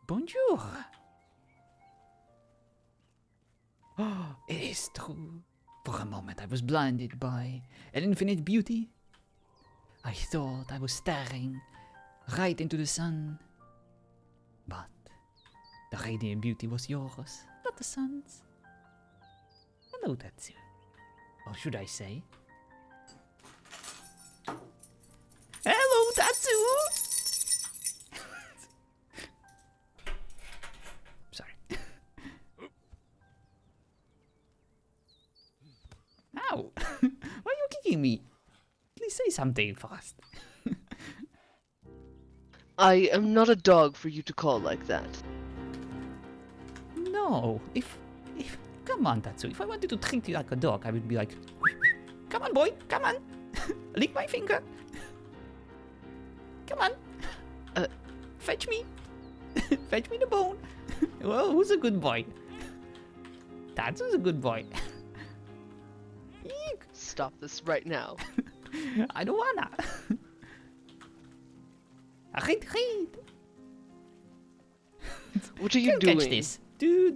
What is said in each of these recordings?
Bonjour. Oh, it is true. For a moment I was blinded by an infinite beauty. I thought I was staring right into the sun. But the radiant beauty was yours, not the sun's. Hello, Tatsu. Or should I say? Hello, Tatsu! Sorry. Ow! Why are you kicking me? Please say something fast. I am not a dog for you to call like that. No, if come on, Tatsu. If I wanted to treat you like a dog, I would be like, come on, boy, come on, lick my finger. Come on, fetch me, fetch me the bone. Well, who's a good boy? Tatsu's a good boy. Eek. Stop this right now. I don't wanna. Read. What are you Can't doing? catch this. Do.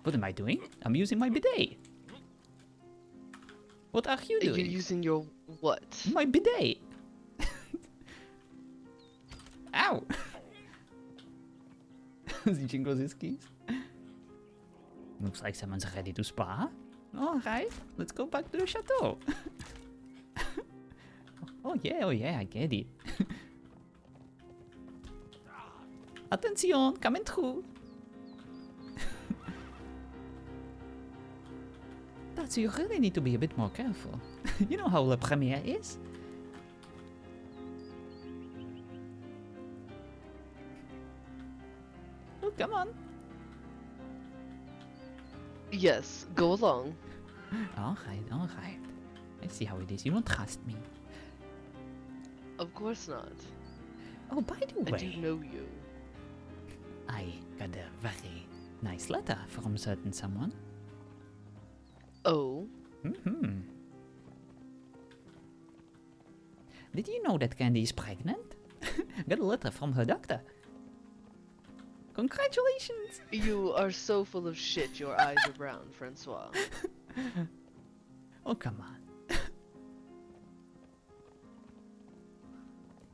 What am I doing? I'm using my bidet. What are you You're doing? using your what? My bidet. Ow. He jingles his keys. Looks like someone's ready to spa. Alright, let's go back to the chateau. Oh yeah, I get it. Attention, coming through. That's you really need to be a bit more careful. You know how La Premiere is? Oh, come on. Yes, go along. Alright. I see how it is. You don't trust me. Of course not. Oh, by the I way, do know you. I got a very nice letter from certain someone. Oh? Mm-hmm. Did you know that Candy is pregnant? Got a letter from her doctor. Congratulations! You are so full of shit, your eyes are brown, François. Oh, come on.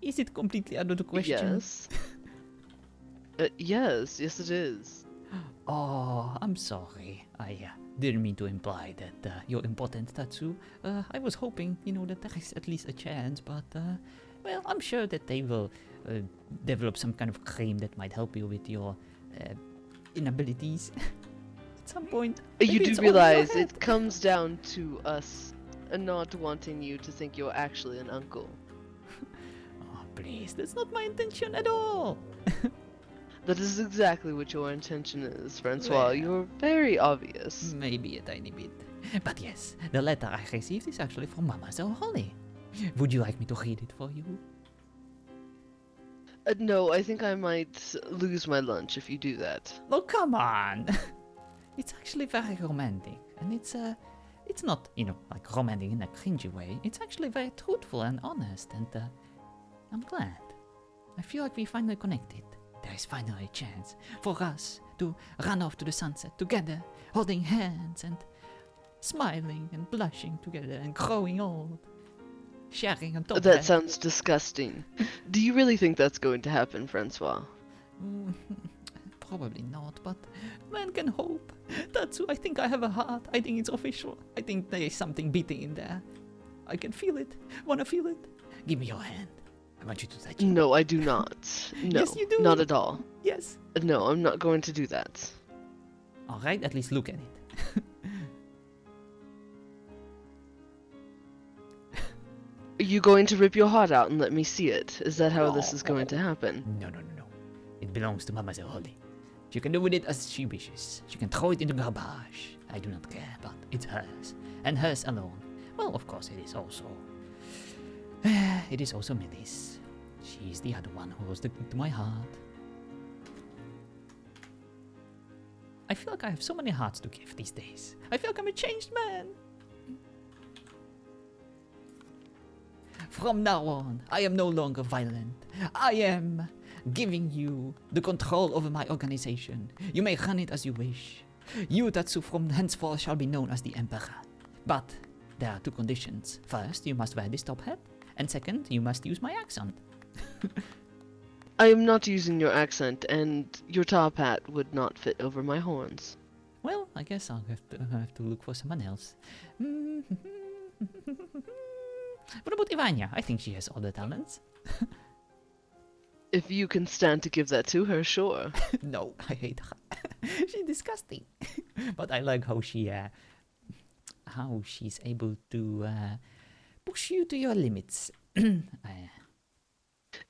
Is it completely out of the question? Yes. Yes it is. Oh, I'm sorry. I didn't mean to imply that you're important, Tatsu. I was hoping, that there is at least a chance, but, well, I'm sure that they will develop some kind of cream that might help you with your inabilities at some point. You Maybe do it's all in your realize head. it comes down to us not wanting you to think you're actually an uncle. Oh, please, that's not my intention at all. That is exactly what your intention is, François. Well. You're very obvious. Maybe a tiny bit. But yes, the letter I received is actually from Mama s01e. Would you like me to read it for you? No, I think I might lose my lunch if you do that. Oh, come on! It's actually very romantic. And it's not, like romantic in a cringy way. It's actually very truthful and honest. And I'm glad. I feel like we finally connected. There is finally a chance for us to run off to the sunset together, holding hands and smiling and blushing together and growing old. Sharing on top That sounds disgusting. Do you really think that's going to happen, François? Probably not, but man can hope. Tatsu, I think I have a heart. I think it's official. I think there is something beating in there. I can feel it. Wanna feel it? Give me your hand. I want you to touch it. No, I do not. No, Yes, you do. not at all. Yes. No, I'm not going to do that. Alright, at least look at it. Are you going to rip your heart out and let me see it? Is that how this is going to happen? No. It belongs to Mama s01e. She can do with it as she wishes. She can throw it in the garbage. I do not care, but it's hers. And hers alone. Well, of course it is also... it is also Millie's. She's the other one who holds the key to my heart. I feel like I have so many hearts to give these days. I feel like I'm a changed man. From now on, I am no longer violent. I am giving you the control over my organization. You may run it as you wish. You, Tatsu, from henceforth shall be known as the Emperor. But there are two conditions. First, you must wear this top hat, and second, you must use my accent. I am not using your accent, and your top hat would not fit over my horns. Well, I guess I'll have to look for someone else. What about Ivania? I think she has all the talents. If you can stand to give that to her, sure. No, I hate her. She's disgusting. But I like how she's able to push you to your limits.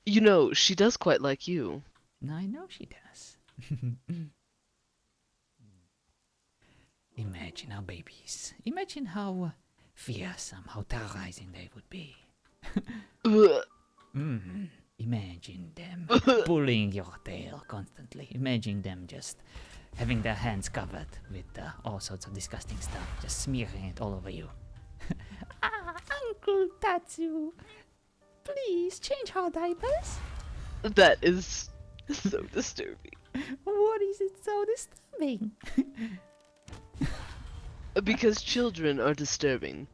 You know, she does quite like you. I know she does. Imagine our babies. Imagine how fearsome, how terrorizing they would be. Imagine them pulling your tail constantly. Imagine them just having their hands covered with all sorts of disgusting stuff, just smearing it all over you. Uncle Tatsu, please change our diapers. That is so disturbing. What is it so disturbing? Because children are disturbing.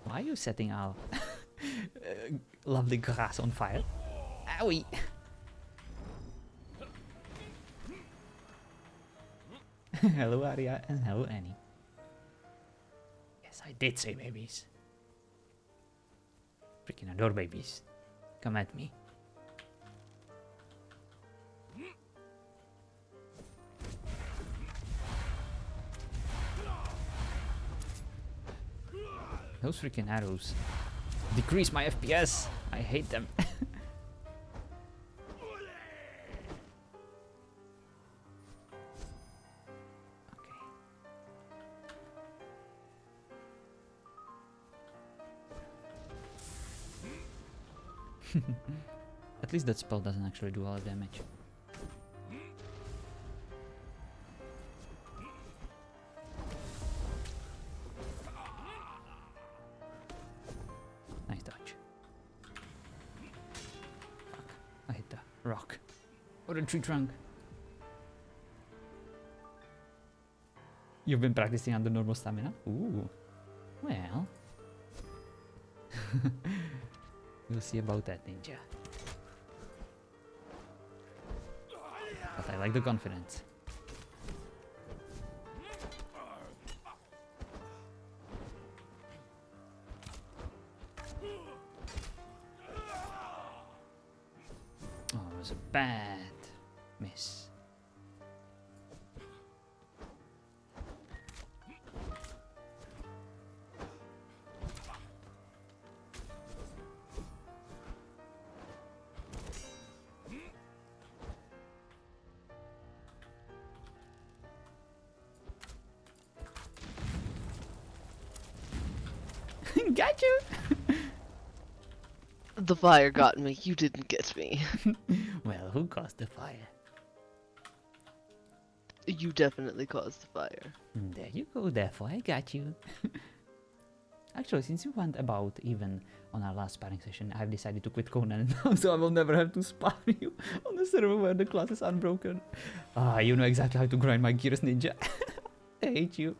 Why are you setting our lovely grass on fire? Owie! Hello Aria and hello Annie. Yes, I did say babies. Freaking adore babies. Come at me. Those freaking arrows decrease my FPS. I hate them. At least that spell doesn't actually do all the damage. Nice dodge. Fuck. I hit the rock. Or a tree trunk. You've been practicing under normal stamina? Ooh. Well. We'll see about that, ninja. But I like the confidence. Oh, it was a bad miss. Got you! The fire got me, you didn't get me. Well, who caused the fire? You definitely caused the fire. There you go, therefore I got you. Actually, since you went about even on our last sparring session, I've decided to quit Conan now, so I will never have to spar you on the server where the class is unbroken. Ah, you know exactly how to grind my gears, ninja. I hate you.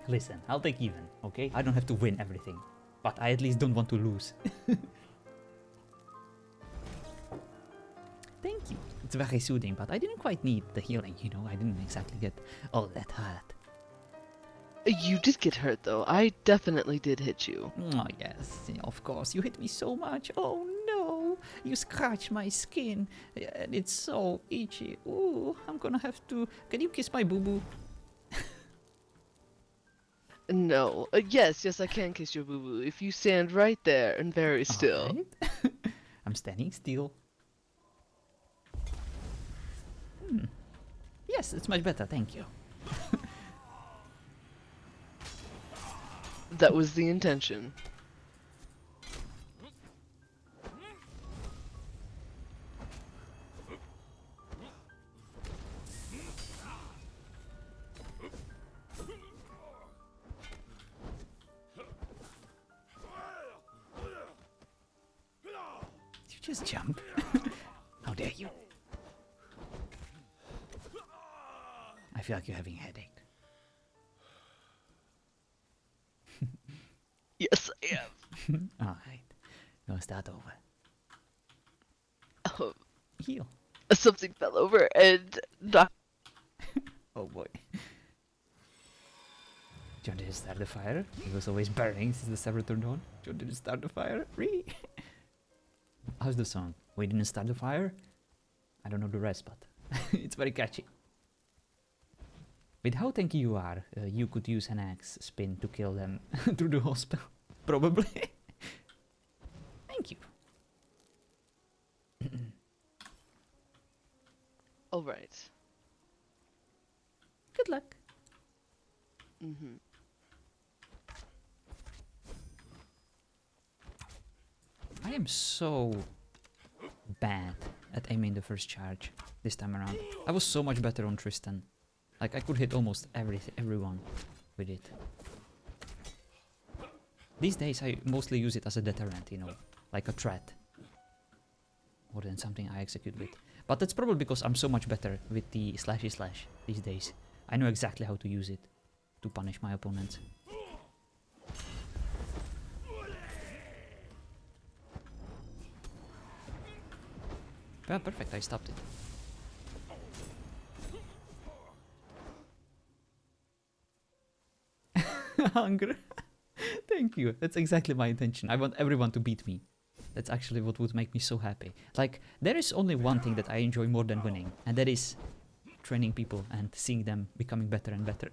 Listen, I'll take even, okay? I don't have to win everything, but I at least don't want to lose. Thank you. It's very soothing, but I didn't quite need the healing, you know? I didn't exactly get all that hurt. You did get hurt though, I definitely did hit you. Oh yes, of course, you hit me so much. Oh no, you scratched my skin, and it's so itchy. Ooh, I'm gonna have to... Can you kiss my boo-boo? No. Yes, I can kiss your boo-boo if you stand right there and very still. Alright. I'm standing still. Yes, it's much better, thank you. That was the intention. just jump? How dare you? I feel like you're having a headache. Yes, I am. Alright. Gonna start over. Heal. Something fell over and knocked. Oh boy. Do you want to just start the fire? It was always burning since the server turned on. Do you want to just start the fire? Really? How's the song? We didn't start the fire? I don't know the rest, but it's very catchy. With how tanky you are, you could use an axe spin to kill them through the whole spell. Probably. Thank you. Alright. Good luck. Mm-hmm. I am so bad at aiming the first charge this time around. I was so much better on Tristan. Like, I could hit almost everyone with it. These days I mostly use it as a deterrent, you know, like a threat. More than something I execute with. But that's probably because I'm so much better with the slashy slash these days. I know exactly how to use it to punish my opponents. Well, perfect, I stopped it. Hunger. Thank you. That's exactly my intention. I want everyone to beat me. That's actually what would make me so happy. Like, there is only one thing that I enjoy more than winning, and that is training people and seeing them becoming better and better.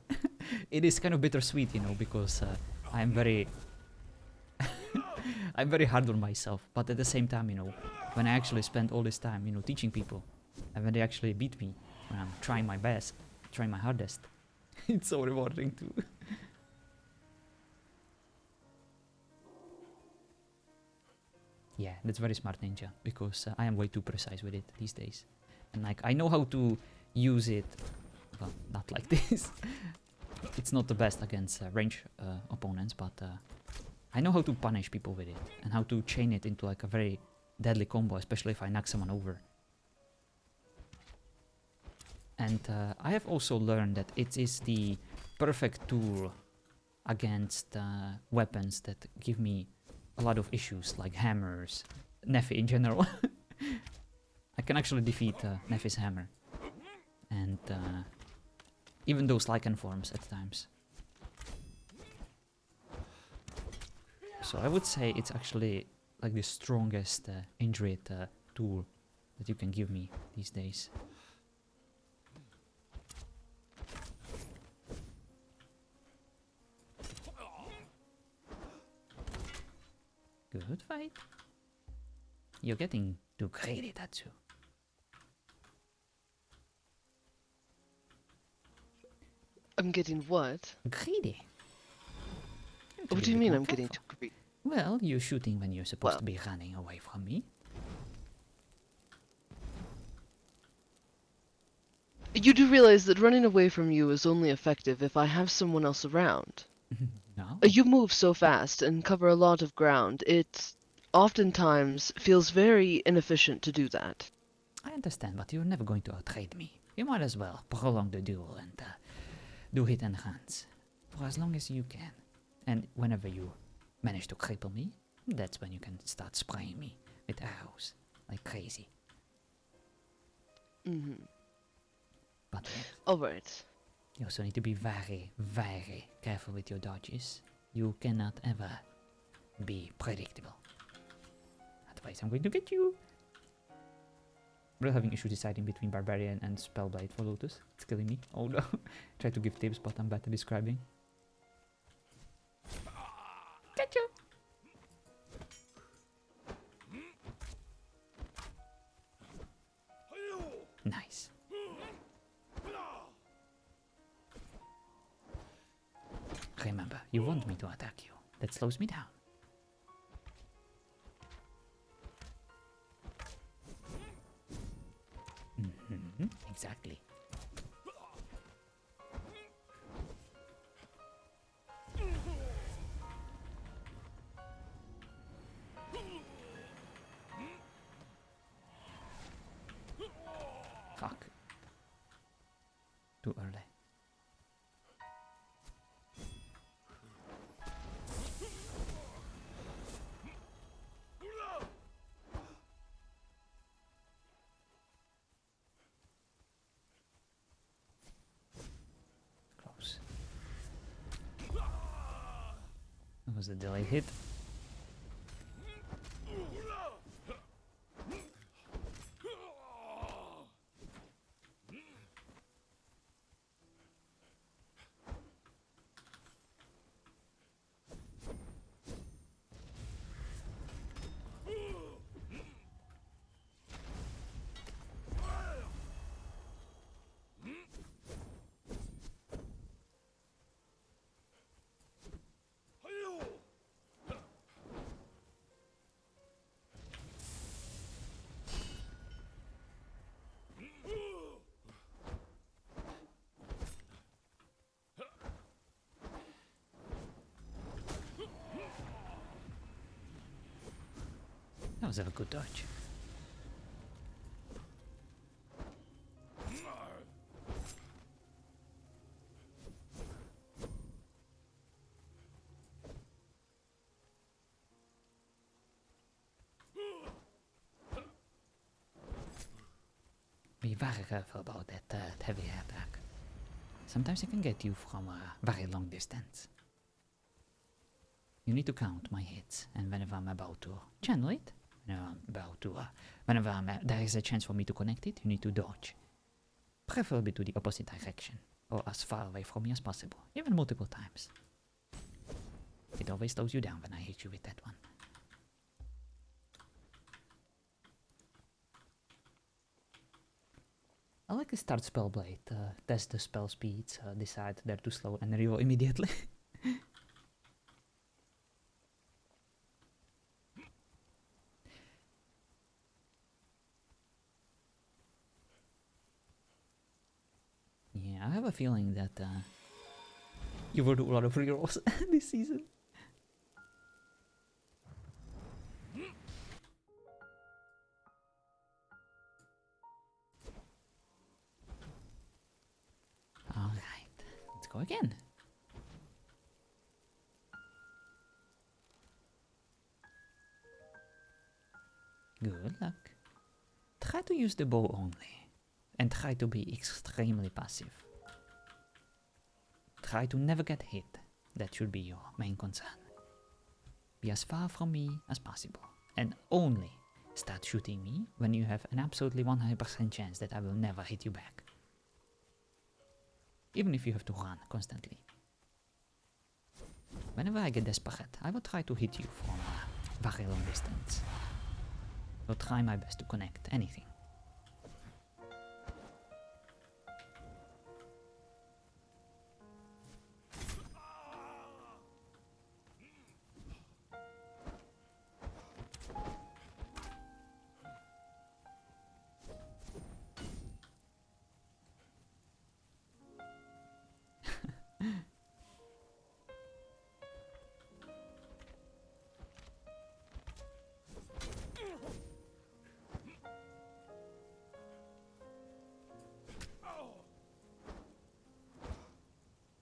It is kind of bittersweet, you know, because I'm very I'm very hard on myself, but at the same time, you know, when I actually spend all this time, you know, teaching people, and when they actually beat me, when I'm trying my best, trying my hardest, it's so rewarding too. Yeah, that's very smart, Ninja, because I am way too precise with it these days. And like, I know how to use it, well, not like this. It's not the best against range opponents, but I know how to punish people with it, and how to chain it into like a very deadly combo, especially if I knock someone over. And I have also learned that it is the perfect tool against weapons that give me a lot of issues, like hammers, Neffy in general. I can actually defeat Neffy's hammer, and even those Lycan forms at times. So I would say it's actually like the strongest injury tool that you can give me these days. Good fight. You're getting too greedy, Tatsu. I'm getting what? Greedy. What do you mean I'm getting too greedy? Well, you're shooting when you're supposed Well, to be running away from me. You do realize that running away from you is only effective if I have someone else around. No? You move so fast and cover a lot of ground, it oftentimes feels very inefficient to do that. I understand, but you're never going to outrate me. You might as well prolong the duel and do hit and runs for as long as you can. And whenever you manage to cripple me, that's when you can start spraying me with arrows like crazy. Mm-hmm. But Alright. you also need to be very, very careful with your dodges. You cannot ever be predictable. Otherwise I'm going to get you. We're having issues deciding between Barbarian and Spellblade for Lotus. It's killing me. Oh no. Try to give tips, but I'm bad at describing. Gotcha! Nice. Remember, you want me to attack you. That slows me down. Exactly. too early. Close. That was a delayed hit. That was a good dodge. Be very careful about that heavy attack. Sometimes it can get you from a very long distance. You need to count my hits, and whenever I'm about to channel it, whenever there is a chance for me to connect it, you need to dodge. Preferably to the opposite direction, or as far away from me as possible, even multiple times. It always slows you down when I hit you with that one. I like to start Spellblade, test the spell speeds, decide they're too slow, and reroll immediately. Yeah, I have a feeling that you will do a lot of rerolls this season. Alright, let's go again. Good luck. Try to use the bow only, and try to be extremely passive. Try to never get hit. That should be your main concern. Be as far from me as possible, and only start shooting me when you have an absolutely 100% chance that I will never hit you back. Even if you have to run constantly. Whenever I get desperate, I will try to hit you from a very long distance. I'll try my best to connect anything.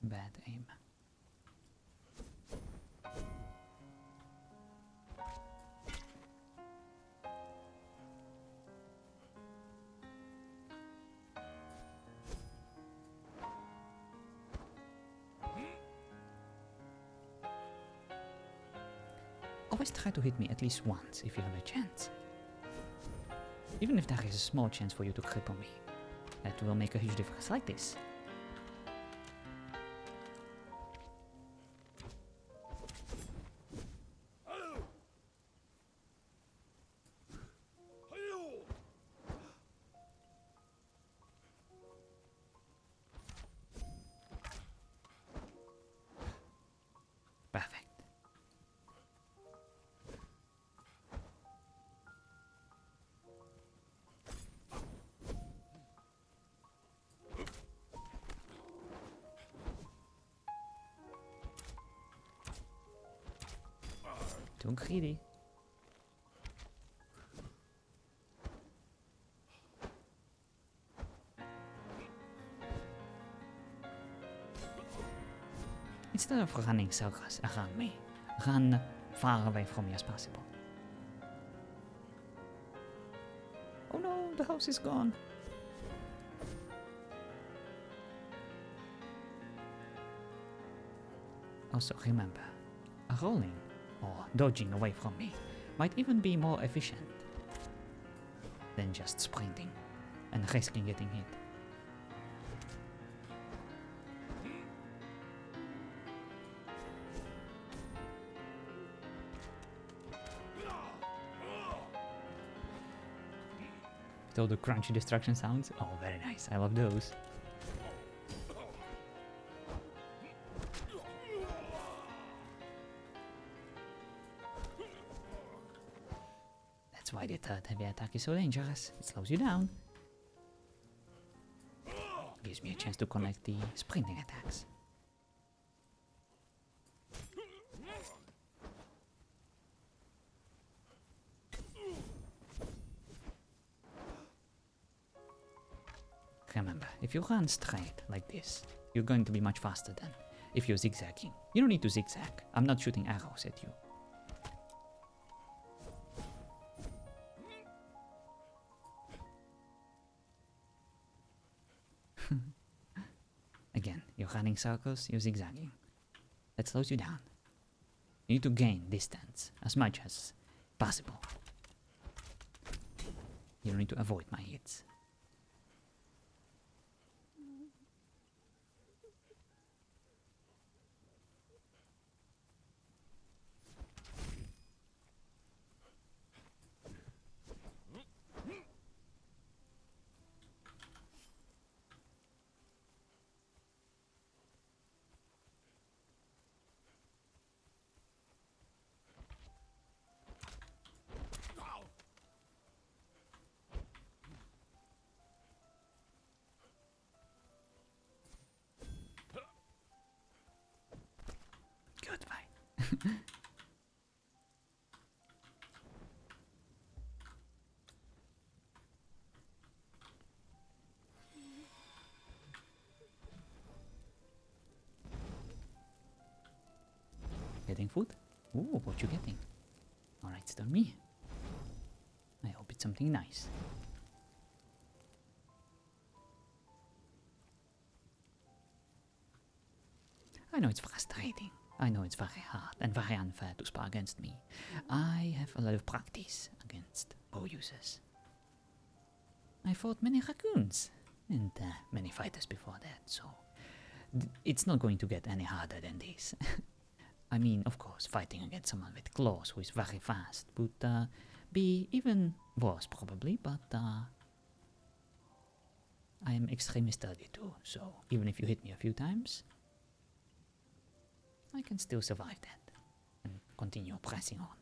Bad aim. Always try to hit me at least once if you have a chance. Even if there is a small chance for you to cripple me. That will make a huge difference like this. Perfect. Too greedy. Instead of running circles around me, run far away from me as possible. Oh no, the house is gone. Also remember, rolling or dodging away from me might even be more efficient than just sprinting and risking getting hit. With all the crunchy destruction sounds. Oh, very nice. I love those. That's why the third heavy attack is so dangerous. It slows you down. Gives me a chance to connect the sprinting attacks. Remember, if you run straight like this, you're going to be much faster than if you're zigzagging. You don't need to zigzag. I'm not shooting arrows at you. Again, you're running circles, you're zigzagging. That slows you down. You need to gain distance as much as possible. You don't need to avoid my hits. Goodbye. Getting food? Ooh, what you getting? Alright, still me. I hope it's something nice. I know it's frustrating. I know it's very hard and very unfair to spar against me. I have a lot of practice against bow users. I fought many raccoons and many fighters before that, so it's not going to get any harder than this. I mean, of course, fighting against someone with claws who is very fast would be even worse probably, but I am extremely sturdy too, so even if you hit me a few times, I can still survive that and continue pressing on.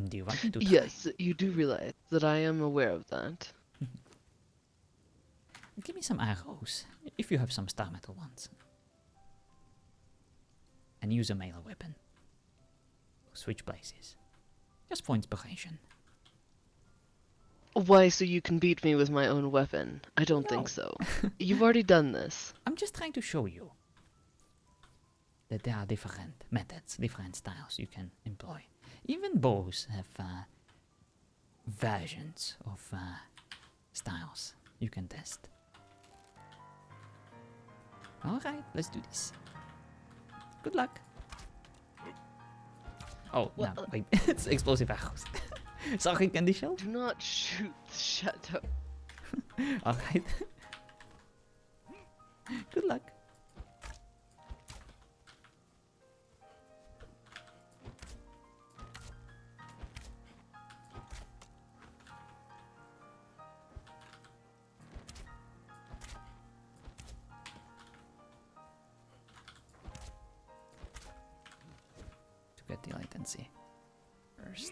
Do you want me to try? Yes, you do realize that I am aware of that. Give me some arrows, if you have some star metal ones. And use a melee weapon. Switch places. Just for inspiration. Why, so you can beat me with my own weapon? I don't think so. You've already done this. I'm just trying to show you that there are different methods, different styles you can employ. Even bows have versions of styles you can test. Alright, let's do this. Good luck. Oh, Well, no, wait, it's explosive arrows. Sorry, Candy Shell. Do not shoot the shadow. Alright. Good luck. To get the latency first.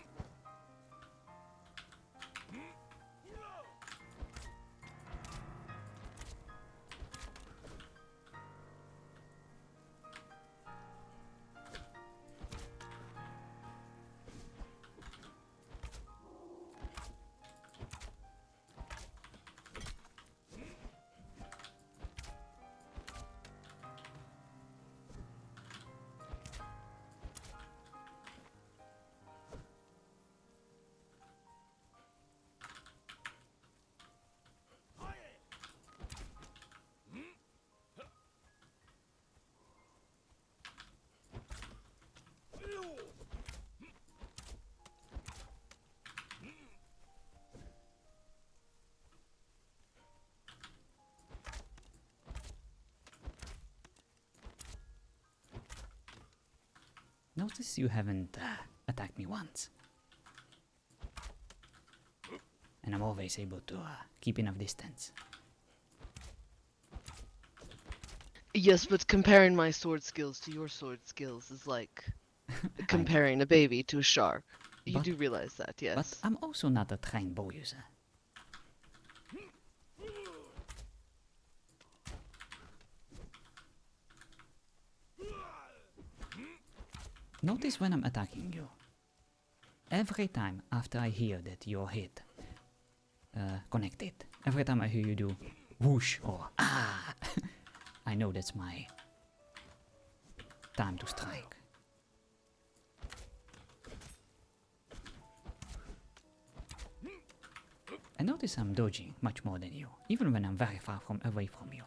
Notice you haven't attacked me once. And I'm always able to keep enough distance. Yes, but comparing my sword skills to your sword skills is like comparing a baby to a shark. You But- do realize that, yes? But I'm also not a trained bow user. Notice when I'm attacking you. Every time after I hear that you're hit, connected, every time I hear you do whoosh or ah, I know that's my time to strike. And notice I'm dodging much more than you, even when I'm very far away from you.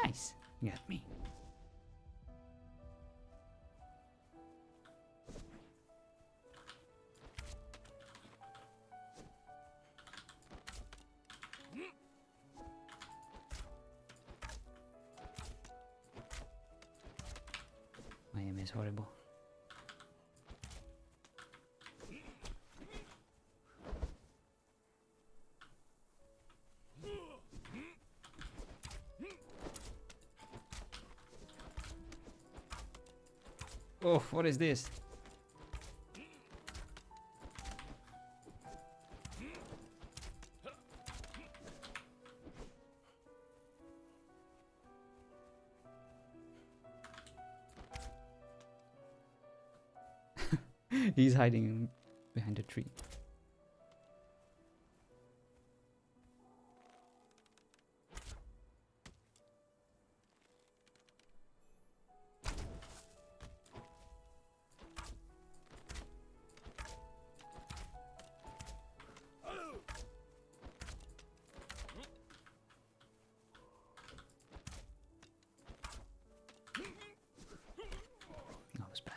Nice, you got me. My aim is horrible. Oh, what is this? He's hiding behind a tree. That was bad.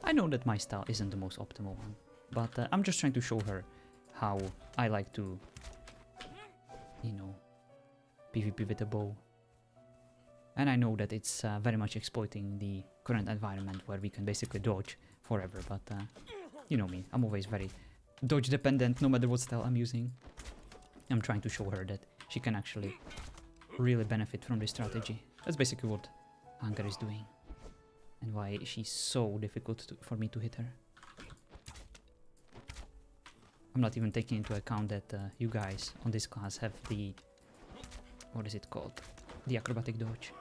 I know that my style isn't the most optimal one, but I'm just trying to show her how I like to, you know, PvP with a bow. And I know that it's very much exploiting the current environment where we can basically dodge forever, but you know me, I'm always very dodge dependent no matter what style I'm using. I'm trying to show her that she can actually really benefit from this strategy. That's basically what Angar is doing, and why she's so difficult for me to hit her. I'm not even taking into account that you guys on this class have the, what is it called? The acrobatic dodge.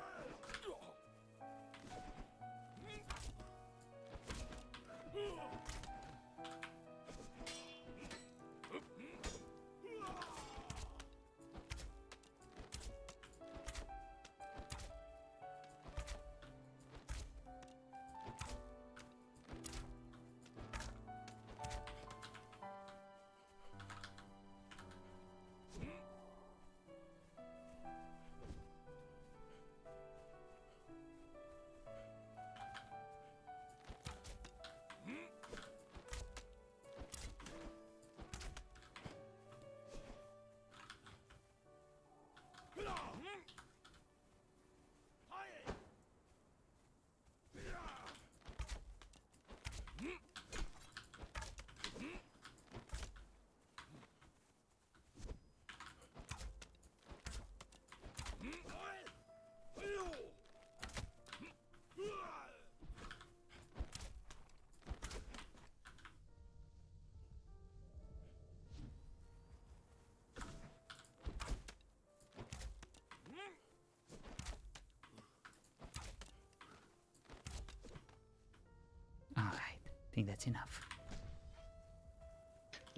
think that's enough.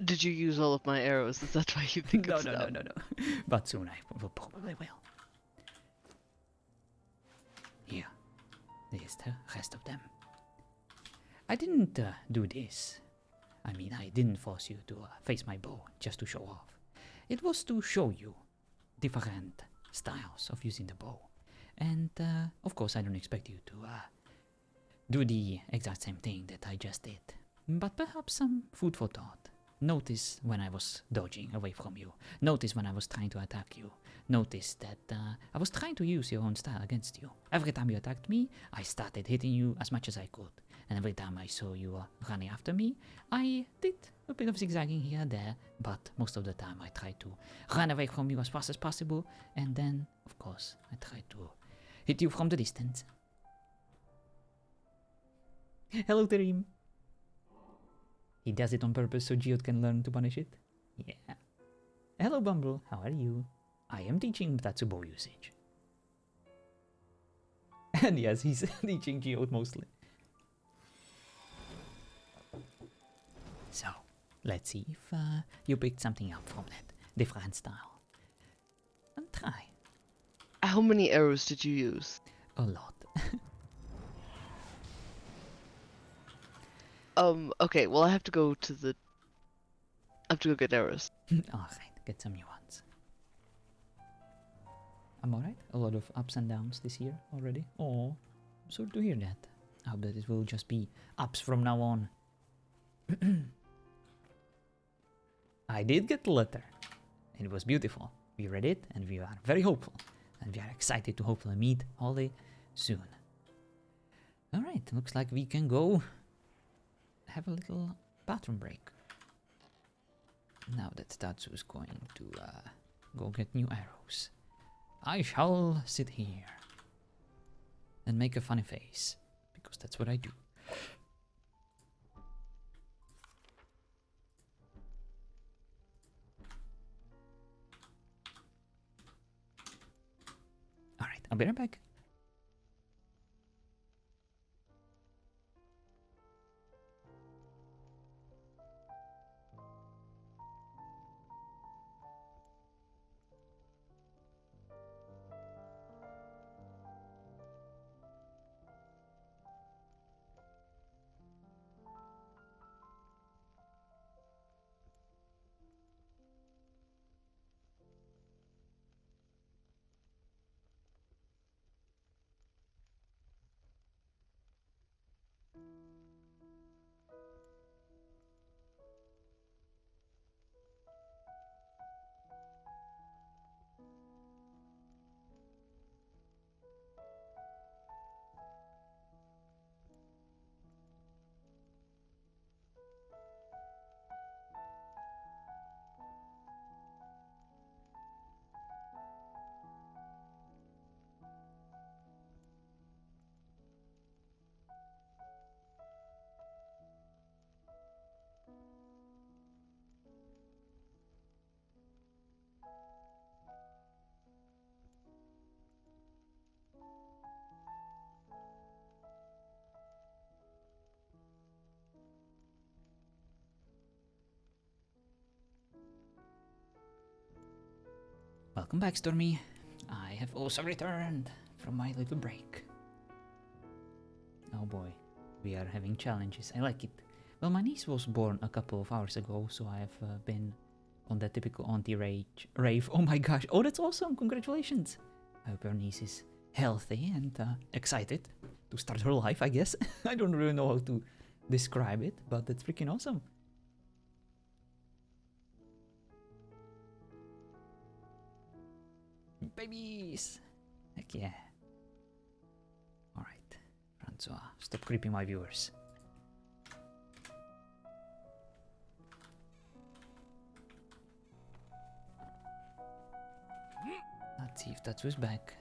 Did you use all of my arrows? Is that why you think No, it's no, no, dumb? no, no. But soon I will probably will. Here, there's the rest of them. I didn't do this. I mean, I didn't force you to face my bow just to show off. It was to show you different styles of using the bow. And, of course, I don't expect you to do the exact same thing that I just did. But perhaps some food for thought. Notice when I was dodging away from you. Notice when I was trying to attack you. Notice that I was trying to use your own style against you. Every time you attacked me, I started hitting you as much as I could. And every time I saw you running after me, I did a bit of zigzagging here and there, but most of the time I tried to run away from you as fast as possible, and then, of course, I tried to hit you from the distance. Hello, Terim. He does it on purpose so Geode can learn to punish it? Yeah. Hello, Bumble. How are you? I am teaching Tatsubo usage. And yes, he's teaching Geode mostly. So, let's see if you picked something up from that different style. And try. How many arrows did you use? A lot. Okay, well I have to go to the... I have to go get arrows. Alright, get some new ones. I'm alright. A lot of ups and downs this year already. Oh, I'm sorry to hear that. I hope that it will just be ups from now on. I did get the letter. It was beautiful. We read it and we are very hopeful. And we are excited to hopefully meet Holly soon. Alright, looks like we can go have a little bathroom break. Now that Tatsu is going to go get new arrows, I shall sit here and make a funny face, because that's what I do. Alright, I'll be right back. Welcome back, Stormy. I have also returned from my little break. Oh boy, we are having challenges. I like it. Well, my niece was born a couple of hours ago, so I have been on that typical auntie rave. Oh my gosh, oh that's awesome, congratulations. I hope your niece is healthy and excited to start her life, I guess. I don't really know how to describe it, but it's freaking awesome. Babies! Heck yeah. Alright, François, stop creeping my viewers. Let's see if Tatsu's back.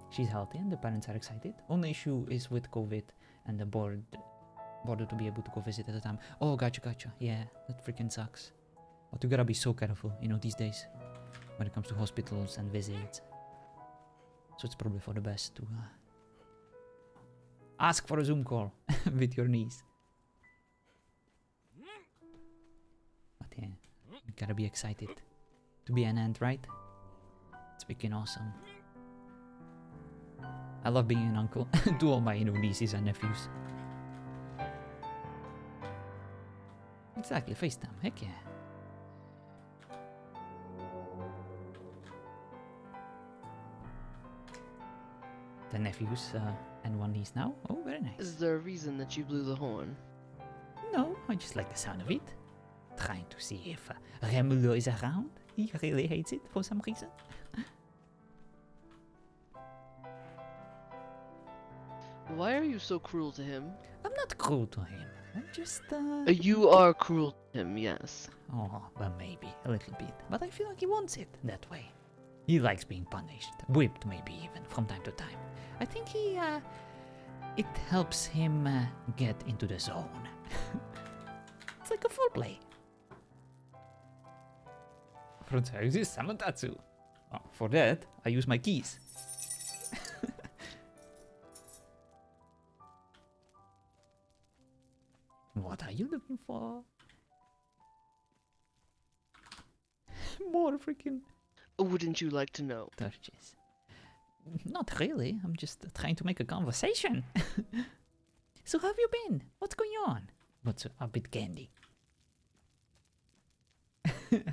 She's healthy and the parents are excited. Only issue is with COVID and the border to be able to go visit at the time. Oh, gotcha. Yeah, that freaking sucks. But you gotta be so careful, you know, these days when it comes to hospitals and visits. So it's probably for the best to Ask for a Zoom call with your niece. But yeah, you gotta be excited to be an aunt, right? It's freaking awesome. I love being an uncle to all my nieces and nephews. Exactly, FaceTime, heck yeah. The nephews and one niece now. Oh, very nice. Is there a reason that you blew the horn? No, I just like the sound of it. Trying to see if Remelo is around. He really hates it for some reason. Why are you so cruel to him? I'm not cruel to him. I'm just You are cruel to him, yes. Oh, well, maybe a little bit. But I feel like he wants it that way. He likes being punished, whipped maybe even from time to time. I think it helps him get into the zone. It's like a foreplay. François uses Samantatsu. Oh, for that, I use my keys. What are you looking for? More freaking Wouldn't you like to know? touches. Not really. I'm just trying to make a conversation. So how have you been? What's going on? What's up with Candy?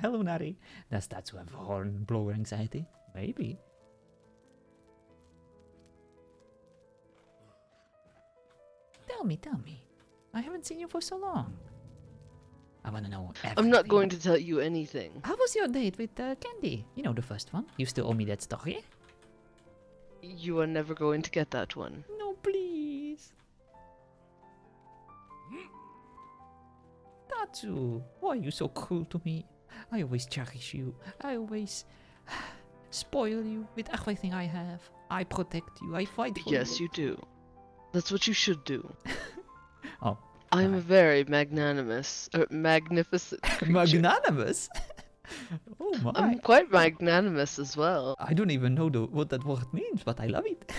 Hello, Nari. Does that have horn blower anxiety? Maybe. Tell me. I haven't seen you for so long. I wanna know everything. I'm not going to tell you anything. How was your date with Candy? You know, the first one. You still owe me that story? You are never going to get that one. No, please. Tatsu, why are you so cruel to me? I always cherish you. I always spoil you with everything I have. I protect you. I fight for you. Yes, you do. That's what you should do. Oh. I'm Right. very magnanimous, or magnificent creature. Magnanimous? Oh my. I'm quite magnanimous as well. I don't even know what that word means, but I love it.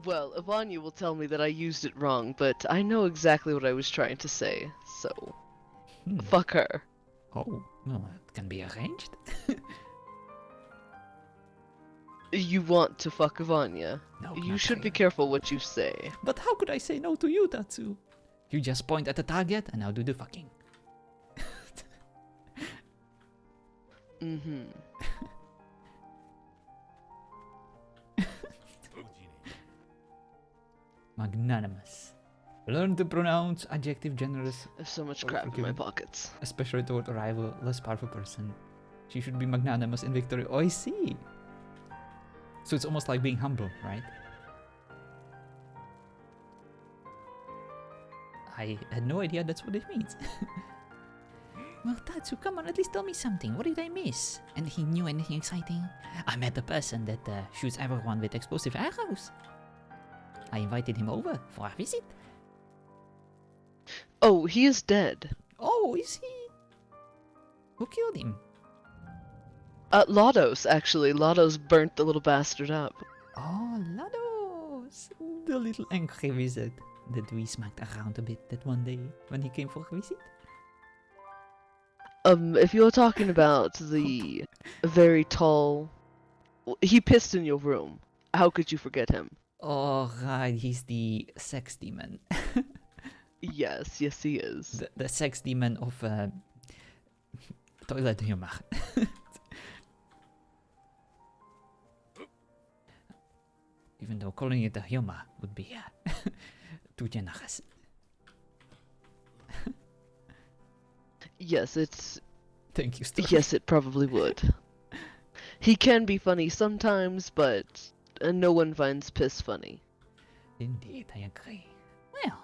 Well, Ivania will tell me that I used it wrong, but I know exactly what I was trying to say, so fuck her. Oh, well, it can be arranged. You want to fuck Ivania? No, You not should be really. careful what you say. But how could I say no to you, Tatsu? You just point at the target and I'll do the fucking. Mm-hmm. Magnanimous. Learn to pronounce adjective generous, I have so much Oh, crap in my forgiven. pockets. especially toward a rival, less powerful person. She should be magnanimous in victory. Oh, I see. So it's almost like being humble, right? I had no idea that's what it means. Well, Tatsu, come on, at least tell me something. What did I miss? Anything new, anything exciting? I met a person that shoots everyone with explosive arrows. I invited him over for a visit. Oh, he is dead. Oh, is he? Who killed him? Lados, actually. Lados burnt the little bastard up. Oh, Lados! The little angry wizard that we smacked around a bit that one day when he came for a visit. If you're talking about the very tall... He pissed in your room. How could you forget him? Oh, right, he's the sex demon. Yes, he is. The sex demon of toilet humor. Even though calling it a humor would be too generous. Yes, it's... Thank you, Storm. Yes, it probably would. He can be funny sometimes, but no one finds piss funny. Indeed, I agree. Well,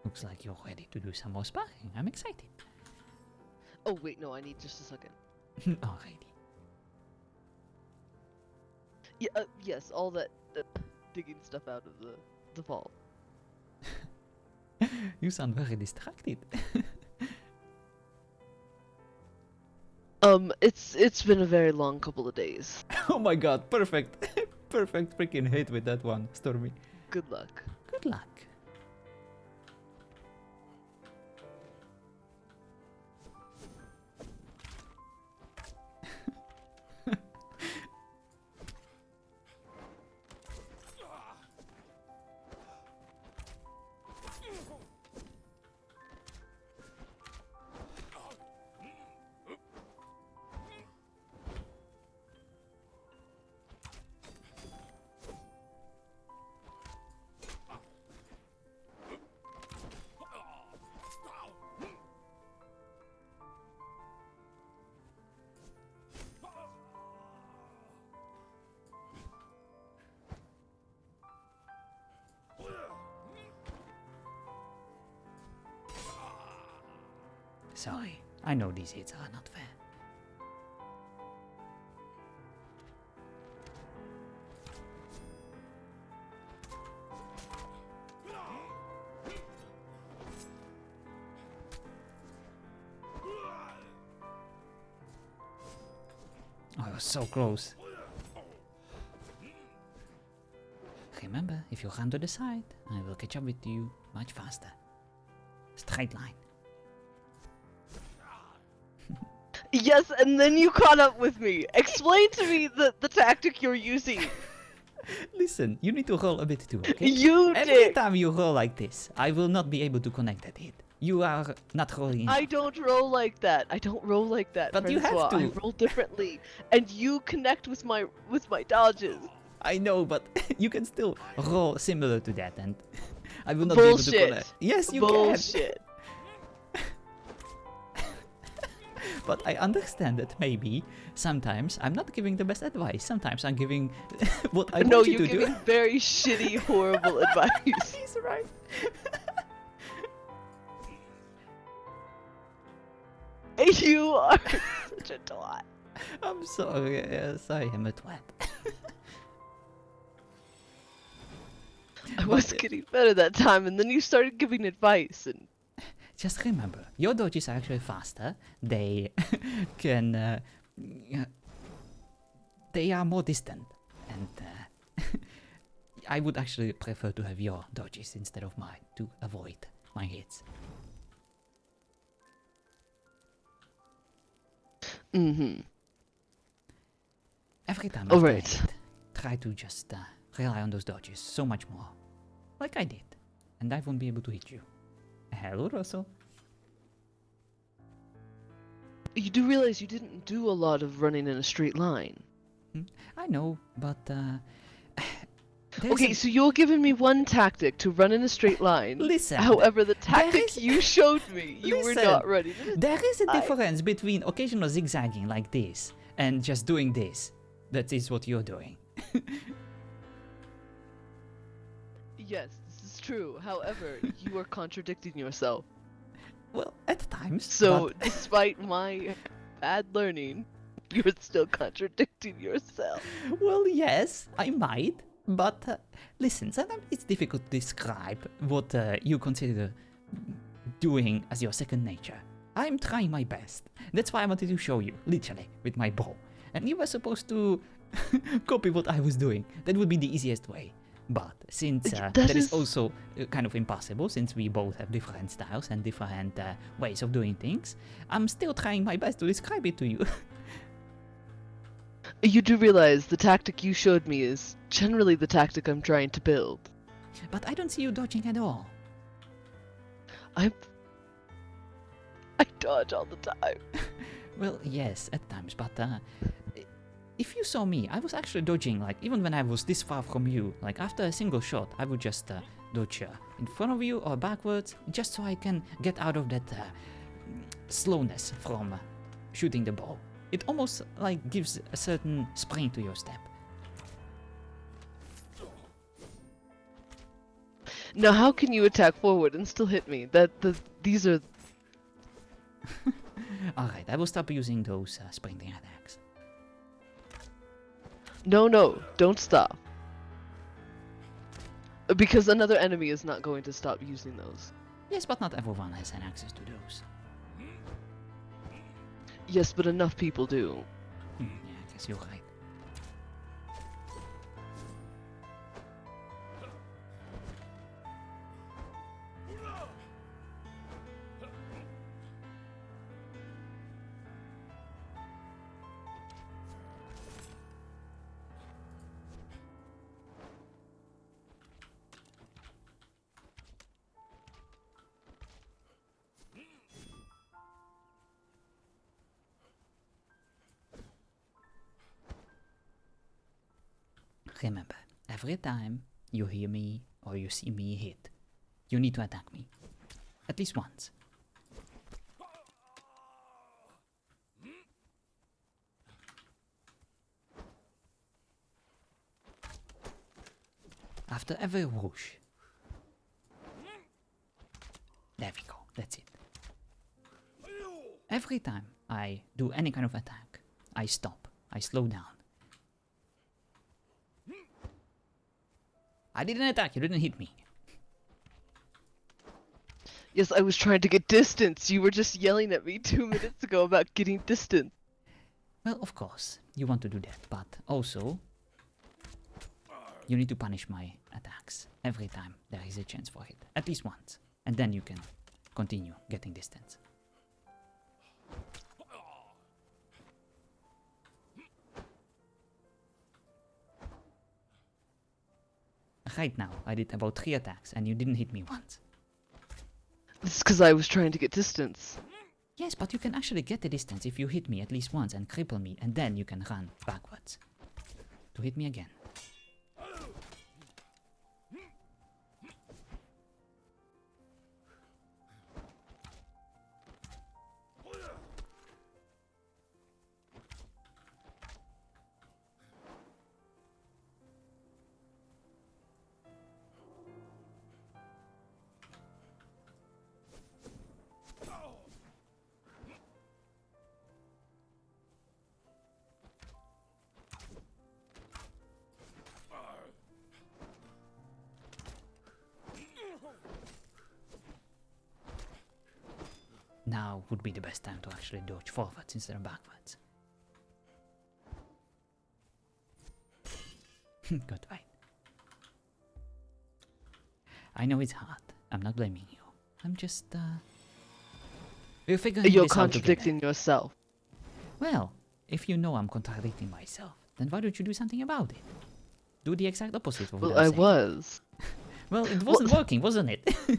looks like you're ready to do some more sparring. I'm excited. Oh, wait, no, I need just a second. Alrighty. Yeah, yes, all that digging stuff out of the vault. You sound very distracted. It's been a very long couple of days. Oh my god, perfect. Perfect freaking hit with that one, Stormy. Good luck. Good luck. Sorry, I know these hits are not fair. Oh, I was so close. Remember, if you run to the side, I will catch up with you much faster. Straight line. Yes, and then you caught up with me. Explain to me the tactic you're using. Listen, you need to roll a bit too, okay? You Every did. time you roll like this, I will not be able to connect that hit. You are not rolling enough. I don't roll like that. I don't roll like that, But you have François. I to. roll differently, and you connect with my dodges. I know, but you can still roll similar to that, and I will not Bullshit. be able to connect. Yes, you Bullshit. can. But I understand that maybe sometimes I'm not giving the best advice. Sometimes I'm giving what I No, want you you're to do. giving very shitty, horrible advice. He's right. You are such a twat. I'm sorry. Sorry, I'm a twat. I was getting better that time, and then you started giving advice, and Just remember, your dodges are actually faster. They can. They are more distant, and I would actually prefer to have your dodges instead of mine to avoid my hits. Every time after a Alright. hit, try to just rely on those dodges so much more, like I did, and I won't be able to hit you. Hello, Russell. you do realize you didn't do a lot of running in a straight line. I know, but Okay, so you're giving me one tactic to run in a straight line. Listen, However, the tactic is- you showed me, you were Listen, not ready to. there is a difference between occasional zigzagging like this and just doing this. That is what you're doing. Yes, this is true. However, you are contradicting yourself. Well, at times. So, but- despite my bad learning, you're still contradicting yourself. well, yes, I might. But listen, sometimes it's difficult to describe what you consider doing as your second nature. I'm trying my best. That's why I wanted to show you, literally, with my bow. And you were supposed to copy what I was doing. That would be the easiest way. But since That that is is- also kind of impossible, since we both have different styles and different ways of doing things, I'm still trying my best to describe it to you. You do realize the tactic you showed me is generally the tactic I'm trying to build. But I don't see you dodging at all. I dodge all the time. Well, yes, at times, but if you saw me, I was actually dodging, like, even when I was this far from you, like, after a single shot, I would just dodge in front of you or backwards, just so I can get out of that slowness from shooting the bow. It almost, like, gives a certain spring to your step. Now, how can you attack forward and still hit me? These are. Alright, I will stop using those sprinting attacks. No, don't stop. Because another enemy is not going to stop using those. Yes, but not everyone has an access to those. Yes, but enough people do. Yeah, I guess you're right. Remember, every time you hear me or you see me hit, you need to attack me. At least once. After every whoosh. There we go, that's it. Every time I do any kind of attack, I stop, I slow down. I didn't attack, you didn't hit me. Yes, I was trying to get distance. You were just yelling at me 2 minutes ago about getting distance. Well, of course, you want to do that, but also you need to punish my attacks every time there is a chance for it. At least once. And then you can continue getting distance. Right now, I did about 3 attacks and you didn't hit me once. This is because I was trying to get distance. Yes, but you can actually get the distance if you hit me at least once and cripple me, and then you can run backwards to hit me again. Now would be the best time to actually dodge forwards instead of backwards. Good fight. I know it's hard. I'm not blaming you. I'm just, we're figuring You're this out contradicting together. yourself. Well, if you know I'm contradicting myself, then why don't you do something about it? Do the exact opposite of what Well, I'm I saying. was. Well, it wasn't working, wasn't it?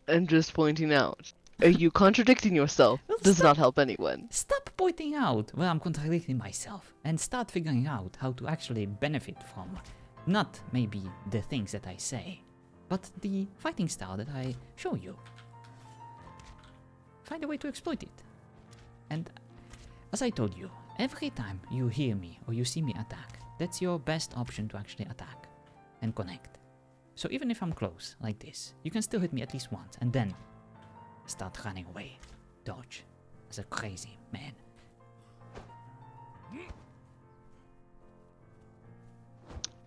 I'm just pointing out. Are you contradicting yourself? Well, Does stop. not help anyone. Stop pointing out where I'm contradicting myself and start figuring out how to actually benefit from not maybe the things that I say, but the fighting style that I show you. Find a way to exploit it. And as I told you, every time you hear me or you see me attack, that's your best option to actually attack and connect. So even if I'm close, like this, you can still hit me at least once and then start running away. Dodge. As a crazy man.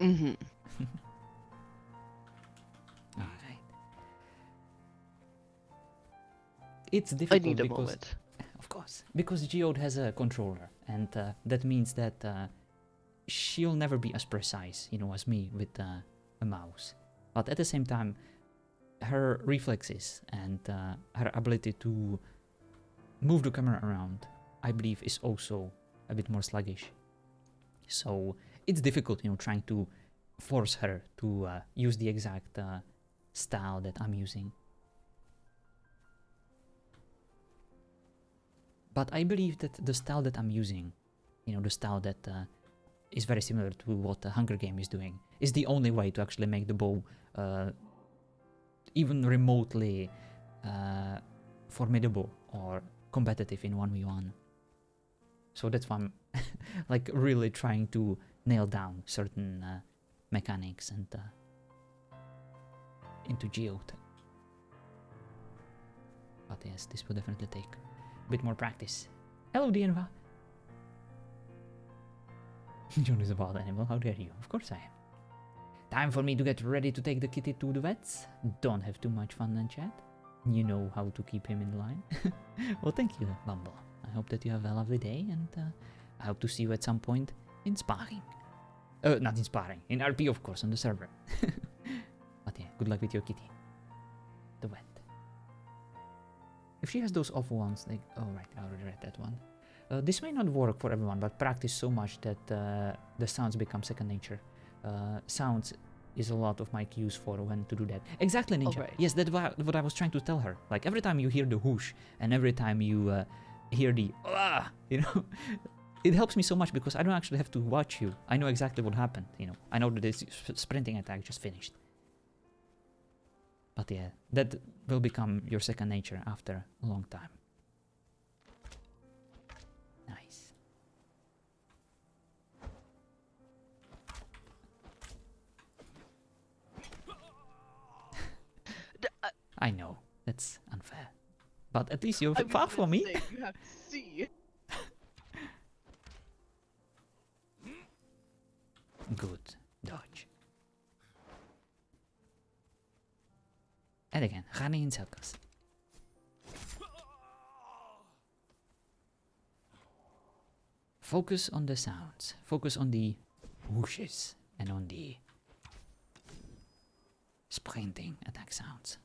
Mm-hmm. Alright. It's I difficult need a because, moment. of course, because Geode has a controller, and that means that she'll never be as precise, you know, as me with a mouse. But at the same time, her reflexes and her ability to move the camera around, I believe, is also a bit more sluggish. So it's difficult, you know, trying to force her to use the exact style that I'm using. But I believe that the style that I'm using, you know, the style that is very similar to what the Hunger Game is doing, is the only way to actually make the bow even remotely formidable or competitive in 1v1. So that's why I'm like really trying to nail down certain mechanics and into Geode. But yes, this will definitely take a bit more practice. Hello, Dienva. John is a wild animal, how dare you? Of course I am. Time for me to get ready to take the kitty to the vets. Don't have too much fun and chat. You know how to keep him in line. Well, thank you, Bumble. I hope that you have a lovely day, and I hope to see you at some point in sparring. Not in sparring, in RP of course, on the server. But yeah, good luck with your kitty. The vet. If she has those awful ones, like, oh right, I already read that one. This may not work for everyone, but practice so much that the sounds become second nature. Sounds is a lot of my cues for when to do that. Exactly, Ninja. Alright. Yes, that's what I was trying to tell her. Like, every time you hear the whoosh, and every time you hear the you know, it helps me so much because I don't actually have to watch you. I know exactly what happened, you know. I know that this sprinting attack just finished. But yeah, that will become your second nature after a long time. Nice. I know, that's unfair. But at least you're far from me. You have to see. Good. Dodge. And again, running in circles. Focus on the sounds. Focus on the whooshes and on the sprinting attack sounds.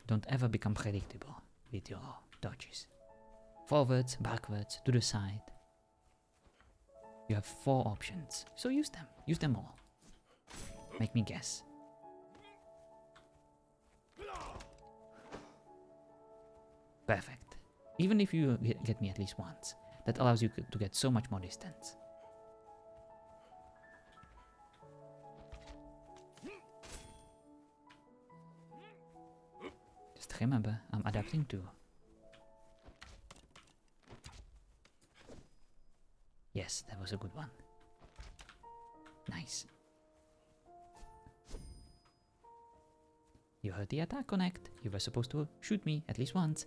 Don't ever become predictable with your dodges. Forwards, backwards, to the side. You have 4 options, so use them. Use them all. Make me guess. Perfect. Even if you get me at least once, that allows you to get so much more distance. Just remember, I'm adapting too. Yes, that was a good one. Nice. You heard the attack connect. You were supposed to shoot me at least once.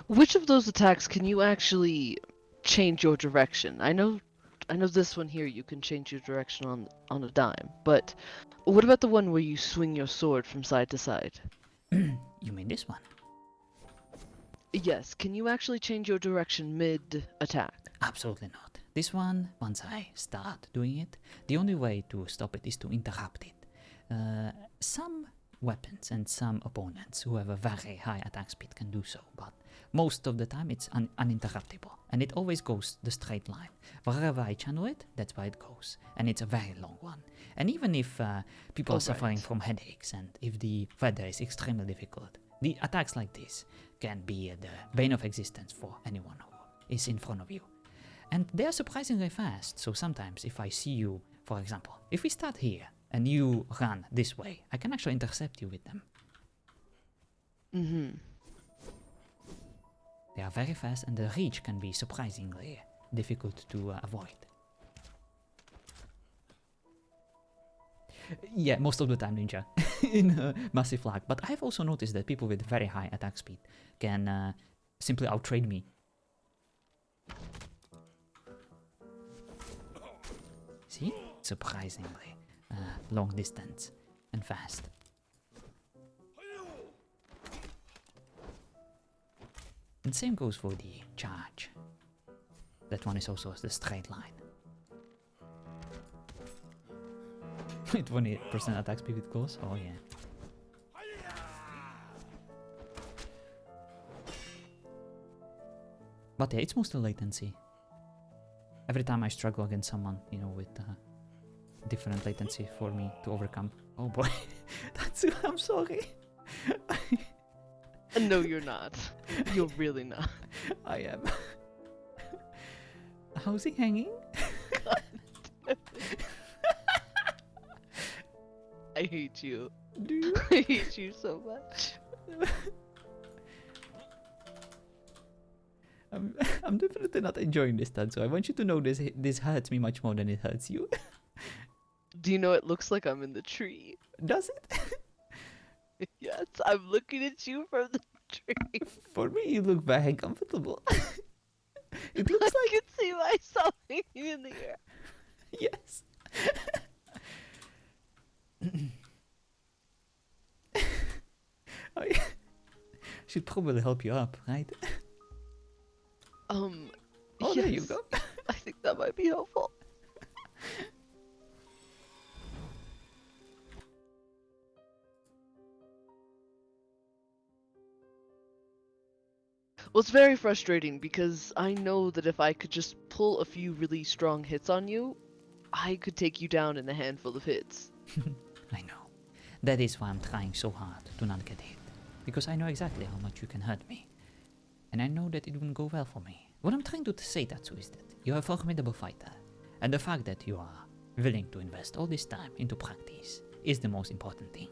Which of those attacks can you actually change your direction? I know this one here you can change your direction on a dime, but what about the one where you swing your sword from side to side? You mean this one? Yes, can you actually change your direction mid-attack? Absolutely not. This one, once I start doing it, the only way to stop it is to interrupt it. Some weapons and some opponents who have a very high attack speed can do so, but most of the time it's uninterruptible, and it always goes the straight line. Wherever I channel it, that's where it goes, and it's a very long one. And even if people are suffering from headaches, and if the weather is extremely difficult, the attacks like this can be the bane of existence for anyone who is in front of you. And they are surprisingly fast, so sometimes if I see you, for example, if we start here, and you run this way, I can actually intercept you with them. Mm-hmm. They are very fast, and the reach can be surprisingly difficult to avoid. Yeah, most of the time, Ninja, in Massive Lag. But I've also noticed that people with very high attack speed can simply outtrade me. See? Surprisingly long distance and fast. And same goes for the charge. That one is also the straight line. With 20% attack speed with close? Oh yeah. But yeah, it's mostly latency. Every time I struggle against someone, you know, with different latency for me to overcome. Oh boy, I'm sorry. No, you're not. You're really not. I am. How's he hanging? I hate you. Do you? I hate you so much. I'm definitely not enjoying this dance, so I want you to know this hurts me much more than it hurts you. Do you know it looks like I'm in the tree? Does it? Yes, I'm looking at you from the tree. For me, you look very comfortable. It I looks like can see myself hanging in the air. yes. I should probably help you up, right? Oh, There you yes. go. I think that might be helpful. Well, it's very frustrating because I know that if I could just pull a few really strong hits on you, I could take you down in a handful of hits. I know. That is why I'm trying so hard to not get hit. Because I know exactly how much you can hurt me. And I know that it wouldn't go well for me. What I'm trying to say, Tatsu, is that you're a formidable fighter. And the fact that you are willing to invest all this time into practice is the most important thing.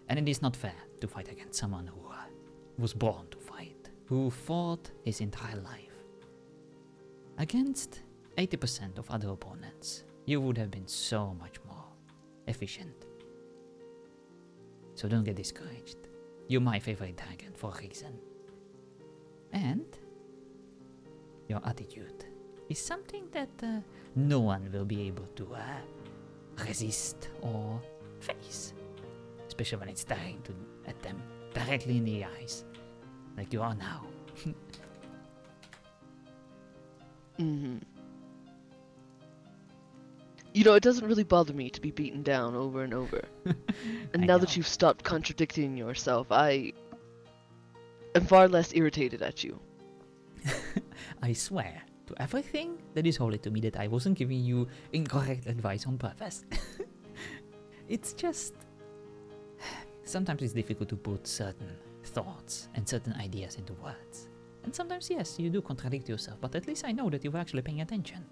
And it is not fair to fight against someone who was born to fight, who fought his entire life. Against 80% of other opponents, you would have been so much more efficient. So don't get discouraged. You're my favorite dragon for a reason. And your attitude is something that no one will be able to resist or face. Especially when it's staring at them directly in the eyes, like you are now. Mm-hmm. You know, it doesn't really bother me to be beaten down over and over. And now that you've stopped contradicting yourself, I am far less irritated at you. I swear to everything that is holy to me that I wasn't giving you incorrect advice on purpose. It's just... Sometimes it's difficult to put certain thoughts and certain ideas into words. And sometimes, yes, you do contradict yourself, but at least I know that you were actually paying attention.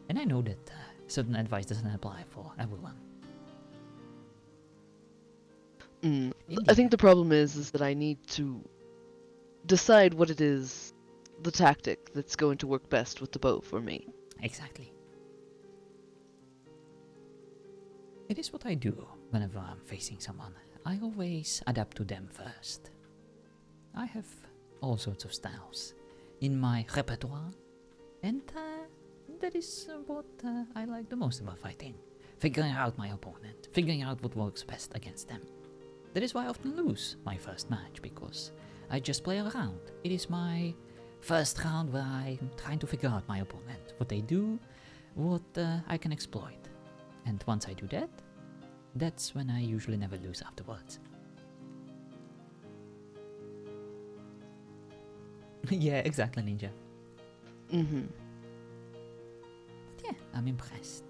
And I know that certain advice doesn't apply for everyone. I think the problem is that I need to decide what it is, the tactic that's going to work best with the bow for me. Exactly. It is what I do whenever I'm facing someone. I always adapt to them first. I have all sorts of styles in my repertoire, and that is what I like the most about fighting. Figuring out my opponent, figuring out what works best against them. That is why I often lose my first match, because I just play around. It is my first round where I'm trying to figure out my opponent, what they do, what I can exploit. And once I do that, that's when I usually never lose afterwards. Yeah, exactly, Ninja. Mm-hmm. But yeah, I'm impressed.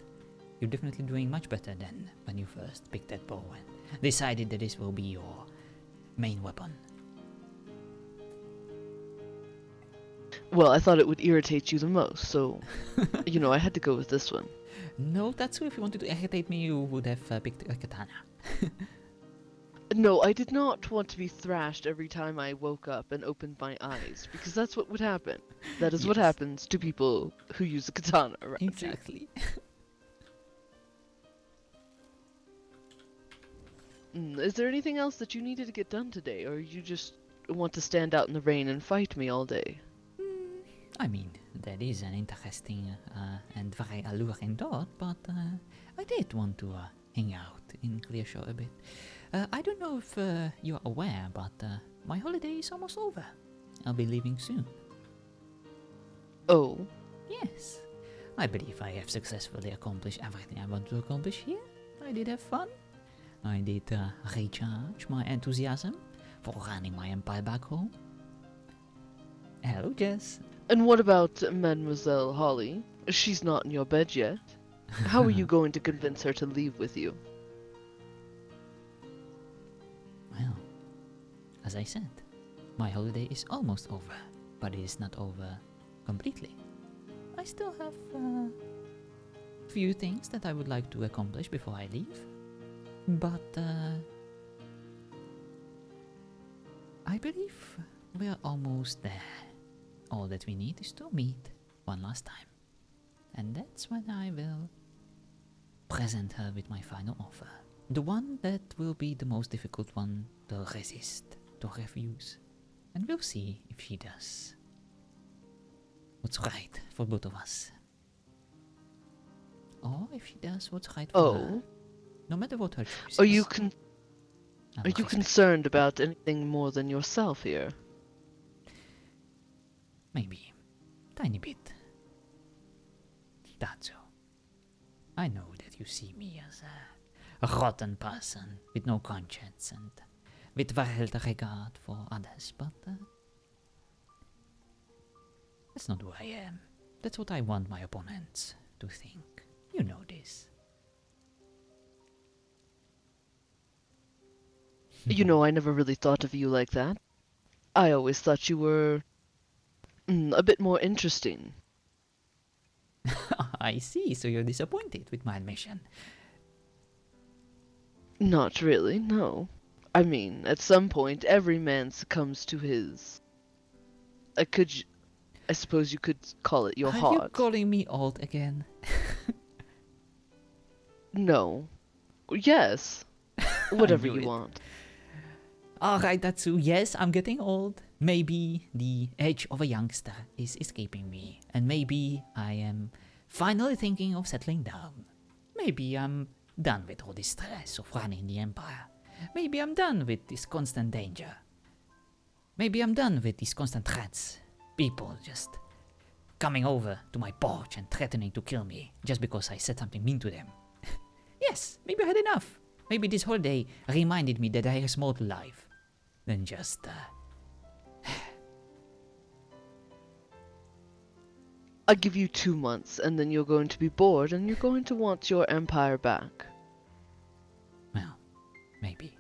You're definitely doing much better than when you first picked that bow and decided that this will be your main weapon. Well, I thought it would irritate you the most, so, you know, I had to go with this one. No, Tatsu, if you wanted to irritate me, you would have picked a katana. No, I did not want to be thrashed every time I woke up and opened my eyes, because that's what would happen. That is what Yes. happens to people who use a katana around you. Exactly. Is there anything else that you needed to get done today, or you just want to stand out in the rain and fight me all day? I mean, that is an interesting and very alluring thought, but I did want to hang out in Clearshore a bit. I don't know if you're aware, but my holiday is almost over. I'll be leaving soon. Oh? Yes. I believe I have successfully accomplished everything I want to accomplish here. I did have fun. I did recharge my enthusiasm for running my empire back home. Hello, Jess. And what about Mademoiselle Holly? She's not in your bed yet. How are you going to convince her to leave with you? Well, as I said, my holiday is almost over, but it is not over completely. I still have a few things that I would like to accomplish before I leave, but I believe we're almost there. All that we need is to meet one last time, and that's when I will present her with my final offer. The one that will be the most difficult one to resist, to refuse. And we'll see if she does what's right for both of us. Or if she does what's right for her. No matter what her choice Are is. you concerned about anything more than yourself here? Maybe. Tiny bit. That's all. I know that you see me as a rotten person with no conscience and with very little regard for others, but that's not who I am. That's what I want my opponents to think. You know this. You know, I never really thought of you like that. I always thought you were a bit more interesting. I see, so you're disappointed with my admission. Not really, no. I mean, at some point, every man succumbs to his... I suppose you could call it your Are heart. you calling me old again? No. Yes. Whatever knew you it. want. Alright, Tatsu, yes, I'm getting old. Maybe the age of a youngster is escaping me, and maybe I am finally thinking of settling down. Maybe I'm done with all this stress of running the empire. Maybe I'm done with this constant danger. Maybe I'm done with these constant threats. People just coming over to my porch and threatening to kill me just because I said something mean to them. Yes, maybe I had enough. Maybe this holiday reminded me that there is more to life than just I'll give you 2 months, and then you're going to be bored, and you're going to want your empire back. Well, maybe.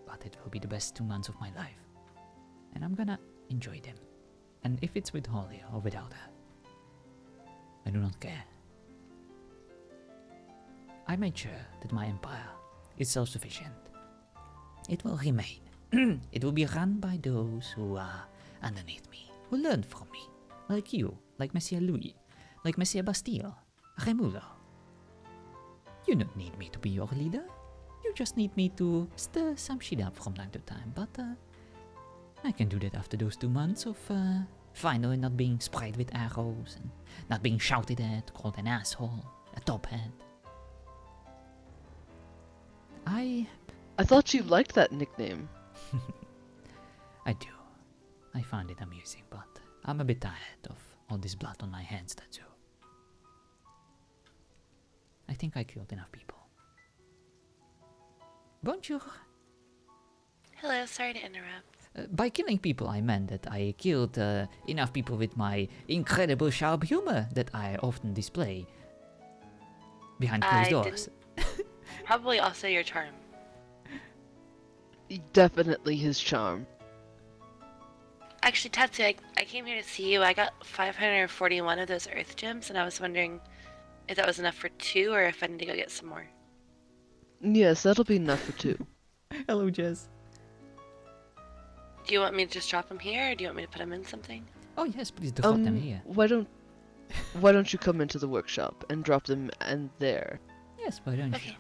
But it will be the best 2 months of my life. And I'm gonna enjoy them. And if it's with Holly or without her, I do not care. I made sure that my empire is self-sufficient. It will remain. It will be run by those who are underneath me, who learned from me, like you, like Monsieur Louis, like Monsieur Bastille, Remulo. You don't need me to be your leader. You just need me to stir some shit up from time to time, but I can do that after those 2 months of finally not being sprayed with arrows and not being shouted at, called an asshole, a tophead. I thought you liked that nickname. I do. I find it amusing, but I'm a bit tired of all this blood on my hands, that's all. I think I killed enough people. Bonjour. Hello, sorry to interrupt. By killing people, I meant that I killed enough people with my incredible sharp humor that I often display behind closed doors. Probably also your charm. Definitely his charm. Actually, Tatsu, I came here to see you. I got 541 of those earth gems, and I was wondering if that was enough for 2 or if I need to go get some more. Yes, that'll be enough for 2. Hello, Jess. Do you want me to just drop them here, or do you want me to put them in something? Oh yes, please drop them here. Why don't you come into the workshop and drop them in there? Yes, why don't you? Okay.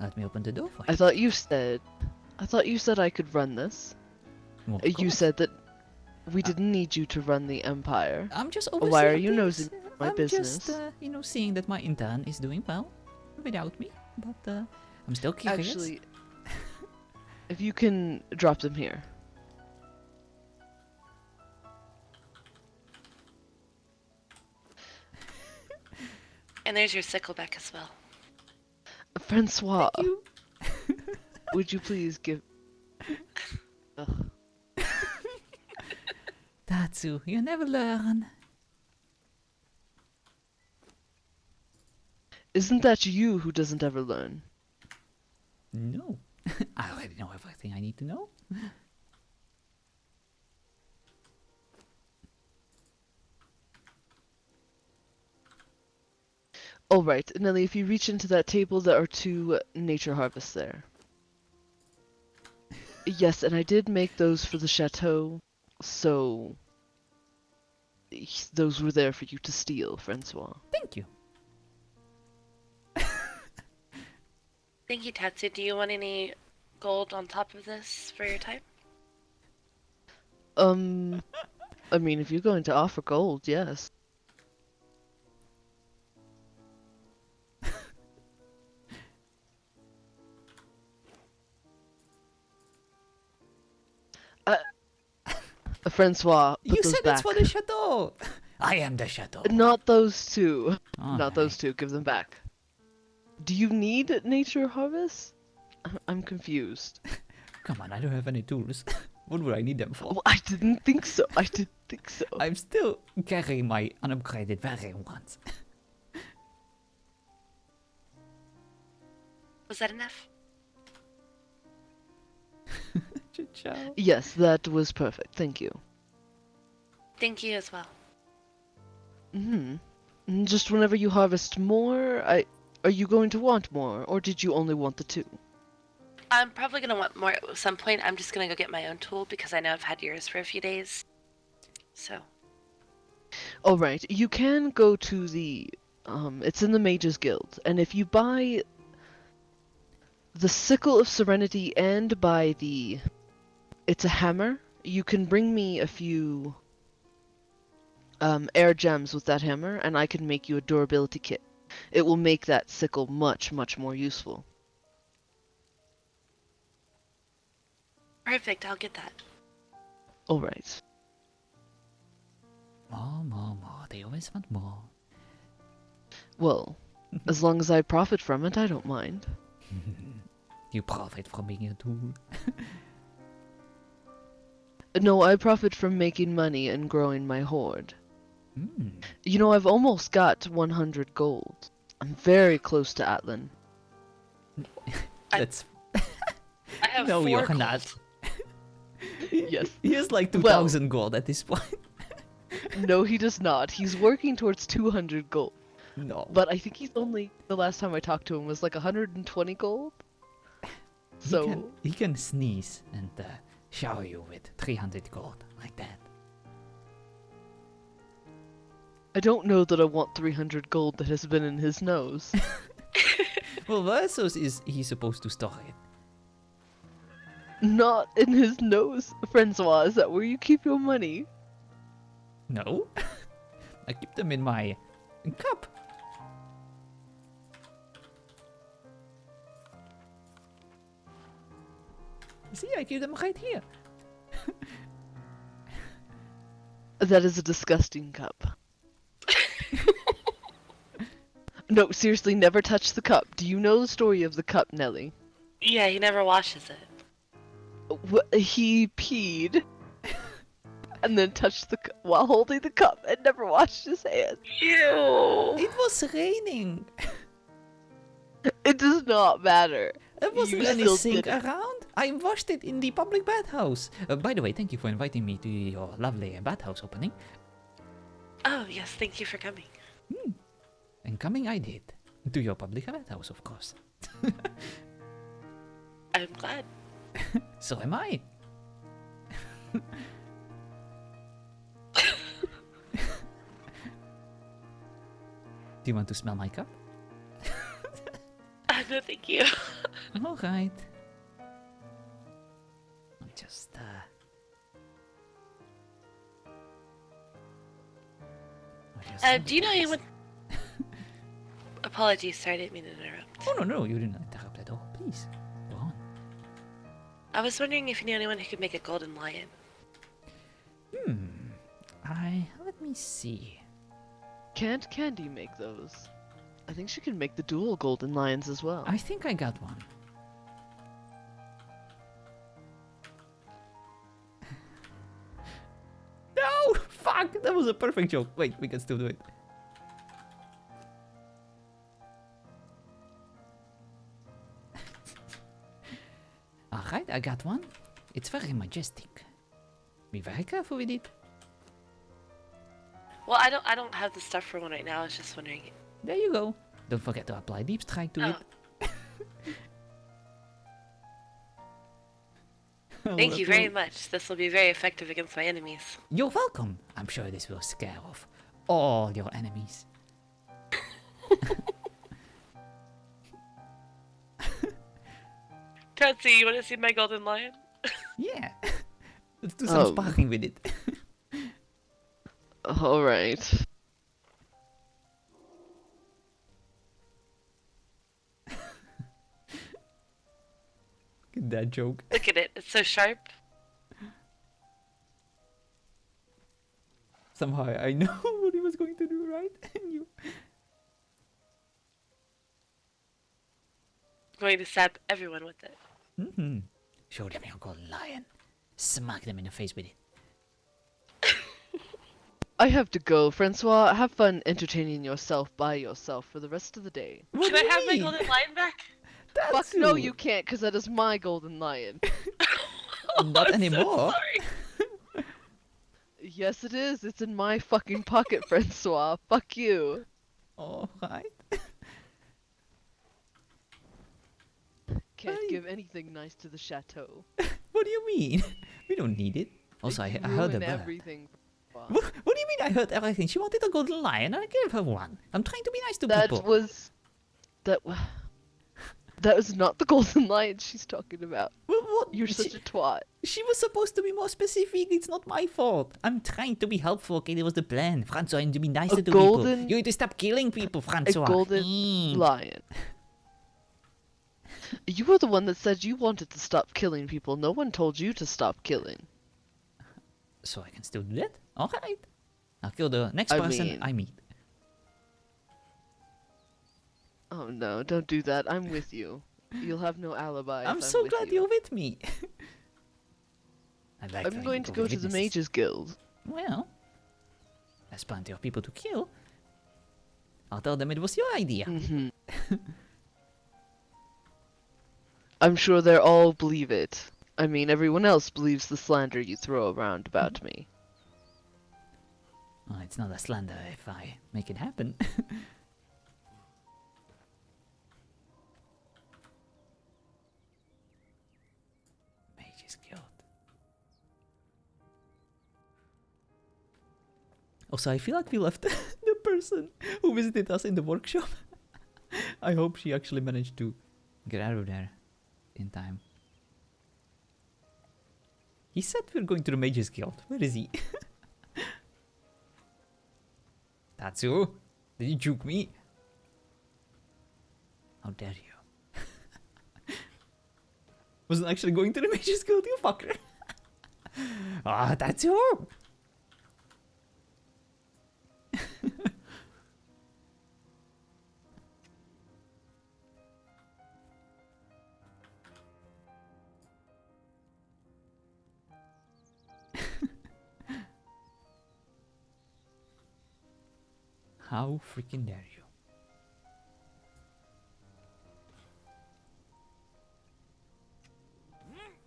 Let me open the door for you. I thought you said I could run this. Well, of You course. said that we didn't need you to run the empire. I'm just Why overseeing are you things. nosing my I'm business? just, seeing that my intern is doing well without me, but I'm still curious. Actually, if you can drop them here. And there's your sickleback as well. François, Thank you. would you please give... Ugh. Tatsu, you never learn. Isn't that you who doesn't ever learn? No. I already know everything I need to know. Alright, Nelly, if you reach into that table, there are 2 nature harvests there. Yes, and I did make those for the chateau, so... those were there for you to steal, Francois. Thank you. Thank you, Tatsu. Do you want any gold on top of this for your time? I mean, if you're going to offer gold, yes. Francois, put You those said back. it's for the chateau. I am the chateau. Not those two. All Not those right. two. Give them back. Do you need nature harvest? I'm confused. Come on, I don't have any tools. What would I need them for? Well, I didn't think so. I didn't think so. I'm still carrying my unupgraded varying ones. Was that enough? Ciao. Yes, that was perfect. Thank you. Thank you as well. Just whenever you harvest more, are you going to want more, or did you only want the two? I'm probably gonna want more at some point. I'm just gonna go get my own tool because I know I've had yours for a few days. So. All right, you can go to the it's in the Mages Guild, and if you buy the Sickle of Serenity and buy it's a hammer, you can bring me a few air gems with that hammer, and I can make you a durability kit. It will make that sickle much, much more useful. Perfect, I'll get that. All right. More. They always want more. Well, as long as I profit from it, I don't mind. You profit from being a tool. No, I profit from making money and growing my hoard. Hmm. You know, I've almost got 100 gold. I'm very close to Atlan. That's... I have No, 4 you're gold. not. Yes. He has like 2,000 gold at this point. No, he does not. He's working towards 200 gold. No. But I think he's only, the last time I talked to him was like 120 gold. So, He can sneeze and shower you with 300 gold, like that. I don't know that I want 300 gold that has been in his nose. Well, where else is he supposed to store it? Not in his nose, Francois. Is that where you keep your money? No. I keep them in my cup. See, I keep them right here. That is a disgusting cup. No, seriously, never touch the cup. Do you know the story of the cup, Nelly? Yeah, he never washes it. He peed and then touched the cup while holding the cup and never washed his hands. Ew! It was raining. It does not matter. There wasn't You any still sink did it. around. I washed it in the public bathhouse. By the way, thank you for inviting me to your lovely bathhouse opening. Oh, yes, thank you for coming. And coming I did. To your public bathhouse, of course. I'm glad. So am I. Do you want to smell my cup? No, thank you. Alright. I'm just, Do you know anyone... Apologies, sorry, I didn't mean to interrupt. Oh, no, you didn't interrupt at all. Please, go on. I was wondering if you knew anyone who could make a golden lion. Let me see. Can't Candy make those? I think she can make the dual golden lions as well. I think I got one. No! Fuck! That was a perfect joke. Wait, we can still do it. Alright, I got one. It's very majestic. Be very careful with it. Well, I don't have the stuff for one right now. I was just wondering. There you go. Don't forget to apply deep strike to Oh. it. Thank you very much. This will be very effective against my enemies. You're welcome. I'm sure this will scare off all your enemies. Tootsie, you want to see my golden lion? Yeah. Let's do some sparring with it. Alright. That joke. Look at it. It's so sharp. Somehow I know what he was going to do, right? And you... Going to stab everyone with it. Mm-hmm. Show them your golden lion. Smack them in the face with it. I have to go. Francois, have fun entertaining yourself by yourself for the rest of the day. What Can I do you have my mean? golden lion back? Fuck no, you can't, because that is my golden lion. Not I'm anymore. So sorry. Yes, it is. It's in my fucking pocket, Francois. Fuck you. Alright. Can't Hey. give anything nice to the chateau. What do you mean? We don't need it. Also, I heard Ruin about everything. What do you mean I heard everything? She wanted a golden lion and I gave her one. I'm trying to be nice to That people. was... That was not the golden lion she's talking about. Well, what? You're such a twat. She was supposed to be more specific. It's not my fault. I'm trying to be helpful. Okay, that was the plan. Francois, and to be nicer to golden- people. You need to stop killing people, A Francois. golden lion. You were the one that said you wanted to stop killing people. No one told you to stop killing. So I can still do that? Alright. I'll kill the next I person mean- I meet. Oh no, don't do that. I'm with you. You'll have no alibi. if I'm so with glad you. you're with me. I like I'm going to go to the Mages Guild. Well, there's plenty of people to kill. I'll tell them it was your idea. Mm-hmm. I'm sure they all believe it. I mean, everyone else believes the slander you throw around about me. Well, it's not a slander if I make it happen. Mages Guild. Also, I feel like we left the person who visited us in the workshop. I hope she actually managed to get out of there in time. He said we're going to the Mages Guild. Where is he? Tatsu, did you juke me? How dare you? Wasn't actually going to the Mages Guild, you fucker. Ah, Tatsu! How freaking dare you?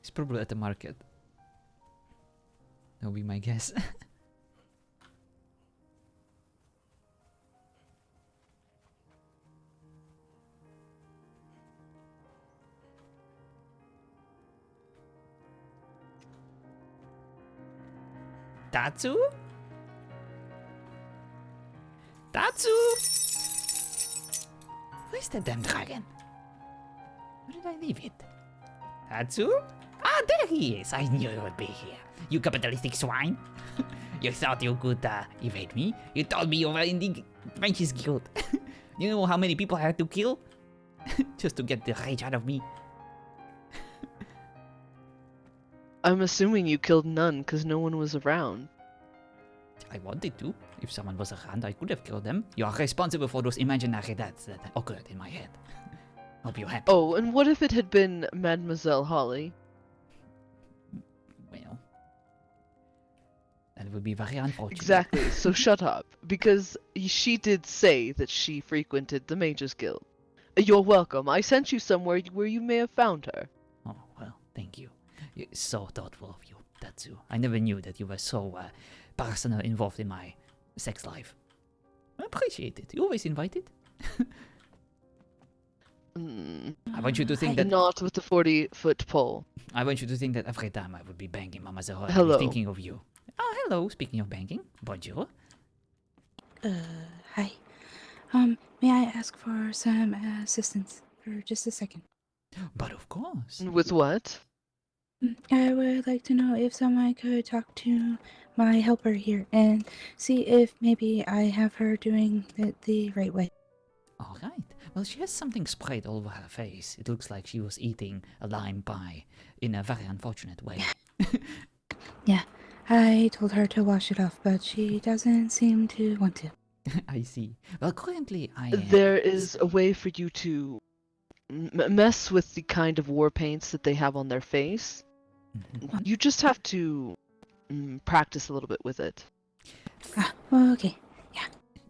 He's probably at the market. That'll be my guess. Tatsu? Tatsu! Where's the damn dragon? Where did I leave it? Tatsu? Ah, there he is! I knew he would be here. You capitalistic swine! You thought you could evade me? You told me you were in the Mages Guild. You know how many people I had to kill? Just to get the rage out of me. I'm assuming you killed none because no one was around. I wanted to. If someone was around, I could have killed them. You are responsible for those imaginary deaths that occurred in my head. Hope you're happy. Oh, and what if it had been Mademoiselle Holly? Well, that would be very unfortunate. Exactly, so shut up. Because she did say that she frequented the Mages Guild. You're welcome. I sent you somewhere where you may have found her. Oh, well, thank you. You're so thoughtful of you, Tatsu. I never knew that you were so personal involved in my sex life. I appreciate it. You always invited. I want you to think that Not with the 40-foot pole. I want you to think that every time I would be banking Mademoiselle, I would Hello. be thinking of you. Oh, hello. Speaking of banking, bonjour. Hi. May I ask for some assistance for just a second? But of course. With what? I would like to know if someone could talk to my helper here and see if maybe I have her doing it the right way. All right. Well, she has something sprayed all over her face. It looks like she was eating a lime pie in a very unfortunate way. Yeah, I told her to wash it off, but she doesn't seem to want to. I see. Well, currently I... There is a way for you to mess with the kind of war paints that they have on their face. Mhm. You just have to practice a little bit with it. Well, okay.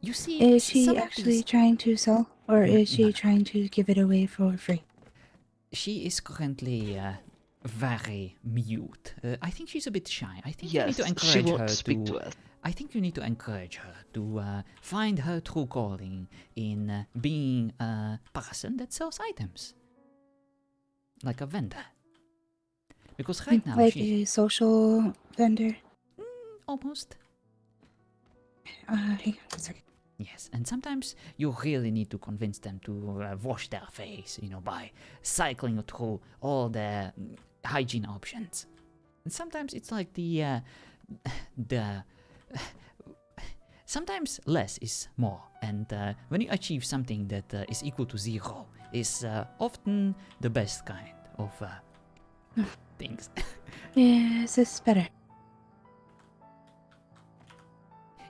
You see, Is she some of actually these- trying to sell, or is she No. trying to give it away for free? She is currently very mute. I think she's a bit shy. I think you need Yes, to she encourage won't her speak to us. I think you need to encourage her to find her true calling in being a person that sells items. Like a vendor. Because right now Like she's a social vendor? almost. Hang on a second. Yes, and sometimes you really need to convince them to wash their face, by cycling through all the hygiene options. And sometimes it's like sometimes less is more, and when you achieve something that is equal to 0 is often the best kind of things. Yes, it's better.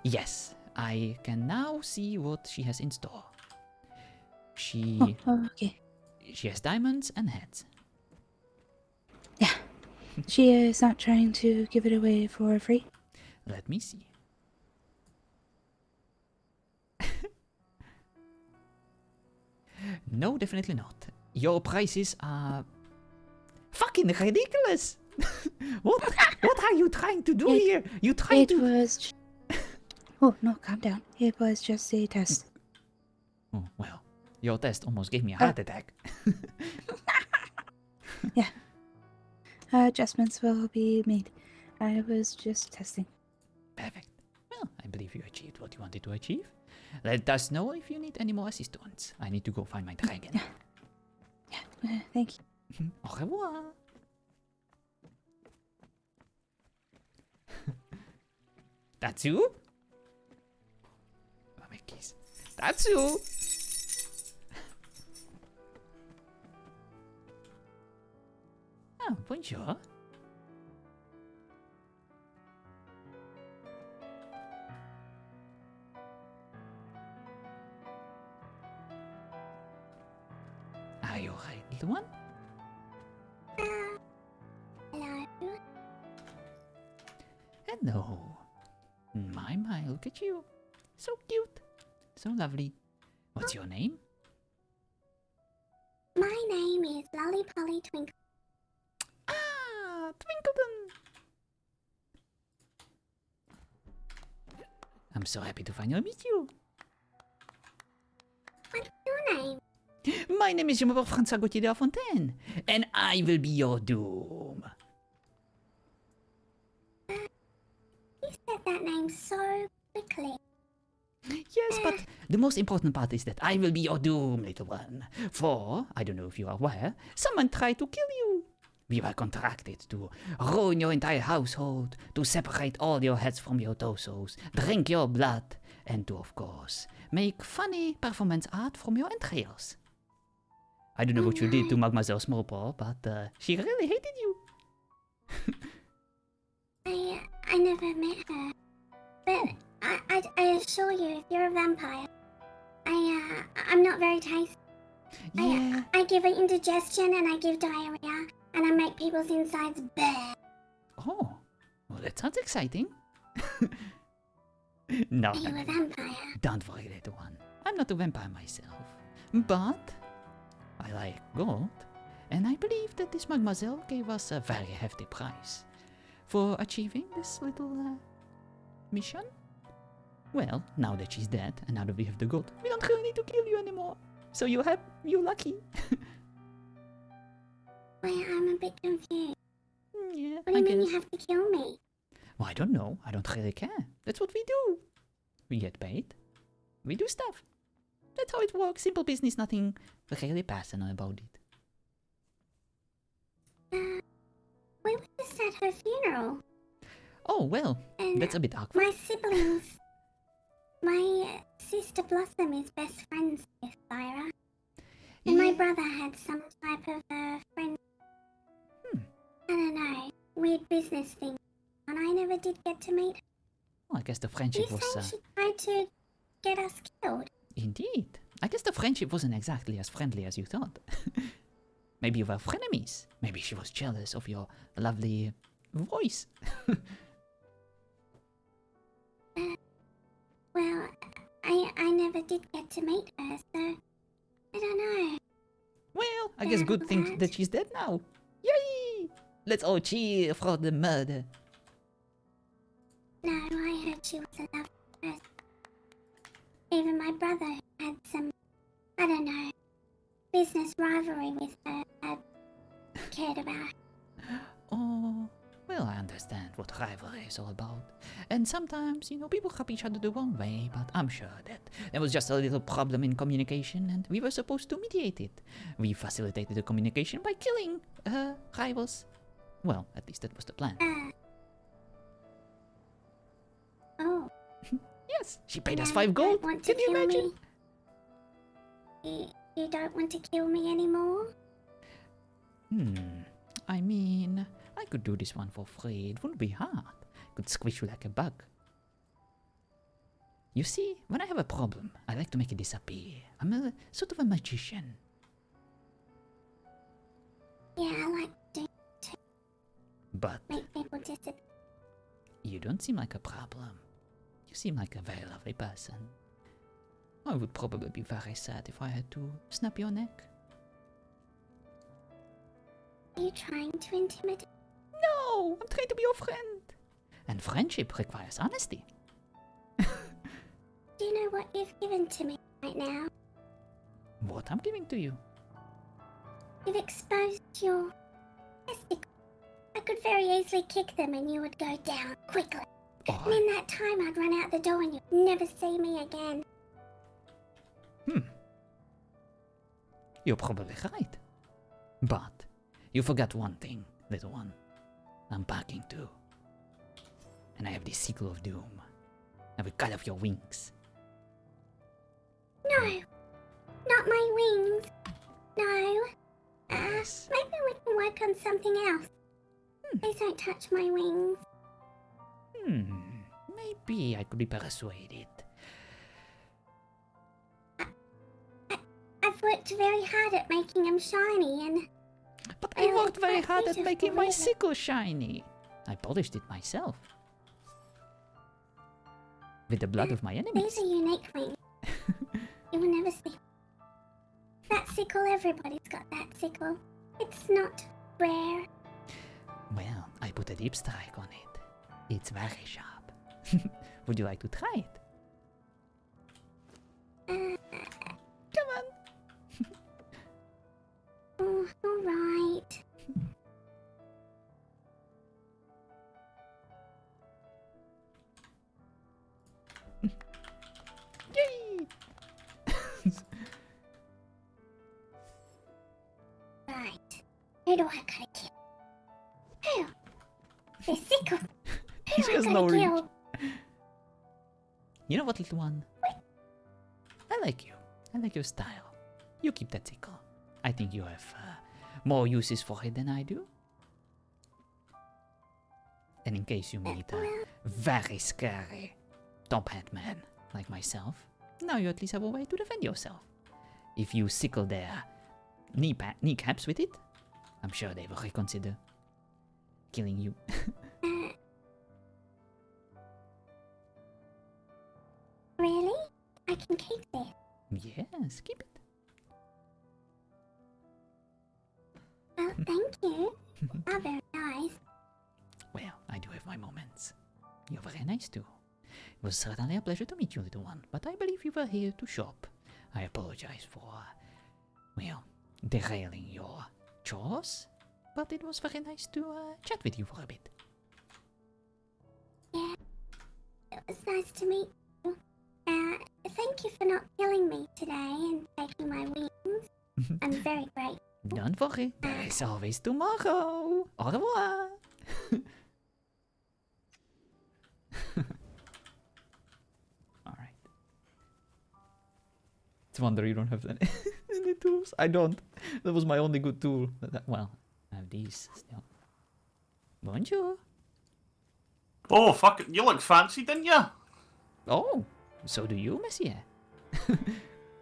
Yes, I can now see what she has in store. She Okay. has diamonds and heads. She is not trying to give it away for free? Let me see. No, definitely not. Your prices are fucking ridiculous. What are you trying to do here? You trying It to... was... Oh, no, calm down. It was just a test. Oh, well, your test almost gave me a heart attack. Adjustments will be made. I was just testing. Perfect. Well, I believe you achieved what you wanted to achieve. Let us know if you need any more assistance. I need to go find my dragon. Thank you. Au revoir. Tatsu? Oh, my keys. Tatsu! Oh, bonjour. Are you alright, little one? Hello. Hello. My, look at you. So cute. So lovely. What's your name? My name is Lolly Polly Twinkle. Ah, Twinkleton. I'm so happy to finally meet you. What's your name? My name is François Gauthier de Fontaine, and I will be your doom. You said that name so quickly. Yes, but the most important part is that I will be your doom, little one. For, I don't know if you are aware, someone tried to kill you. We were contracted to ruin your entire household, to separate all your heads from your torsos, drink your blood, and to, of course, make funny performance art from your entrails. I don't know what you did to Mademoiselle Smallpaw, but she really hated you. I never met her. But I assure you, if you're a vampire, I'm not very tasty. Yeah. I give indigestion and I give diarrhea and I make people's insides bare. Oh, well, that sounds exciting. No, Are you a vampire? don't worry, little one. I'm not a vampire myself, but I like gold, and I believe that this mademoiselle gave us a very hefty price for achieving this little mission. Well, now that she's dead, and now that we have the gold, we don't really need to kill you anymore. So you lucky. Wait, I'm a bit confused. Yeah, What do I you mean guess. you have to kill me? Well, I don't know. I don't really care. That's what we do. We get paid. We do stuff. That's how it works. Simple business, nothing really personal about it. We were just at her funeral. Oh, well, And that's a bit awkward. my siblings... My sister Blossom is best friends with Lyra. And my Yeah. brother had some type of friend... Hmm. I don't know. Weird business thing. And I never did get to meet her. Well, I guess the You friendship was... saying she tried to get us killed? Indeed. I guess the friendship wasn't exactly as friendly as you thought. Maybe you were frenemies. Maybe she was jealous of your lovely voice. Well, I never did get to meet her, so... I don't know. Well, I guess good thing that she's dead now. Yay! Let's all cheer for the murder. No, I heard she was a lovely person. Even my brother had some, I don't know, business rivalry with her had cared about. Oh, well, I understand what rivalry is all about. And sometimes, people rub each other the wrong way, but I'm sure that there was just a little problem in communication and we were supposed to mediate it. We facilitated the communication by killing rivals. Well, at least that was the plan. Oh. Yes, she paid us you 5 gold. don't want to Can you kill imagine? me? You don't want to kill me anymore? I mean, I could do this one for free. It wouldn't be hard. I could squish you like a bug. You see, when I have a problem, I like to make it disappear. I'm a sort of a magician. Yeah, I like to But make people disappear. you don't seem like a problem. You seem like a very lovely person. I would probably be very sad if I had to snap your neck. Are you trying to intimidate? No, I'm trying to be your friend. And friendship requires honesty. Do you know what you've given to me right now? What I'm giving to you? You've exposed your testicles. I could very easily kick them and you would go down quickly. Oh, And in that time I'd run out the door and you'd never see me again. You're probably right. But you forgot one thing, little one. I'm packing too. And I have the sickle of doom. I will cut off your wings. No, not my wings. No. Yes. Maybe we can work on something else. Please don't touch my wings. Maybe I could be persuaded. I've worked very hard at making them shiny and... But I worked very quite hard at beautiful, making my really. sickle shiny. I polished it myself. With the blood of my enemies. These are unique wings. You will never see. That sickle, everybody's got that sickle. It's not rare. Well, I put a deep strike on it. It's very sharp. Would you like to try it? Come on. Oh, alright. Yay! Right. Who do I gotta kill? Who? The sickle. Who She do I has gotta no reach. kill? You know what, little one? I like you. I like your style. You keep that sickle. I think you have more uses for it than I do. And in case you meet a very scary top hat man like myself, now you at least have a way to defend yourself. If you sickle their kneecaps with it, I'm sure they will reconsider killing you. Really? I can keep this. Yes, keep it. Well, thank you. Oh, very nice. Well, I do have my moments. You're very nice too. It was certainly a pleasure to meet you, little one, but I believe you were here to shop. I apologize for well, derailing your chores, but it was very nice to chat with you for a bit. Yeah, it was nice to meet you. Thank you for not killing me today and taking my wings. I'm very grateful. Don't worry, there is always tomorrow. Au revoir. Alright. It's a wonder you don't have any tools. I don't. That was my only good tool. Well, I have these still. Bonjour. Oh, fuck it. You look fancy, didn't you? Oh, so do you, monsieur.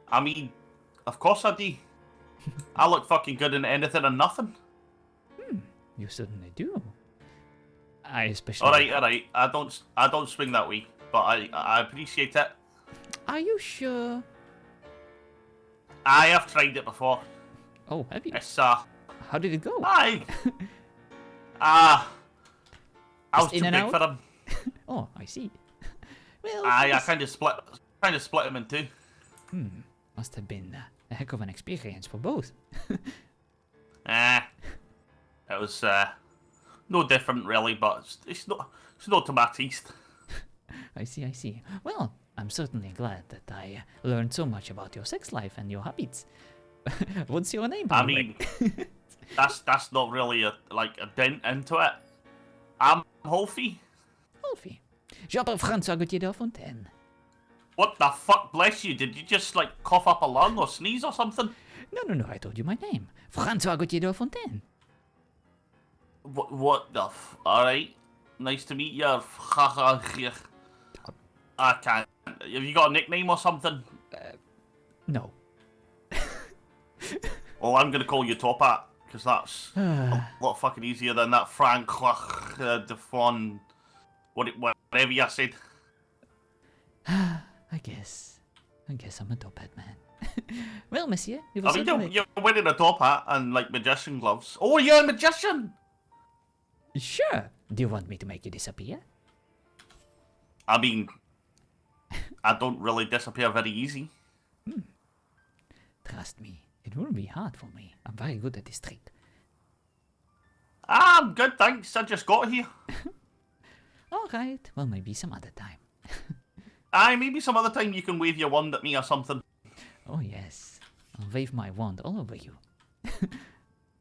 I mean, of course I do. I look fucking good in anything and nothing. You certainly do. I especially... Alright. I don't swing that way, but I appreciate it. Are you sure? I have tried it before. Oh, have you? It's, How did it go? I was in too and big out? for him. Oh, I see. Well, I yes. kind of split him in two. Must have been a heck of an experience for both. It was no different really, but it's not to my taste. I see. Well, I'm certainly glad that I learned so much about your sex life and your habits. What's your name, by I the way? mean, that's not really a dent into it. I'm Wolfie. Wolfie. Je m'appelle François Gauthier de Fontaine. What the fuck, bless you? Did you just cough up a lung or sneeze or something? No, I told you my name. François Gauthier de Fontaine. What the Alright. Nice to meet you. I can't. Have you got a nickname or something? No. Oh, I'm gonna call you Top Hat, because that's a lot fucking easier than that Frank de Fon. Whatever you said. I guess I'm a top hat man. Well, monsieur, you will I mean, certainly... you're wearing a top hat and magician gloves. Oh, you're a magician! Sure. Do you want me to make you disappear? I mean, I don't really disappear very easy. Trust me, it won't be hard for me. I'm very good at this trick. I'm good, thanks. I just got here. Alright, well, maybe some other time. Aye, maybe some other time you can wave your wand at me or something. Oh, yes. I'll wave my wand all over you.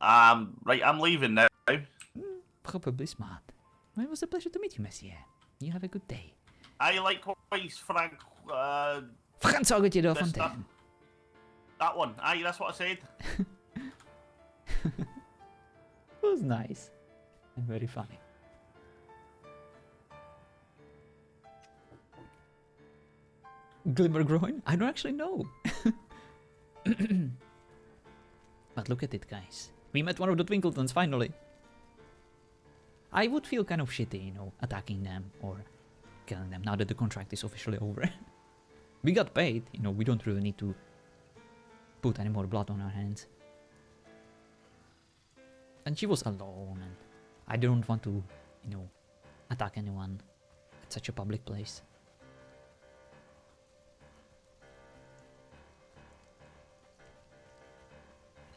Right, I'm leaving now. Probably smart. Well, it was a pleasure to meet you, monsieur. You have a good day. I likewise, Frank. François Gauthier de This stuff. Fontaine. That one. Aye, that's what I said. It was nice. And very funny. Glimmer groin? I don't actually know. But look at it, guys. We met one of the Twinkletons, finally. I would feel kind of shitty, attacking them or killing them now that the contract is officially over. We got paid, we don't really need to put any more blood on our hands. And she was alone, and I didn't want to, attack anyone at such a public place.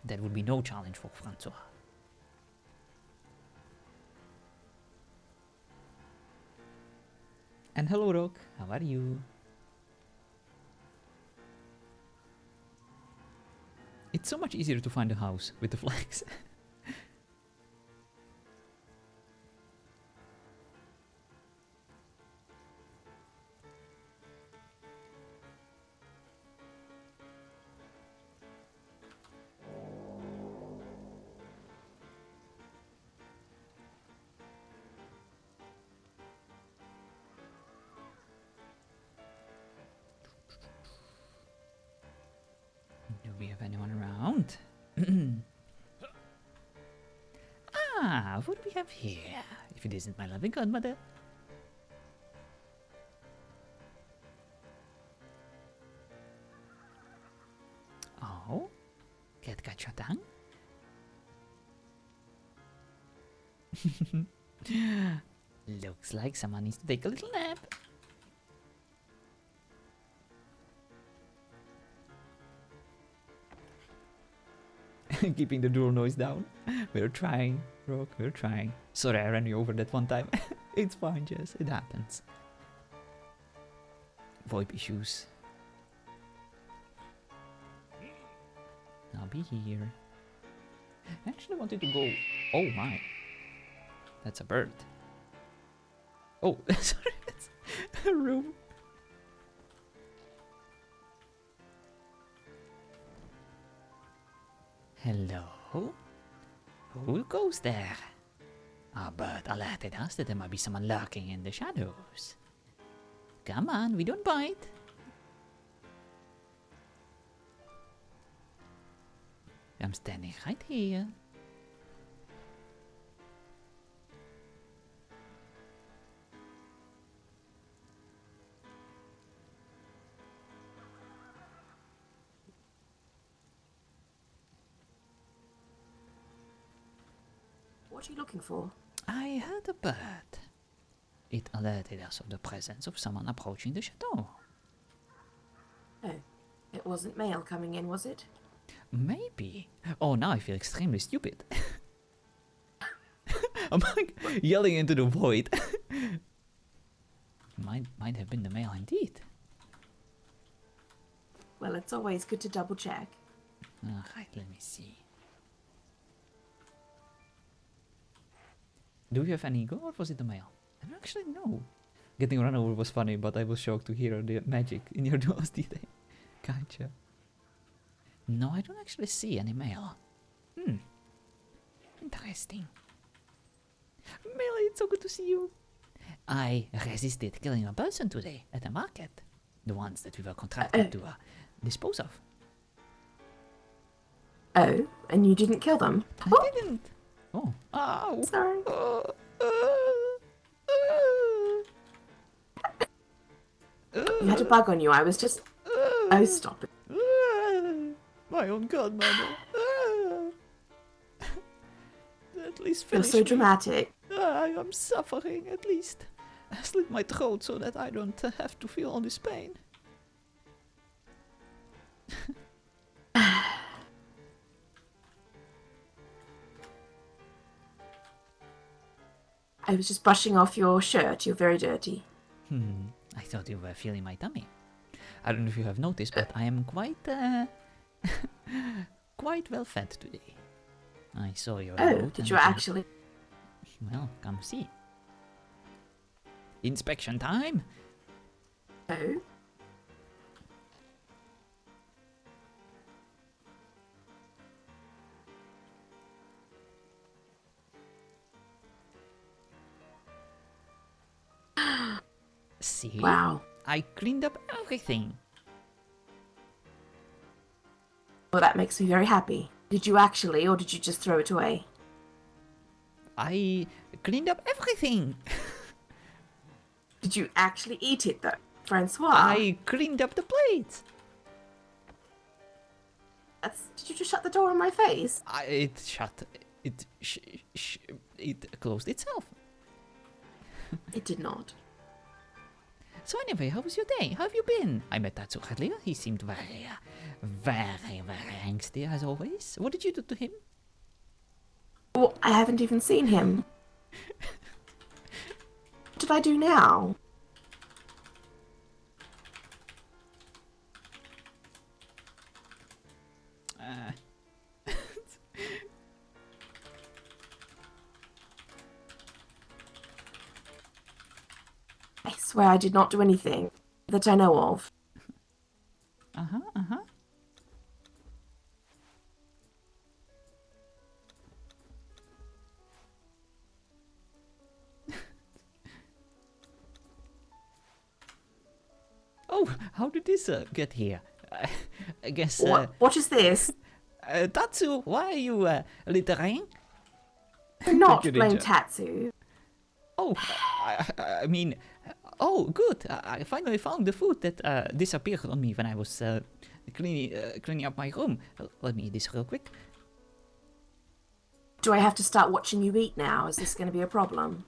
That would be no challenge for François. And hello, Rock. How are you? It's so much easier to find a house with the flags. Do we have anyone around? What do we have here? If it isn't my loving godmother. Oh, cat got your tongue? Looks like someone needs to take a little nap. Keeping the door noise down. We're trying, Rock, we're trying. Sorry, I ran you over that one time. It's fine, Jess, it happens. VoIP issues. I'll be here. I actually wanted to go... Oh my. That's a bird. Oh, sorry, it's a room. Hello? Who goes there? Our bird alerted us that there might be someone lurking in the shadows. Come on, we don't bite. I'm standing right here. What are you looking for? I heard a bird. It alerted us of the presence of someone approaching the chateau. Oh, it wasn't mail coming in, was it? Maybe. Oh, now I feel extremely stupid. I'm like yelling into the void. might have been the mail indeed. Well, it's always good to double check. Alright, let me see. Do you have an eagle or was it the mail? I don't actually know. Getting run over was funny, but I was shocked to hear the magic in your doors today. Gotcha. No, I don't actually see any mail. Interesting. Millie, it's so good to see you. I resisted killing a person today at the market. The ones that we were contracted to dispose of. Oh, and you didn't kill them? I didn't. Oh. Ow. Sorry. You had a bug on you, I was just... Oh, stop it. My own godmother. At least You're finish so me. dramatic. I am suffering, at least. I slit my throat so that I don't have to feel all this pain. I was just brushing off your shirt. You're very dirty. I thought you were feeling my tummy. I don't know if you have noticed, but I am quite, quite well fed today. I saw your Oh, note did and you actually? well, come see. Inspection time! Oh? See? Wow. I cleaned up everything. Well, that makes me very happy. Did you actually, or did you just throw it away? I cleaned up everything. Did you actually eat it, though? Francois? I cleaned up the plates. Did you just shut the door on my face? It shut. It it closed itself. It did not. So anyway, how was your day? How have you been? I met Tatsu earlier. He seemed very angsty as always. What did you do to him? Well, I haven't even seen him. What did I do now? I swear I did not do anything that I know of. Oh, how did this get here? I guess. What is this? Tatsu, why are you littering? Do not you blame ninja. Tatsu. Oh, I mean, oh, good. I finally found the food that disappeared on me when I was cleaning up my room. Let me eat this real quick. Do I have to start watching you eat now? Is this going to be a problem?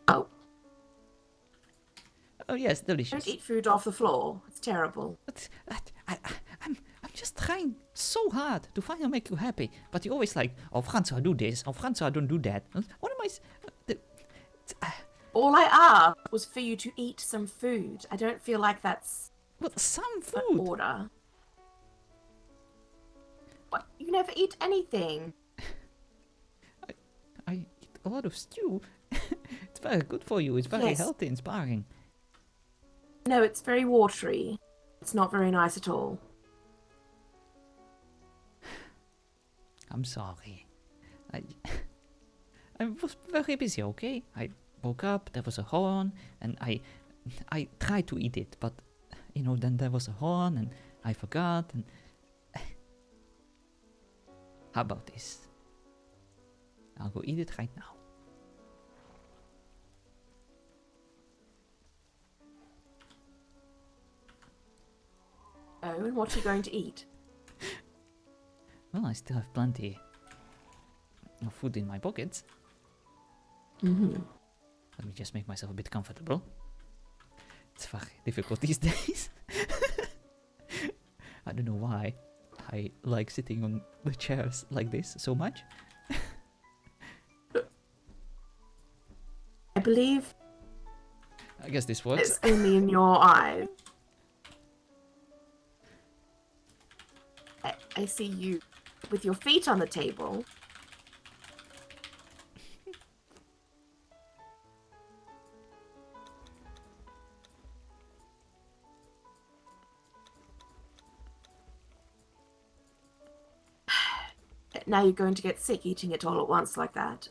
Oh. Oh yes, Don't delicious. eat food off the floor. It's terrible. But I'm just trying so hard to finally make you happy. But you always like, oh François, do this. Oh François, don't do that. What am I? All I asked was for you to eat some food. I don't feel like that's Well, some an food. order. What? You never eat anything. I eat a lot of stew. It's very good for you. It's very Yes. healthy, inspiring. No, it's very watery. It's not very nice at all. I'm sorry. I was very busy, okay? I woke up, there was a horn, and I tried to eat it, but, you know, then there was a horn, and I forgot, and... How about this? I'll go eat it right now. Oh, and what are you going to eat? Well, I still have plenty of food in my pockets. Mm-hmm. Let me just make myself a bit comfortable. It's very difficult these days. I don't know why I like sitting on the chairs like this so much. I believe I guess this works. it's only in your eyes. I see you with your feet on the table. Now you're going to get sick eating it all at once like that.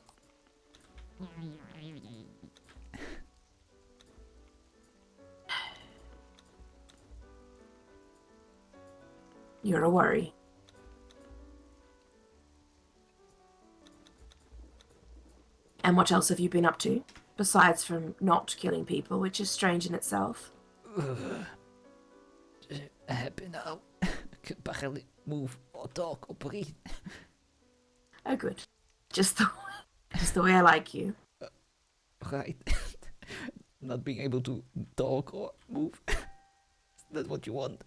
You're a worry. And what else have you been up to? Besides from not killing people, which is strange in itself. Happy now. I can barely move or talk or breathe. Oh, good. Just the way I like you. Right. Not being able to talk or move. Is that what you want?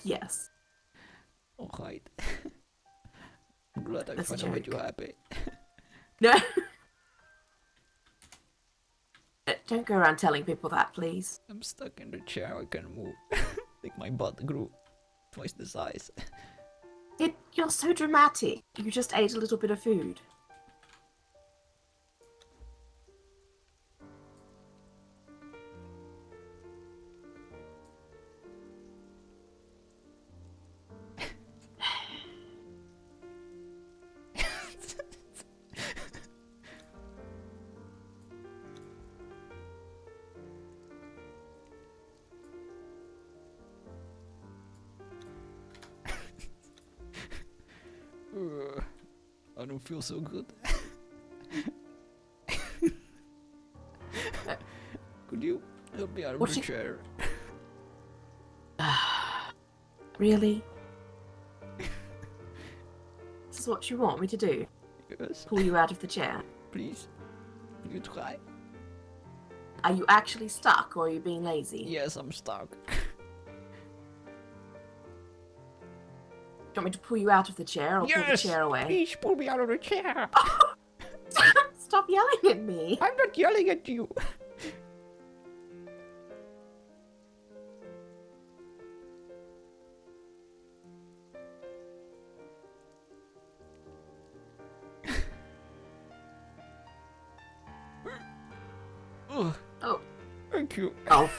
Yes. Alright. I'm glad I That's a finally made you joke. happy. No. Don't go around telling people that, please. I'm stuck in the chair, I can't move. Think my butt grew twice the size. You're so dramatic. You just ate a little bit of food. I don't feel so good. Could you help me out of What the you- chair? Really? This is what you want me to do? Yes, Pull you out of the chair? please. You try. Are you actually stuck or are you being lazy? Yes, I'm stuck. Do you want me to pull you out of the chair or pull the chair away? Please pull me out of the chair. Stop yelling at me. I'm not yelling at you. Oh, Oh. thank you. Oh,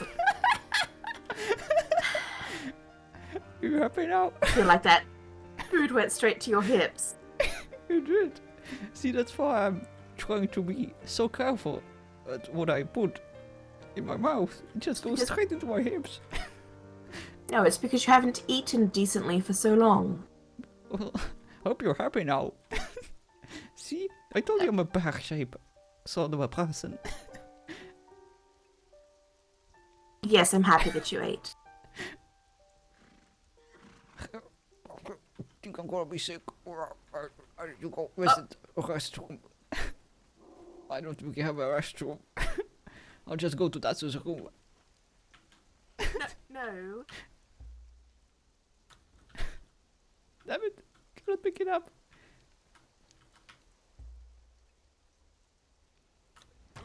You happy now? I feel like that food went straight to your hips. You did. See, that's why I'm trying to be so careful at what I put in my mouth. It just goes Because- straight into my hips. No, it's because you haven't eaten decently for so long. Well, hope you're happy now. See, I told you I'm a bear shape sort of a person. Yes, I'm happy that you ate. I think I'm gonna be sick. I need to go visit a restroom. I don't think we have a restroom. I'll just go to Tatsu's room. No. Damn it. Cannot pick it up.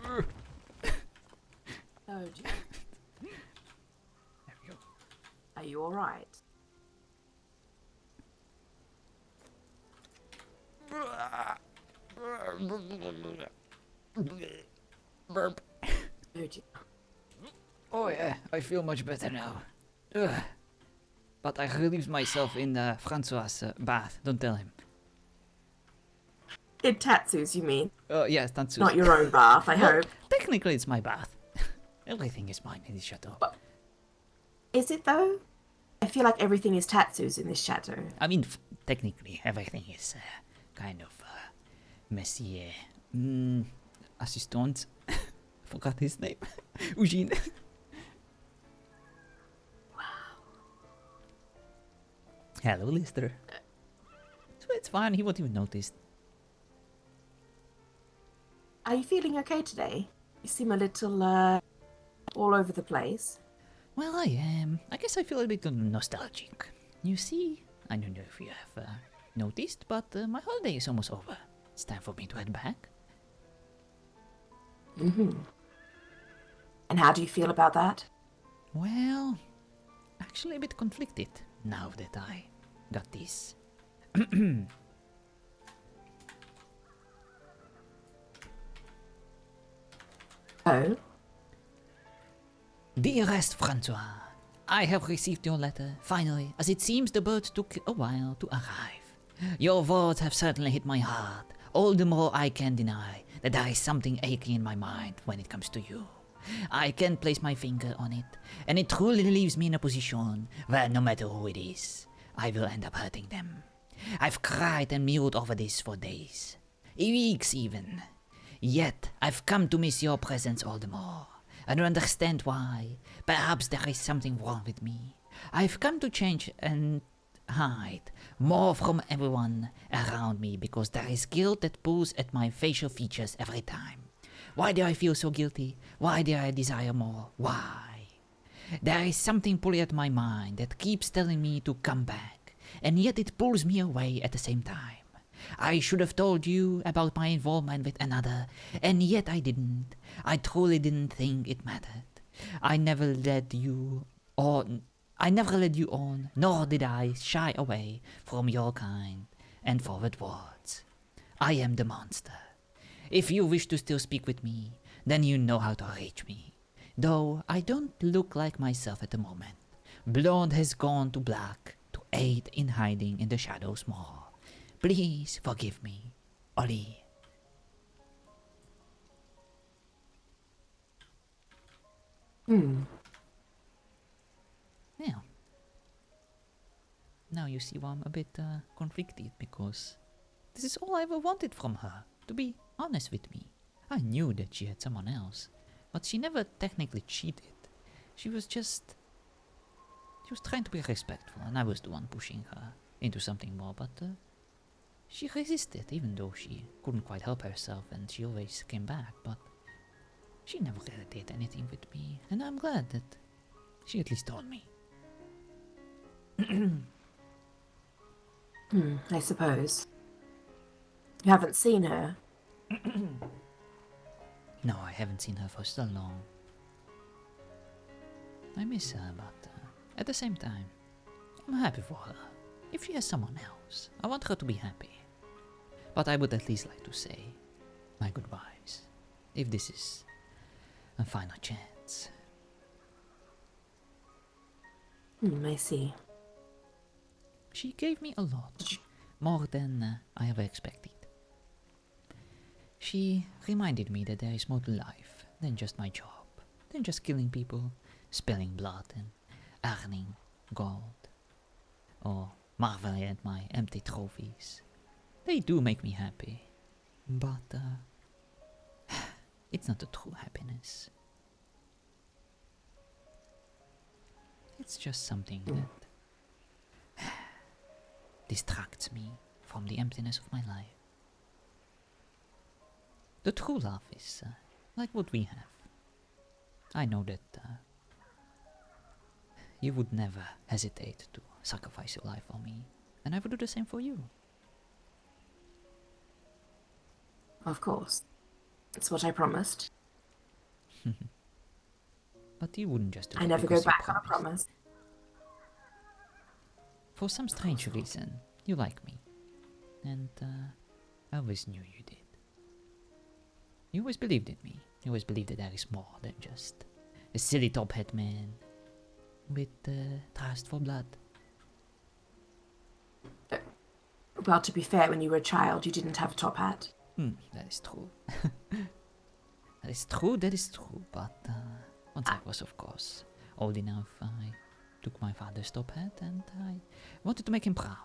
Oh dear. There we go. Are you alright? Burp. Oh dear. Oh yeah, I feel much better now. Ugh. But I relieved myself in François' bath. Don't tell him. In Tatsu's, you mean? Yes, that's Not your own bath, I Well, hope. Technically, it's my bath. Everything is mine in this chateau. Is it though? I feel like everything is Tatsu's in this chateau. I mean, technically, everything is kind of Monsieur Assistant. Forgot his name. Eugene. Hello, Lister. So it's fine. He won't even notice. Are you feeling okay today? You seem a little, all over the place. Well, I am. I guess I feel a bit nostalgic. You see, I don't know if you have noticed, but my holiday is almost over. It's time for me to head back. Mm-hmm. And how do you feel about that? Well, actually a bit conflicted now that I got this. Oh? Dearest François, I have received your letter, finally, as it seems the bird took a while to arrive. Your words have certainly hit my heart, all the more I can deny that there is something aching in my mind when it comes to you. I can't place my finger on it, and it truly leaves me in a position where no matter who it is, I will end up hurting them. I've cried and mewed over this for days, weeks even. Yet, I've come to miss your presence all the more. I don't understand why. Perhaps there is something wrong with me. I've come to change and hide more from everyone around me because there is guilt that pulls at my facial features every time. Why do I feel so guilty? Why do I desire more? Why? There is something pulling at my mind that keeps telling me to come back, and yet it pulls me away at the same time. I should have told you about my involvement with another, and yet I didn't. I truly didn't think it mattered. I never led you on, nor did I shy away from your kind and forward words. I am the monster. If you wish to still speak with me, then you know how to reach me. Though I don't look like myself at the moment. Blonde has gone to black to aid in hiding in the shadows more. Please forgive me, Ollie. Yeah. Now you see why I'm a bit conflicted, because this is all I ever wanted from her, to be honest with me. I knew that she had someone else, but she never technically cheated. She was trying to be respectful, and I was the one pushing her into something more, but she resisted, even though she couldn't quite help herself and she always came back, but she never really did anything with me, and I'm glad that she at least told me. I suppose. You haven't seen her? No, I haven't seen her for so long. I miss her, but at the same time, I'm happy for her. If she has someone else, I want her to be happy. But I would at least like to say my goodbyes, if this is a final chance. I see. She gave me a lot, more than I ever expected. She reminded me that there is more to life than just my job, than just killing people, spilling blood and earning gold, or marveling at my empty trophies. They do make me happy, but it's not a true happiness. It's just something that distracts me from the emptiness of my life. The true love is like what we have. I know that you would never hesitate to sacrifice your life for me, and I would do the same for you. Of course. It's what I promised. But you wouldn't just do I it never go because you back on a promised. promise. For some strange reason, you like me. And I always knew you did. You always believed in me. You always believed that there is more than just a silly top hat man with thirst for blood. Well, to be fair, when you were a child, you didn't have a top hat. That is true. That is true. But once I was, of course, old enough, I took my father's top hat and I wanted to make him proud.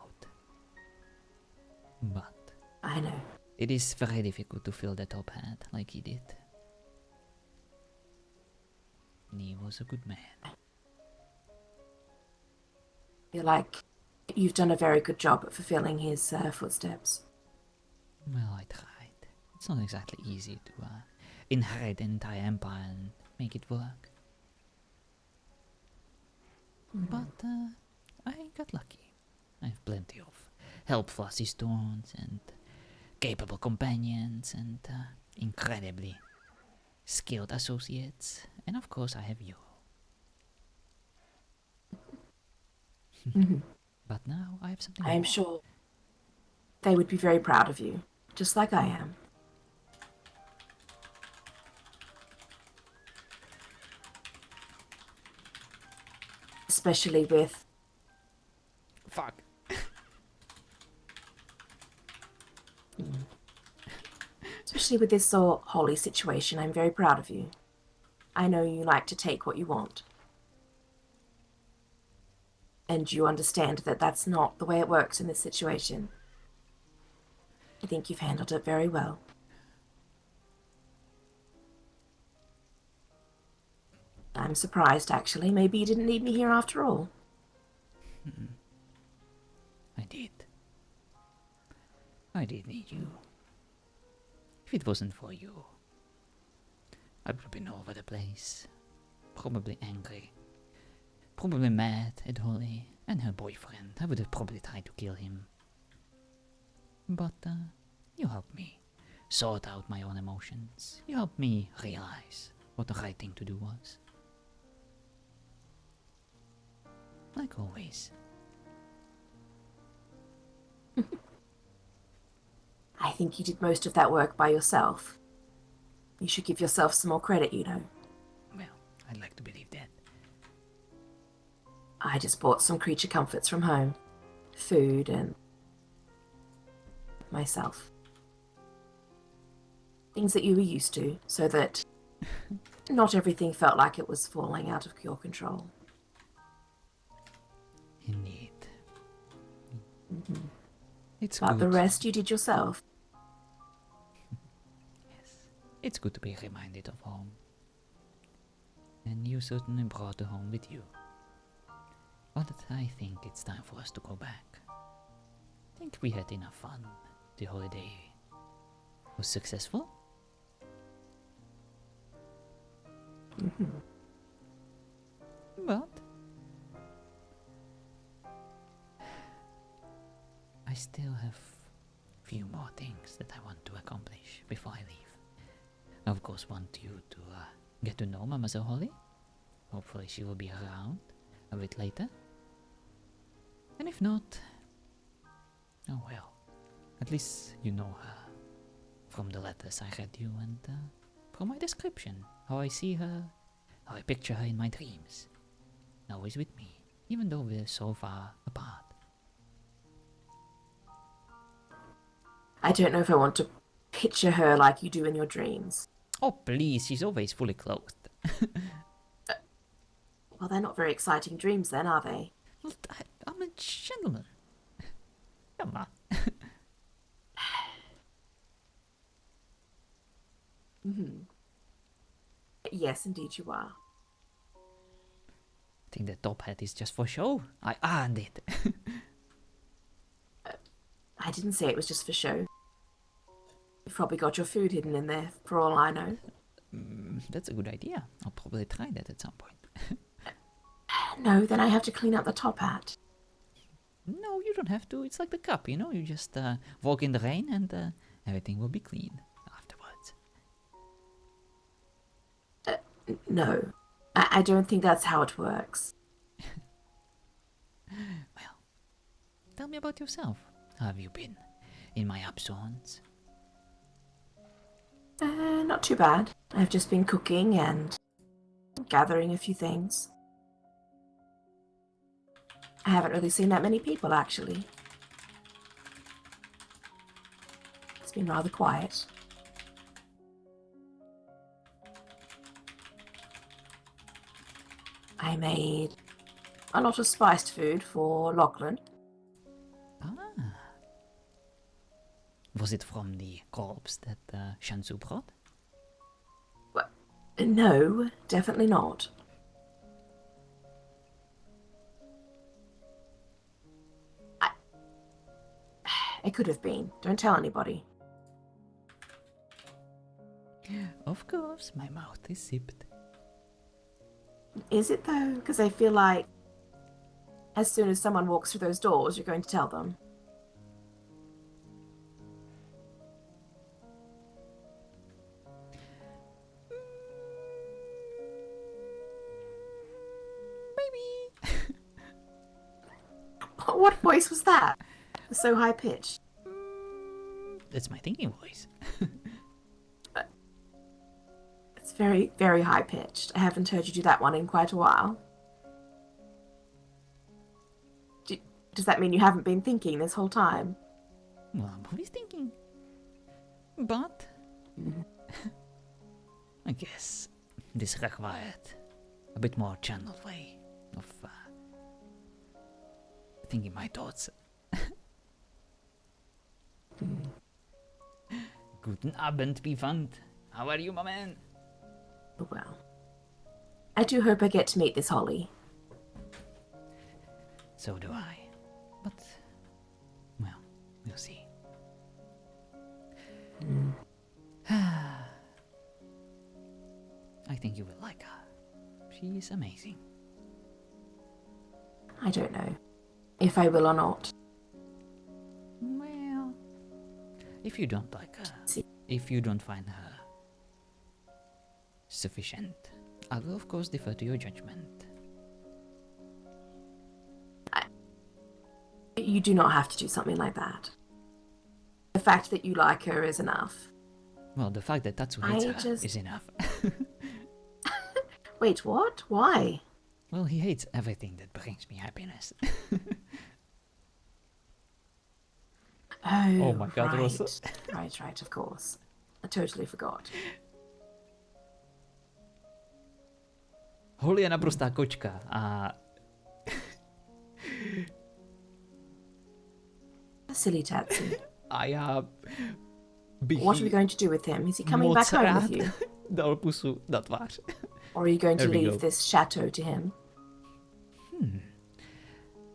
But I know. it is very difficult to fill the top hat like he did. And he was a good man. I feel like you've done a very good job at fulfilling his footsteps. Well, I tried. It's not exactly easy to inherit an entire empire and make it work. But I got lucky. I have plenty of helpful assistants and capable companions and incredibly skilled associates. And of course I have you. But now I have something I am more. sure they would be very proud of you, just like I am. Especially with... Fuck. Especially with this sort of holy situation, I'm very proud of you. I know you like to take what you want. And you understand that that's not the way it works in this situation. I think you've handled it very well. I'm surprised, actually. Maybe you didn't need me here after all. I did. I did need you. If it wasn't for you, I would have been all over the place. Probably angry. Probably mad at Holly and her boyfriend. I would have probably tried to kill him. But you helped me sort out my own emotions. You helped me realize what the right thing to do was. Like always. I think you did most of that work by yourself. You should give yourself some more credit, you know. Well, I'd like to believe that. I just bought some creature comforts from home. Food and... myself. Things that you were used to, so that not everything felt like it was falling out of your control. Indeed. It's But good. the rest you did yourself. Yes. It's good to be reminded of home. And you certainly brought the home with you. But I think it's time for us to go back. I think we had enough fun. The holiday was successful. But I still have few more things that I want to accomplish before I leave. I of course want you to get to know Mama Holly. Hopefully she will be around a bit later. And if not, oh well. At least you know her from the letters I read you and from my description. How I see her, how I picture her in my dreams. Always with me, even though we're so far apart. I don't know if I want to picture her like you do in your dreams. Oh please, she's always fully clothed. Well, they're not very exciting dreams then, are they? Look, I'm a gentleman. Come on. Yes, indeed you are. I think the top hat is just for show. I earned it. I didn't say it was just for show. You've probably got your food hidden in there, for all I know. That's a good idea. I'll probably try that at some point. No, then I have to clean up the top hat. No, you don't have to. It's like the cup, you know? You just walk in the rain and everything will be clean afterwards. No, I don't think that's how it works. Well, tell me about yourself. How have you been in my absence? Not too bad. I've just been cooking and gathering a few things. I haven't really seen that many people, actually. It's been rather quiet. I made a lot of spiced food for Lachlan. Ah. Was it from the corpse that Shansu brought? Well, no, definitely not. It could have been. Don't tell anybody. Of course, my mouth is zipped. Is it though? Because I feel like as soon as someone walks through those doors, you're going to tell them. Maybe. What voice was that? So high pitched. That's my thinking voice. It's very, very high pitched. I haven't heard you do that one in quite a while. Does that mean you haven't been thinking this whole time? Well, I'm always thinking. But I guess this required a bit more channeled way of thinking my thoughts. Guten Abend, Bifant. How are you, my man? Well, I do hope I get to meet this Holly. So do I. But, well, we'll see. I think you will like her. She is amazing. I don't know if I will or not. Well, if you don't like her, See. if you don't find her sufficient, I will of course defer to your judgment. You do not have to do something like that. The fact that you like her is enough. Well, the fact that Tatsu hates I her just- is enough. Wait, what? Why? Well, he hates everything that brings me happiness. Oh, my God, right. Rosa. Right, of course. I totally forgot. Holy naprostá kočka a Silly Tatsu. a já bych What are we jí going to do with him? Is he coming back moc home rád with you? dal pusu na tvář. Or are you going to There we leave go. this chateau to him?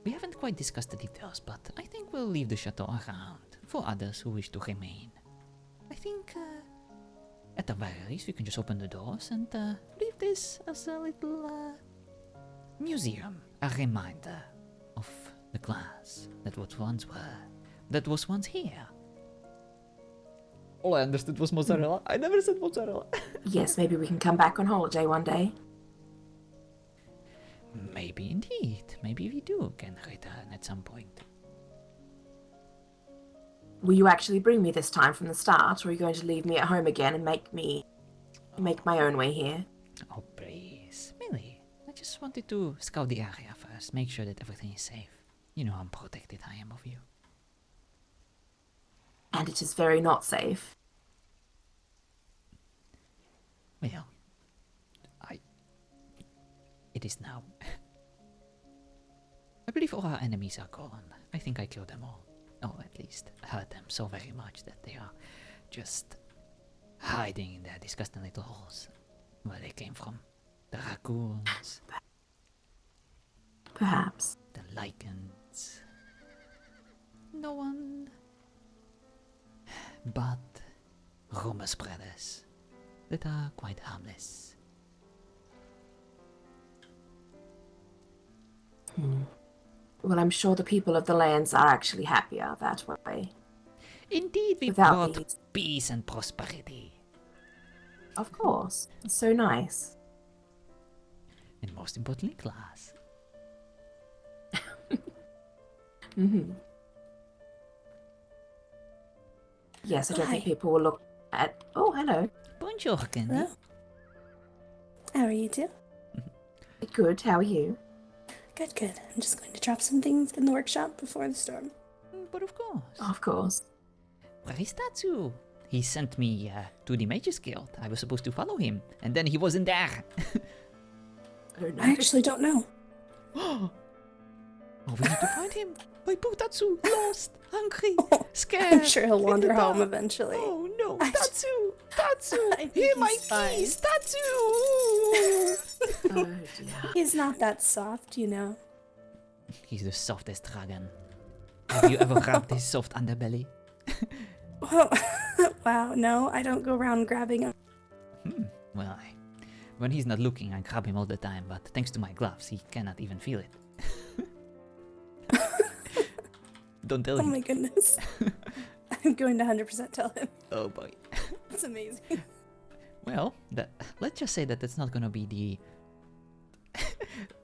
We haven't quite discussed the details, but I think we'll leave the chateau around for others who wish to remain. I think, at the very least, we can just open the doors and leave this as a little museum, a reminder of the class that was once here. All I understood was mozzarella. I never said mozzarella. Yes, maybe we can come back on holiday one day. Maybe indeed. Maybe we do can return at some point. Will you actually bring me this time from the start, or are you going to leave me at home again and make my own way here? Oh, please. Millie, I just wanted to scout the area first, make sure that everything is safe. You know how protected I am of you. And it is very not safe. Well, it is now. I believe all our enemies are gone. I think I killed them all. Or at least hurt them so very much that they are just hiding in their disgusting little holes where they came from. The raccoons, Perhaps. the lichens. No one but rumor spreaders that are quite harmless. Well, I'm sure the people of the lands are actually happier that way. Indeed, we Without brought these. peace and prosperity. Of course. It's so nice. And most importantly, class. Mm-hmm. Yes, I don't think Hi. people will look at... Oh, hello. Bonjour, Candy. Hello. How are you two? Good, how are you? Good, good. I'm just going to drop some things in the workshop before the storm. But of course. Of course. Where is Tatsu? He sent me to the Mages Guild. I was supposed to follow him, and then he wasn't there. Oh, no. I actually don't know. Oh, we need to find him. My poor Tatsu, lost, hungry, scared. I'm sure he'll in wander the home dark. eventually. Oh no, I- Tatsu! Tatsu! I think Hear my he's fine. keys, Tatsu! Oh, dear. He's not that soft, you know. He's the softest dragon. Have you ever rubbed his soft underbelly? Oh, wow, no, I don't go around grabbing him. Well, when he's not looking, I grab him all the time, but thanks to my gloves, he cannot even feel it. Don't tell Oh him. my goodness. I'm going to 100% tell him. Oh boy. It's amazing. Well, let's just say that that's not gonna be the...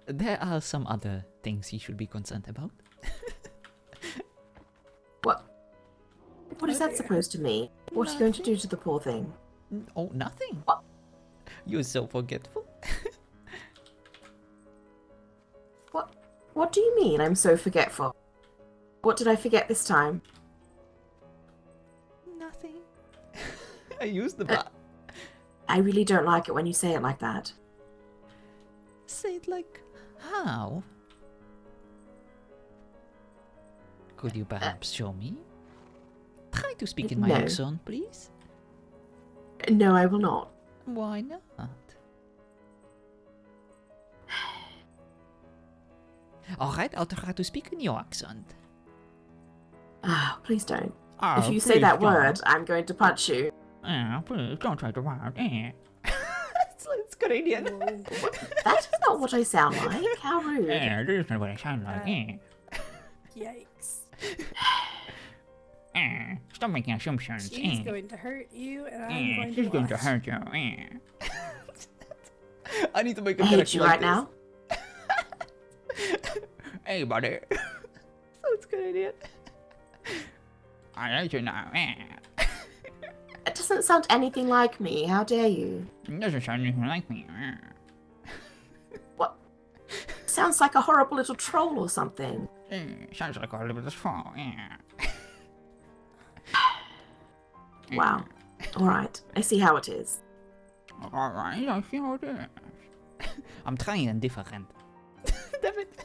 There are some other things he should be concerned about. What is that supposed to mean? What are you going to do to the poor thing? Oh, nothing. What? You're so forgetful. What do you mean I'm so forgetful? What did I forget this time? Nothing. I used the bar. I really don't like it when you say it like that. Say it like how? Could you perhaps show me? Try to speak in my No. accent, please. No, I will not. Why not? Alright, I'll try to speak in your accent. Ah, please don't. Oh, If you say please that don't. word, I'm going to punch you. Please don't try to word. It's Canadian. That is not what I sound like. How rude. This is not what I sound like. Yikes. Stop making assumptions. She's going to hurt you, and I'm going to She's going to watch. hurt you. I need to make a I hate character you like right now. this. Hey, buddy. So it's Canadian. I hate you now. It doesn't sound anything like me. How dare you? It doesn't sound anything like me. What? Sounds like a horrible little troll or something. Sounds like a little bit of fall. Wow. Alright, I see how it is. Alright, I see how it is. I'm trying and different. Damn it.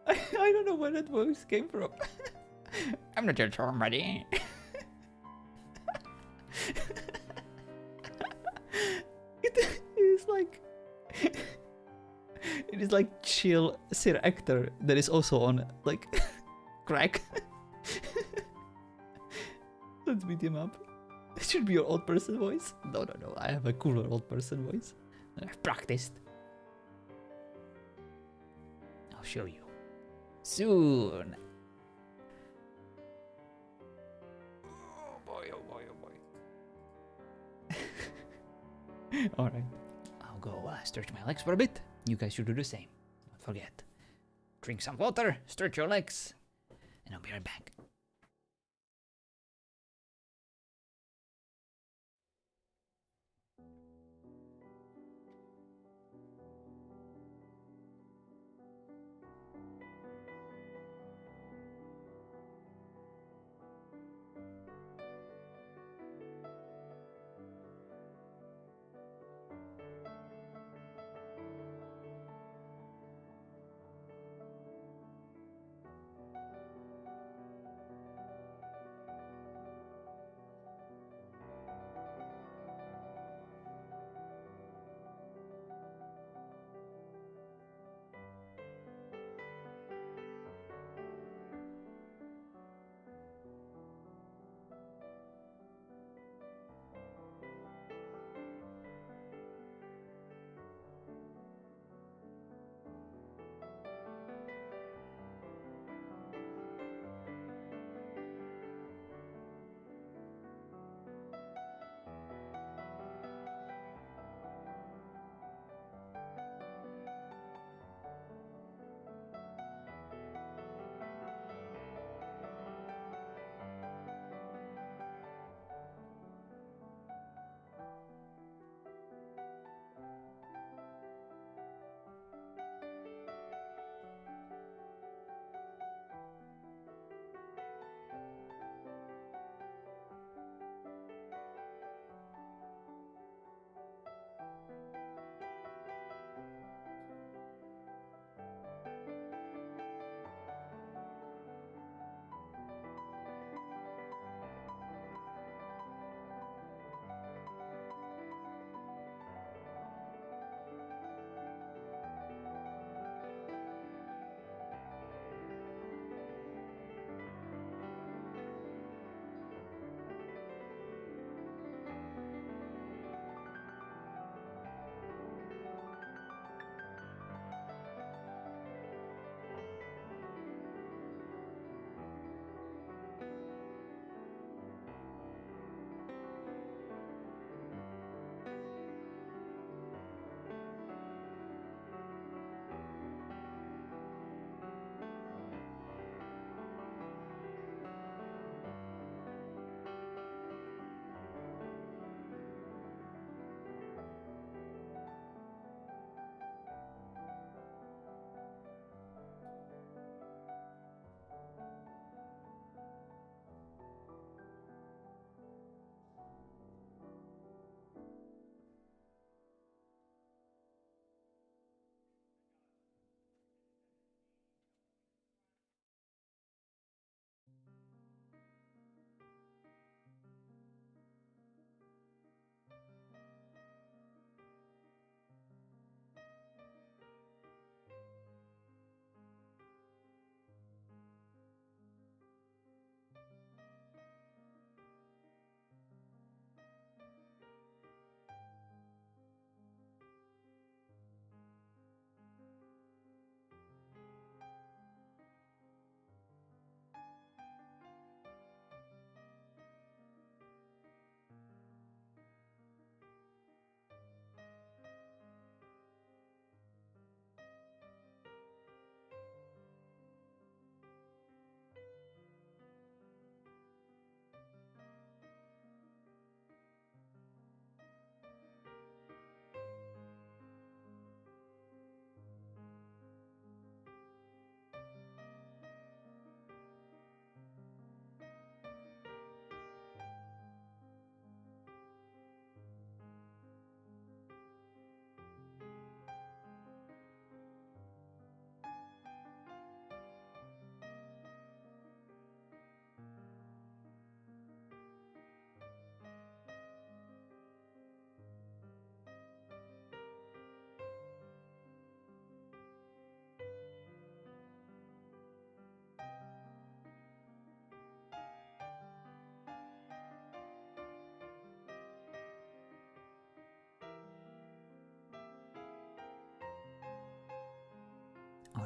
I don't know where that voice came from. I'm not your charm, buddy. It is like... It is like chill Sir actor that is also on, like, crack. Let's beat him up. It should be your old person voice. No, I have a cooler old person voice. I've practiced. I'll show you. Soon. Oh boy, oh boy, oh boy. Alright. I'll go stretch my legs for a bit. You guys should do the same. Don't forget. Drink some water, stretch your legs, and I'll be right back.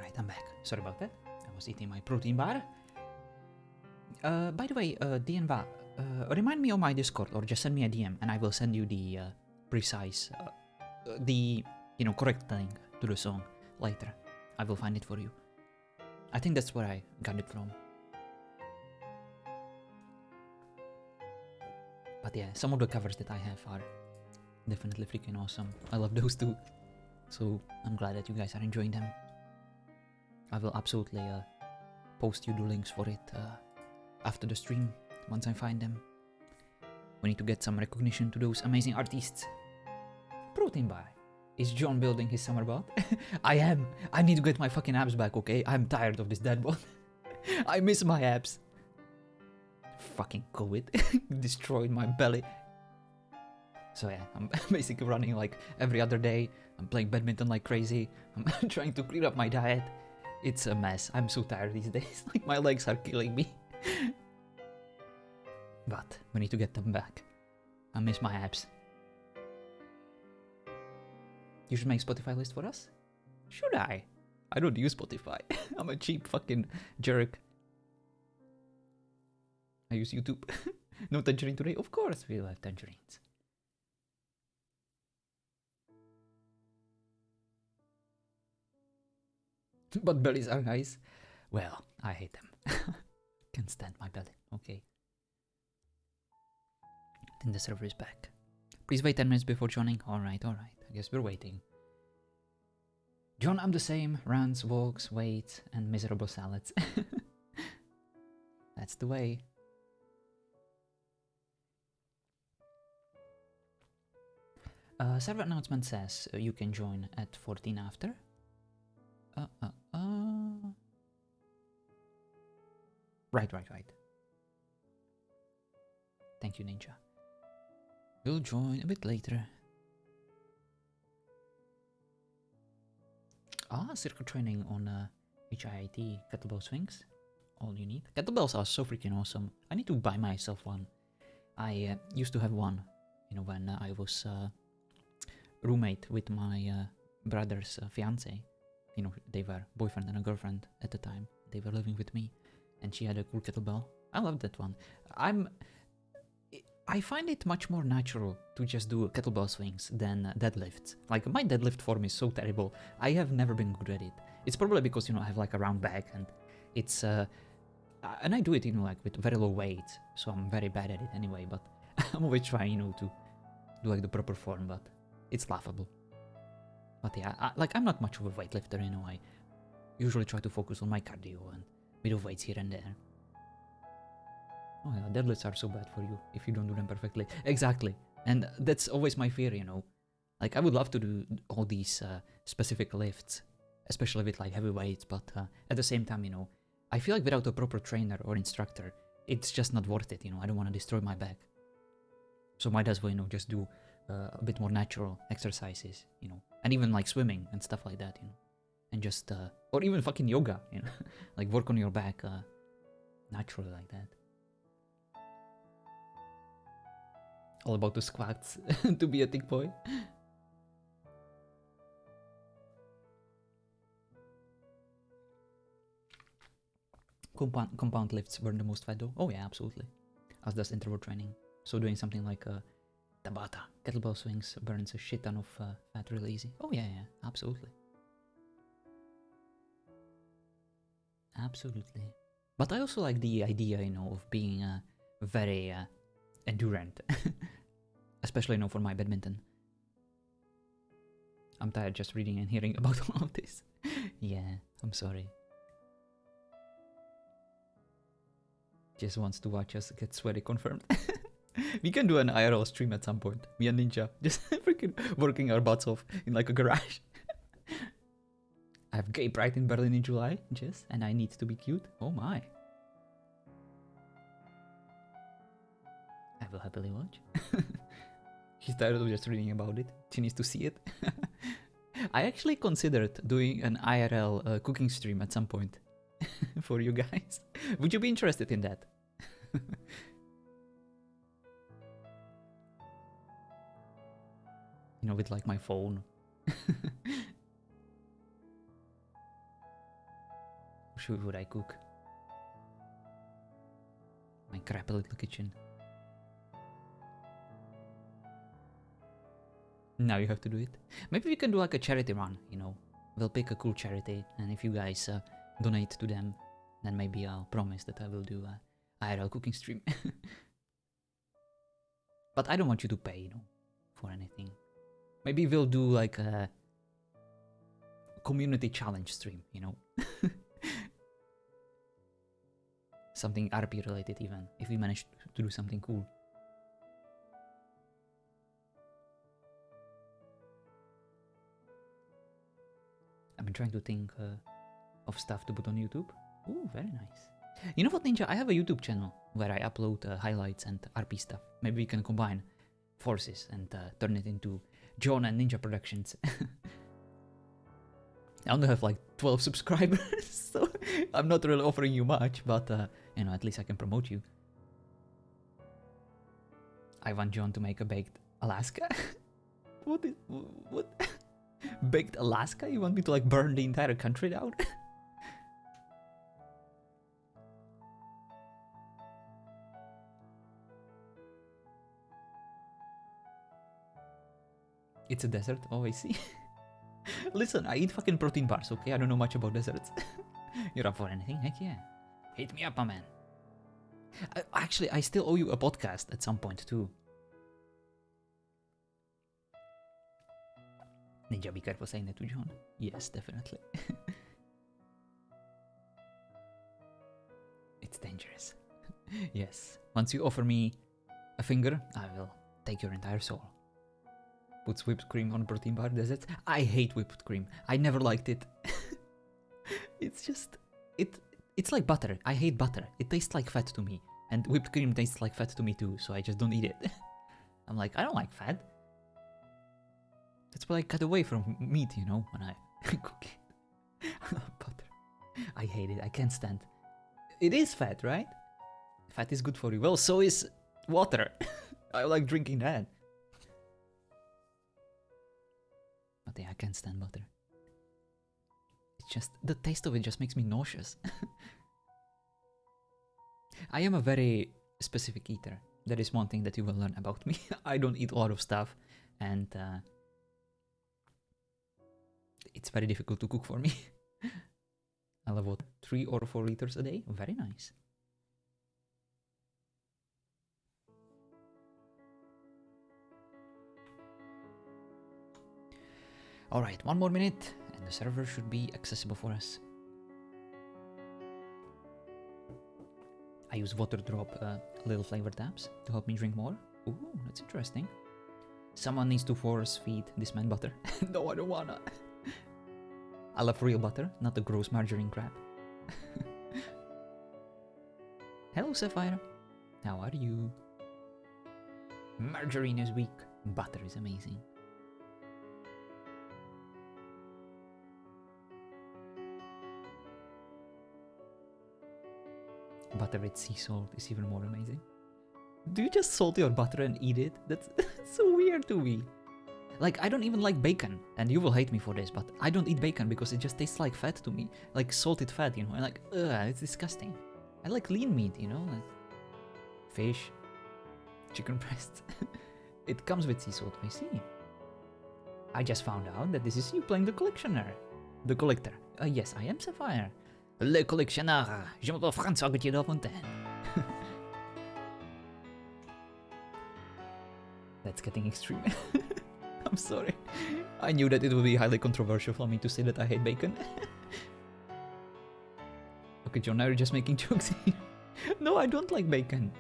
Alright, I'm back. Sorry about that. I was eating my protein bar. By the way, DNVA, remind me on my Discord or just send me a DM and I will send you the precise, correct link to the song later. I will find it for you. I think that's where I got it from. But yeah, some of the covers that I have are definitely freaking awesome. I love those too. So I'm glad that you guys are enjoying them. I will absolutely post you the links for it after the stream, once I find them. We need to get some recognition to those amazing artists. Protein bar. Is John building his summer bod? I am. I need to get my fucking abs back, okay? I'm tired of this dead bod. I miss my abs. Fucking COVID destroyed my belly. So yeah, I'm basically running like every other day. I'm playing badminton like crazy. I'm trying to clear up my diet. It's a mess. I'm so tired these days. Like my legs are killing me. But we need to get them back. I miss my abs. You should make Spotify list for us? Should I? I don't use Spotify. I'm a cheap fucking jerk. I use YouTube. No tangerine today? Of course we'll have tangerines. But bellies are nice. Well, I hate them. Can't stand my belly. Okay. Then the server is back. Please wait 10 minutes before joining. Alright. I guess we're waiting. John, I'm the same. Runs, walks, waits, and miserable salads. That's the way. Server announcement says you can join at 14 after. Right. Thank you, Ninja. We'll join a bit later. Circuit training on HIIT kettlebell swings. All you need. Kettlebells are so freaking awesome. I need to buy myself one. I used to have one, when I was roommate with my brother's fiance. They were boyfriend and a girlfriend at the time. They were living with me, and she had a cool kettlebell. I love that one. I find it much more natural to just do kettlebell swings than deadlifts. Like, my deadlift form is so terrible. I have never been good at it. It's probably because, I have like a round back, and it's and I do it, like with very low weight, so I'm very bad at it anyway. But I'm always trying, to do like the proper form, but it's laughable. But yeah, I'm not much of a weightlifter, I usually try to focus on my cardio and bit of weights here and there. Oh yeah, deadlifts are so bad for you if you don't do them perfectly. Exactly, and that's always my fear, Like, I would love to do all these specific lifts, especially with like heavy weights, but at the same time, I feel like without a proper trainer or instructor, it's just not worth it, I don't want to destroy my back. So might as well, just do a bit more natural exercises, and even like swimming and stuff like that, and just, or even fucking yoga, like work on your back naturally like that. All about the squats to be a thick boy. Compound lifts burn the most fat though. Oh yeah, absolutely. As does interval training. So doing something like Tabata, kettlebell swings, burns a shit ton of fat really easy. Oh yeah, absolutely. Absolutely. But I also like the idea, of being very endurant. Especially, for my badminton. I'm tired just reading and hearing about all of this. Yeah, I'm sorry. Just wants to watch us get sweaty confirmed. We can do an IRL stream at some point. Me and Ninja. Just freaking working our butts off in like a garage. I have gay pride in Berlin in July, Jess, and I need to be cute. Oh my. I will happily watch. She's tired of just reading about it. She needs to see it. I actually considered doing an IRL cooking stream at some point for you guys. Would you be interested in that? With like my phone. sure what I cook. My crappy little kitchen. Now you have to do it. Maybe we can do like a charity run, you know. We'll pick a cool charity, and if you guys donate to them, then maybe I'll promise that I will do a IRL cooking stream. But I don't want you to pay, you know, for anything. Maybe we'll do like a community challenge stream, you know. Something RP related even, if we manage to do something cool. I've been trying to think of stuff to put on YouTube. Ooh, very nice. You know what, Ninja? I have a YouTube channel where I upload highlights and RP stuff. Maybe we can combine forces and turn it into John and Ninja Productions. I only have like 12 subscribers, so I'm not really offering you much, but you know, at least I can promote you. I want John to make a baked Alaska. What? Baked Alaska? You want me to like burn the entire country down? It's a desert. Oh, I see. Listen, I eat fucking protein bars, okay? I don't know much about deserts. You're up for anything? Heck yeah. Hit me up, my man. Actually, I still owe you a podcast at some point, too. Ninja, be careful saying that to John. Yes, definitely. It's dangerous. Yes. Once you offer me a finger, I will take your entire soul. Puts whipped cream on protein bar desserts. I hate whipped cream. I never liked it. It's just... It's like butter. I hate butter. It tastes like fat to me. And whipped cream tastes like fat to me too, so I just don't eat it. I'm like, I don't like fat. That's why I cut away from meat, you know, when I cook it. I love butter. I hate it. I can't stand. It is fat, right? Fat is good for you. Well, so is water. I like drinking that. But yeah, I can't stand butter. It's just, the taste of it just makes me nauseous. I am a very specific eater. That is one thing that you will learn about me. I don't eat a lot of stuff, and it's very difficult to cook for me. I love what, 3 or 4 liters a day? Very nice. Alright, 1 more minute, and the server should be accessible for us. I use water drop little flavor tabs to help me drink more. Ooh, that's interesting. Someone needs to force feed this man butter. No, I don't wanna. I love real butter, not the gross margarine crap. Hello, Sapphire. How are you? Margarine is weak. Butter is amazing. Butter with sea salt is even more amazing. Do you just salt your butter and eat it? That's so weird to me. Like, I don't even like bacon, and you will hate me for this, but I don't eat bacon because it just tastes like fat to me. Like salted fat, you know, and like, ugh, it's disgusting. I like lean meat, you know, like fish, chicken breasts. It comes with sea salt, I see. I just found out that this is you playing the collectioner. The collector. Yes, I am Sapphire. Le collectionneur. Je m'appelle François Gauthier de Fontaine. That's getting extreme. I'm sorry. I knew that it would be highly controversial for me to say that I hate bacon. Okay, John, now you're just making jokes here. No, I don't like bacon.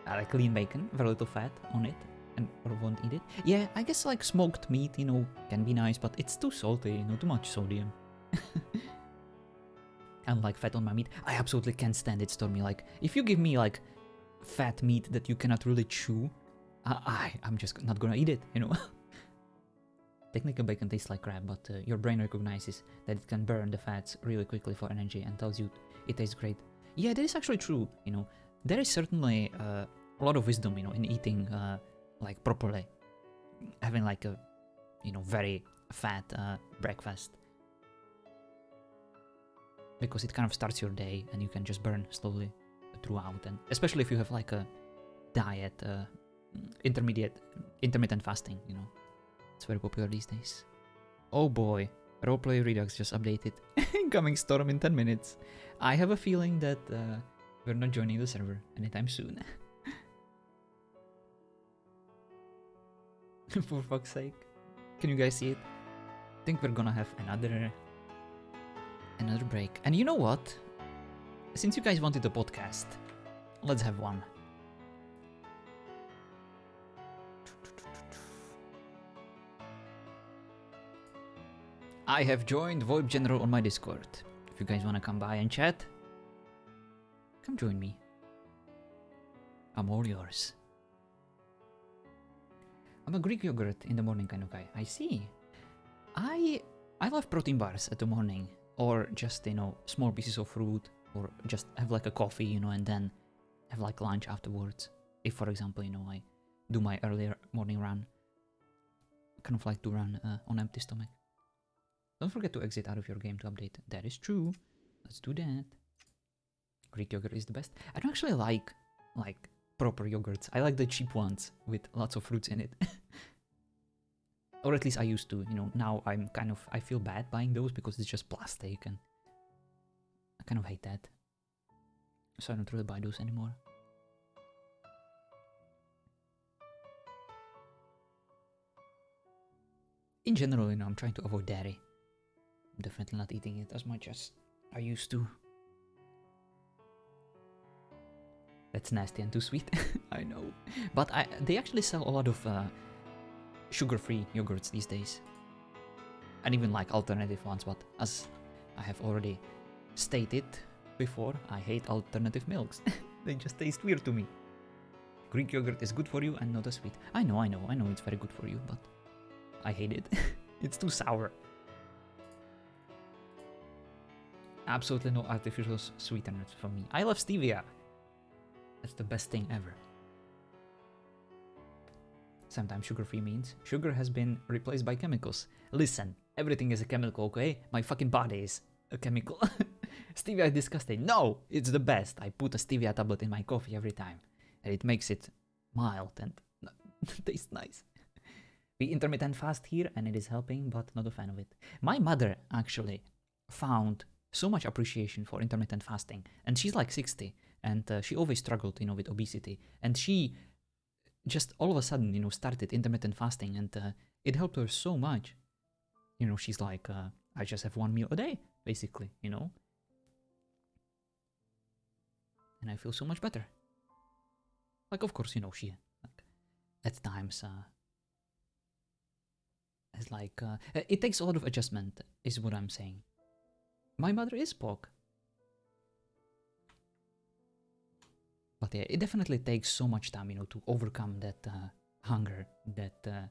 I like lean bacon, very little fat on it, and or won't eat it. Yeah, I guess like smoked meat, you know, can be nice, but it's too salty, you know, too much sodium. I don't like fat on my meat. I absolutely can't stand it, Stormy. Like, if you give me like fat meat that you cannot really chew, I'm just not gonna eat it, you know. Technically bacon tastes like crap, but your brain recognizes that it can burn the fats really quickly for energy and tells you it tastes great. Yeah, that is actually true, you know. There is certainly a lot of wisdom, you know, in eating like properly. Having like a, you know, very fat breakfast. because it kind of starts your day and you can just burn slowly throughout, and especially if you have like a diet, intermittent fasting, you know. It's very popular these days. Oh boy, Roleplay Redux just updated. Incoming storm in 10 minutes. I have a feeling that we're not joining the server anytime soon. For fuck's sake. Can you guys see it? I think we're gonna have another break. And you know what? Since you guys wanted a podcast, let's have one. I have joined VoIP General on my Discord. If you guys wanna come by and chat, come join me. I'm all yours. I'm a Greek yogurt in the morning kind of guy. I see. I love protein bars at the morning, or just, you know, small pieces of fruit, or just have like a coffee, you know, and then have like lunch afterwards. If, for example, you know, I do my earlier morning run, kind of like to run on empty stomach. Don't forget to exit out of your game to update. That is true. Let's do that. Greek yogurt is the best. I don't actually like proper yogurts. I like the cheap ones with lots of fruits in it. Or at least I used to, you know. Now I feel bad buying those because it's just plastic and I kind of hate that. So I don't really buy those anymore. In general, you know, I'm trying to avoid dairy. I'm definitely not eating it as much as I used to. That's nasty and too sweet. I know. But they actually sell a lot of sugar-free yogurts these days. And even like alternative ones, but as I have already stated before, I hate alternative milks. They just taste weird to me. Greek yogurt is good for you and not as sweet. I know it's very good for you, but I hate it. It's too sour. Absolutely no artificial sweeteners for me. I love stevia. That's the best thing ever. Sometimes sugar-free means sugar has been replaced by chemicals. Listen, everything is a chemical, okay? My fucking body is a chemical. Stevia is disgusting. No, it's the best. I put a stevia tablet in my coffee every time, and it makes it mild and tastes nice. We intermittent fast here, and it is helping, but not a fan of it. My mother actually found so much appreciation for intermittent fasting, and she's like 60, and she always struggled, you know, with obesity, and she just all of a sudden, you know, started intermittent fasting, and it helped her so much. You know, she's like, I just have one meal a day, basically, you know, and I feel so much better. Like, of course, you know, she like, at times is like it takes a lot of adjustment, is what I'm saying. My mother is pork. But yeah, it definitely takes so much time, you know, to overcome that hunger that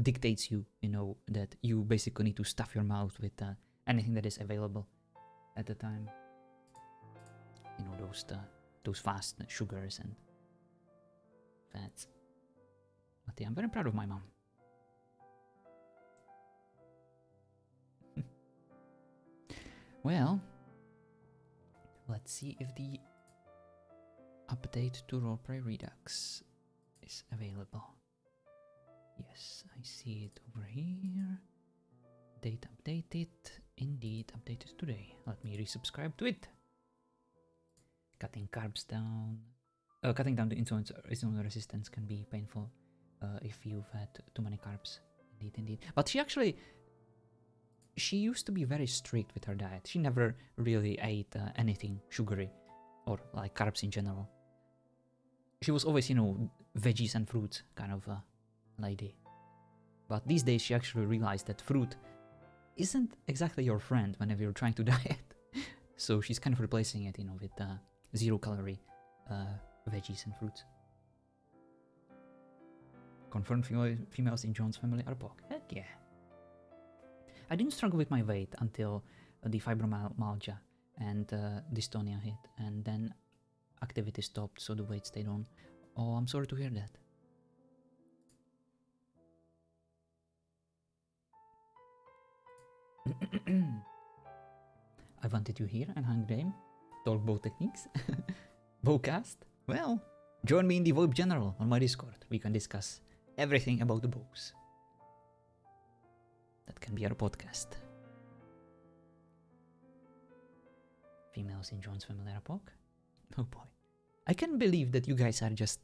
dictates you, you know, that you basically need to stuff your mouth with anything that is available at the time. You know, those fast sugars and fats. But yeah, I'm very proud of my mom. Well, let's see if the update to Roleplay Redux is available. Yes, I see it over here. Date updated. Indeed, updated today. Let me resubscribe to it. Cutting carbs down. Cutting down the insulin resistance can be painful if you've had too many carbs. Indeed. But she used to be very strict with her diet. She never really ate anything sugary or like carbs in general. She was always, you know, veggies and fruits kind of lady. But these days she actually realized that fruit isn't exactly your friend whenever you're trying to diet. So she's kind of replacing it, you know, with 0-calorie veggies and fruits. Confirmed females in John's family are pork. Heck yeah. I didn't struggle with my weight until the fibromyalgia and dystonia hit, and then activity stopped, so the weight stayed on. Oh, I'm sorry to hear that. I wanted you here and hang game, talk bow techniques, bowcast. Well, join me in the VoIP General on my Discord. We can discuss everything about the bows. That can be our podcast. Females in John's familiar poke? Oh boy. I can't believe that you guys are just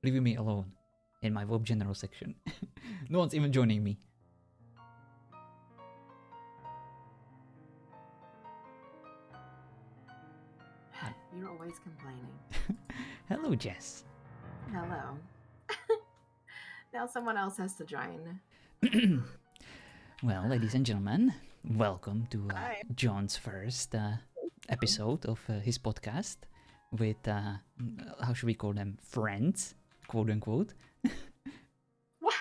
leaving me alone in my VoIP General section. No one's even joining me. You're always complaining. Hello, Jess. Hello. Now someone else has to join. Well, ladies and gentlemen, welcome to John's first episode of his podcast with, how should we call them? Friends, quote unquote. What?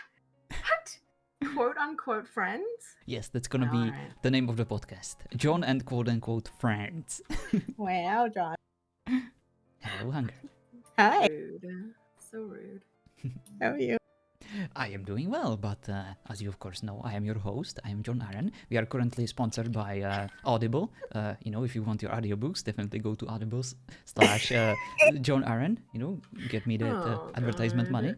Quote unquote friends? Yes, that's gonna be the name of the podcast. John and quote unquote friends. Wow, John. Hello, Hunger. Hi. Rude. So rude. How are you? I am doing well, but as you of course know, I am your host. I am John Aaron. We are currently sponsored by Audible. If you want your audiobooks, definitely go to Audible/John Aaron. Get me that advertisement money.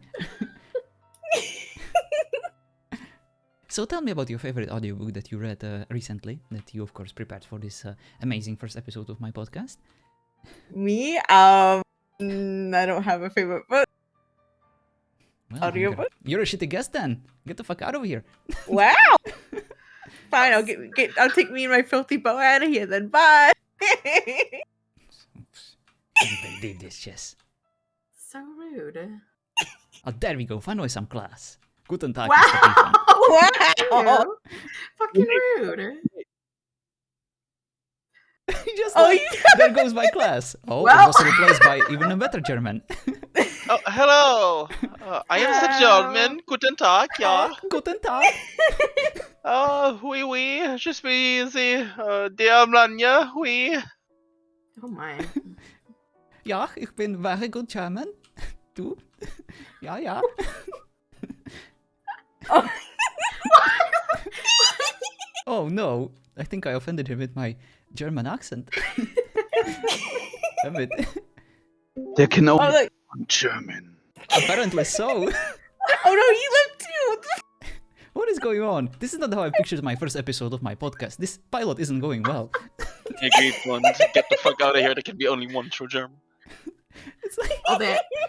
So tell me about your favorite audiobook that you read recently, that you of course prepared for this amazing first episode of my podcast. Me? I don't have a favorite book. Well, Audiobook? You're a shitty guest then. Get the fuck out of here. Wow. Fine, I'll take me and my filthy bow out of here then. Bye. Can't believe this, Jess. So rude. Oh, there we go. Finally some class. Guten Tag. Wow. Wow. Fucking rude. Just Oh, like, there goes my class. Oh, Well. it was replaced by even a better German. Oh, hello. I am the German. Guten Tag, ja. Guten Tag. Oui, oui. Je suis der Mlanja, oui. Oh my. Ja, ich bin very good German. Du? Ja, ja. Oh no, I think I offended him with my German accent. Damn it. There can only Oh, look. be one German. Apparently so. Oh no, he left too. What the What is going on? This is not how I pictured my first episode of my podcast. This pilot isn't going well. Agreed, one. Get the fuck out of here. There can be only one true German. It's like, Oh,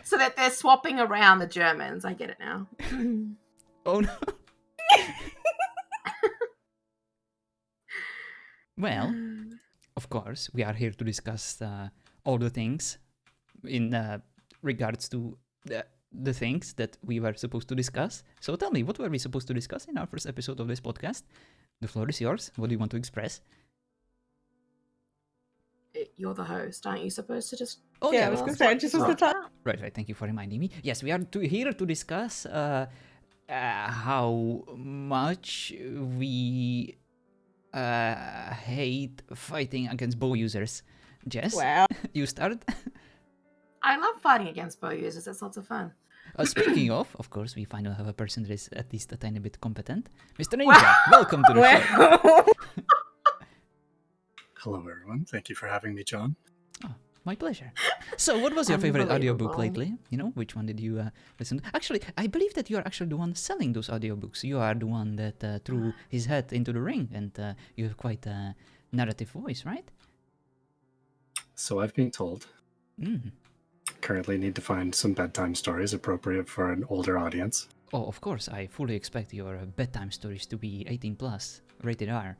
so that they're swapping around the Germans. I get it now. oh no. Well, of course, we are here to discuss all the things in regards to the things that we were supposed to discuss. So tell me, what were we supposed to discuss in our first episode of this podcast? The floor is yours. What do you want to express? You're the host. Aren't you supposed to just... Oh, Yeah, I of was course. gonna say, I just was the top. Right. Thank you for reminding me. Yes, we are here to discuss how much we hate fighting against bow users. Jess, Wow. you start. I love fighting against bow users. It's lots of fun. Speaking of course, we finally have a person that is at least a tiny bit competent. Mr. Ninja, welcome to the show. Wow. Hello, everyone. Thank you for having me, John. Oh, my pleasure. So, what was your favorite audiobook Unbelievable. lately? Which one did you listen to? Actually, I believe that you are actually the one selling those audiobooks. You are the one that threw his head into the ring, and you have quite a narrative voice, right? So I've been told. Mm. Currently need to find some bedtime stories appropriate for an older audience. Oh, of course, I fully expect your bedtime stories to be 18 plus, rated R.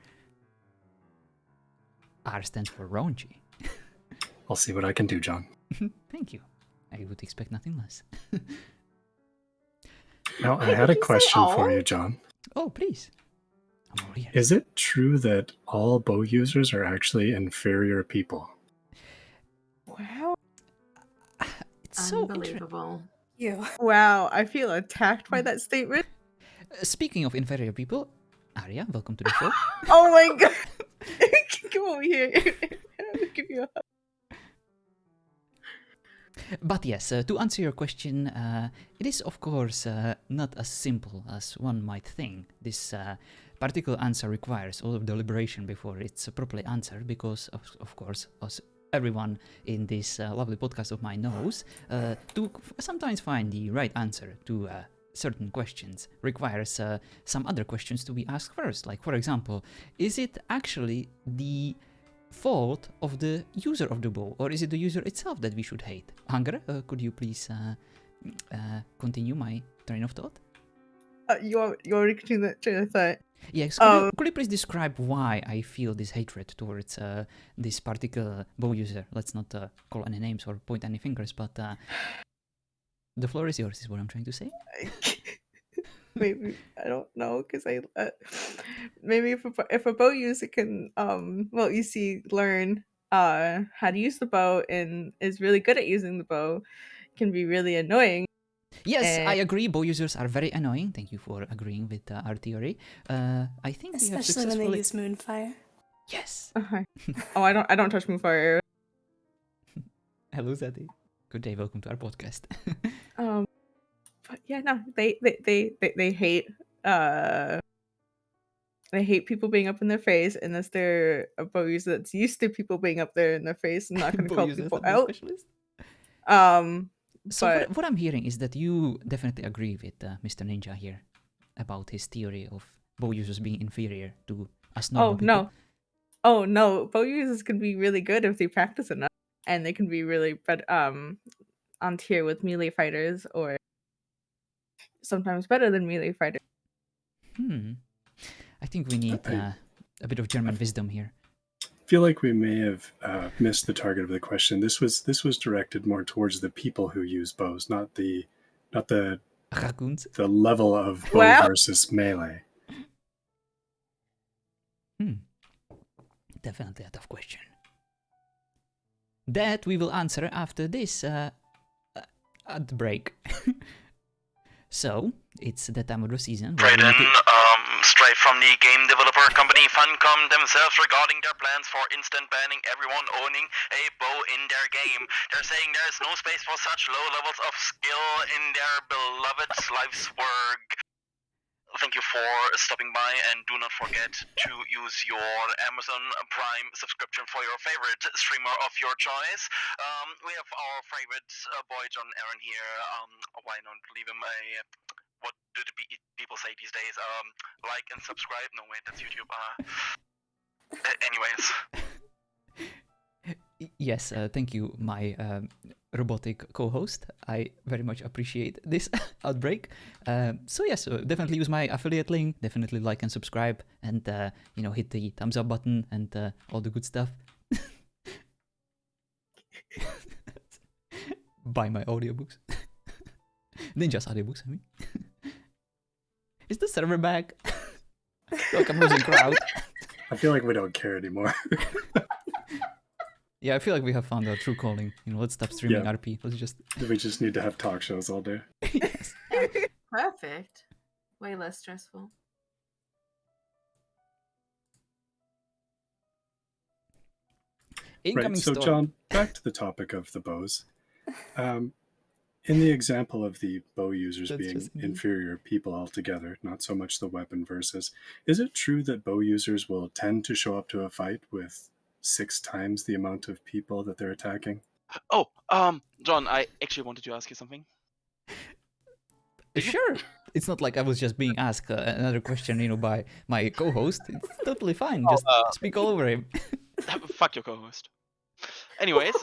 R stands for raunchy. I'll see what I can do, John. Thank you. I would expect nothing less. Now, I had a Did you say question for all? you, John. Oh, please. I'm all ears. Is it true that all bow users are actually inferior people? Wow. It's so interesting. Unbelievable. You. Wow. I feel attacked by that statement. Speaking of inferior people, Arya, welcome to the show. Oh my god. Come over here. I'll give you a hug. But yes, to answer your question, it is of course not as simple as one might think. This particular answer requires a lot of deliberation before it's properly answered, because, of course, as everyone in this lovely podcast of mine knows, to sometimes find the right answer to certain questions requires some other questions to be asked first. Like, for example, is it actually the fault of the user of the bow, or is it the user itself that we should hate? Hunger, could you please continue my train of thought? You already continue the train of thought. Yes, could you please describe why I feel this hatred towards this particular bow user? Let's not call any names or point any fingers, but the floor is yours, is what I'm trying to say. Maybe, I don't know, because maybe if a bow user can learn how to use the bow and is really good at using the bow, can be really annoying. Yes, I agree. Bow users are very annoying. Thank you for agreeing with our theory. I think we have Especially when they use moonfire. Yes. Oh, I don't touch moonfire. Hello, Zeddy. Good day. Welcome to our podcast. But yeah, no, they hate they hate people being up in their face, unless they're a bow user that's used to people being up there in their face and not going to call people out. Specialist? So what I'm hearing is that you definitely agree with Mr. Ninja here about his theory of bow users being inferior to us normal people. Oh no, bow users can be really good if they practice enough, and they can be really on tier with melee fighters, or sometimes better than melee fighters. I think we need a bit of German wisdom here. I feel like we may have missed the target of the question. This was directed more towards the people who use bows, not the raccoons. The level of bow versus melee. Definitely a tough question. That we will answer after this ad break. So, it's the time of the season. Brayden, straight from the game developer company Funcom themselves regarding their plans for instant banning everyone owning a bow in their game. They're saying there's no space for such low levels of skill in their beloved life's work. Thank you for stopping by, and do not forget to use your Amazon Prime subscription for your favorite streamer of your choice. We have our favorite boy John Aaron here. Why not leave him a, what do the people say these days? Like and subscribe? No, wait, that's YouTube. Anyways. Yes, thank you, my robotic co-host. I very much appreciate this outbreak. So yes, definitely use my affiliate link. Definitely like and subscribe, and hit the thumbs up button and all the good stuff. Buy my audiobooks. Ninja's audiobooks, I mean. Is the server back? Look, I'm losing crowd. I feel like we don't care anymore. Yeah, I feel like we have found our true calling. Let's stop streaming RP. We just need to have talk shows all day. Yes. Perfect. Way less stressful. Right, so John, back to the topic of the bows. In the example of the bow users being inferior people altogether, not so much the weapon versus, is it true that bow users will tend to show up to a fight with 6 times the amount of people that they're attacking? Oh, John, I actually wanted to ask you something. Sure. It's not like I was just being asked another question, by my co-host. It's totally fine. Just speak all over him. Fuck your co-host. Anyways,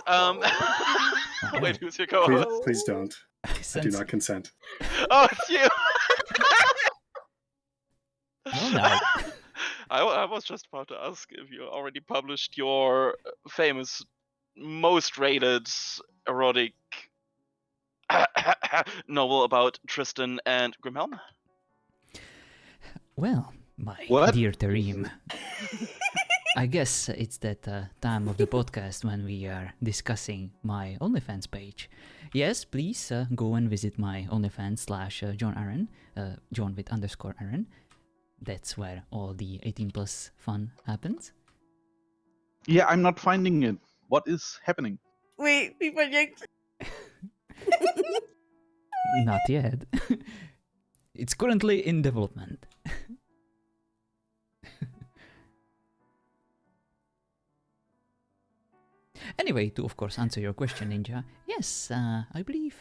wait, who's your co-host? Please don't. I do not consent. Oh, it's you! No. I was just about to ask if you already published your famous, most rated erotic novel about Tristan and Grimhelm. Well, my dear Tareem, I guess it's that time of the podcast when we are discussing my OnlyFans page. Yes, please go and visit my OnlyFans /John Aaron, John with _Aaron. That's where all the 18+ fun happens. Yeah, I'm not finding it. What is happening? Wait, people yanked. Not yet. It's currently in development. Anyway, to of course answer your question, Ninja, yes, I believe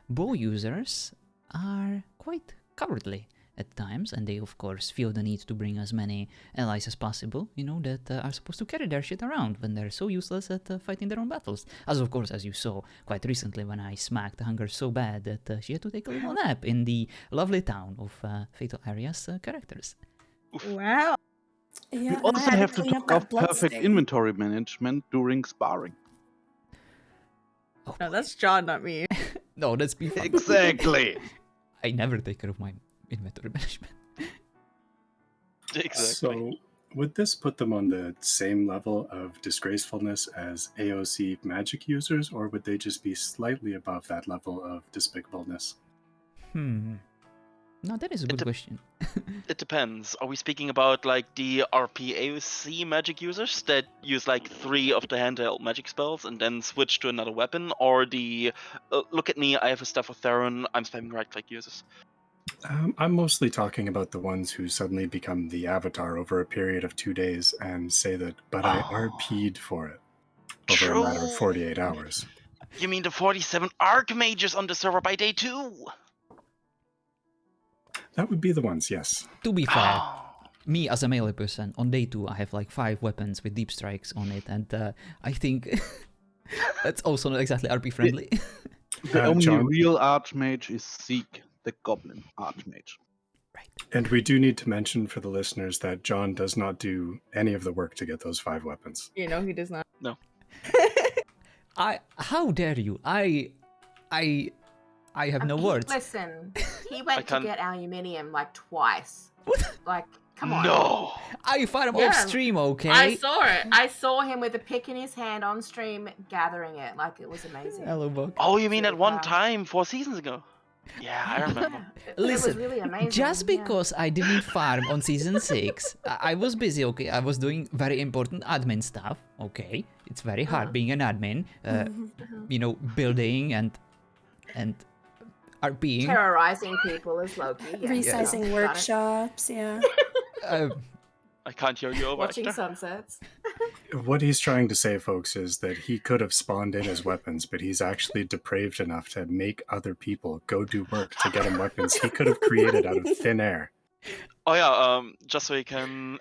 bow users are quite cowardly at times, and they of course feel the need to bring as many allies as possible, that are supposed to carry their shit around when they're so useless at fighting their own battles. As of course, as you saw quite recently when I smacked Hunger so bad that she had to take a little nap in the lovely town of Fatal Area's characters. Wow. We Yeah, and I also had have to to clean talk up that of blood perfect stain. inventory management during sparring. No, that's John, not me. No, that's before. Exactly. I never take care of my inventory management. Exactly. So, would this put them on the same level of disgracefulness as AOC magic users, or would they just be slightly above that level of despicableness? No, that is a good question. It depends. Are we speaking about like the RPAOC magic users that use like 3 of the handheld magic spells and then switch to another weapon, or the look at me, I have a staff of Theron, I'm spamming right click users? I'm mostly talking about the ones who suddenly become the avatar over a period of 2 days and say that, but I RP'd for it over a matter of 48 hours. You mean the 47 archmages on the server by day 2? That would be the ones, yes. To be fair, me as a melee person, on day 2 I have like 5 weapons with deep strikes on it, and I think that's also not exactly RP friendly. The only John? real archmage is Zeke, the goblin archmage. And we do need to mention for the listeners that John does not do any of the work to get those 5 weapons. He does not. No. How dare you? I have no words. Listen, he went to get aluminium like twice. Like, come on. No. I found him off stream, okay? I saw it. I saw him with a pick in his hand on stream, gathering it. Like, it was amazing. Hello, Buck. Oh, you mean at one time 4 seasons ago? Yeah, I remember. Listen, it was really amazing. just because I didn't farm on season 6, I was busy, okay? I was doing very important admin stuff, okay? It's very hard being an admin, building and RPing. Terrorizing people as Loki. Yeah. Resizing workshops, yeah. I can't hear you over. Watching sunsets. What he's trying to say, folks, is that he could have spawned in his weapons, but he's actually depraved enough to make other people go do work to get him weapons he could have created out of thin air. Oh yeah, just so he can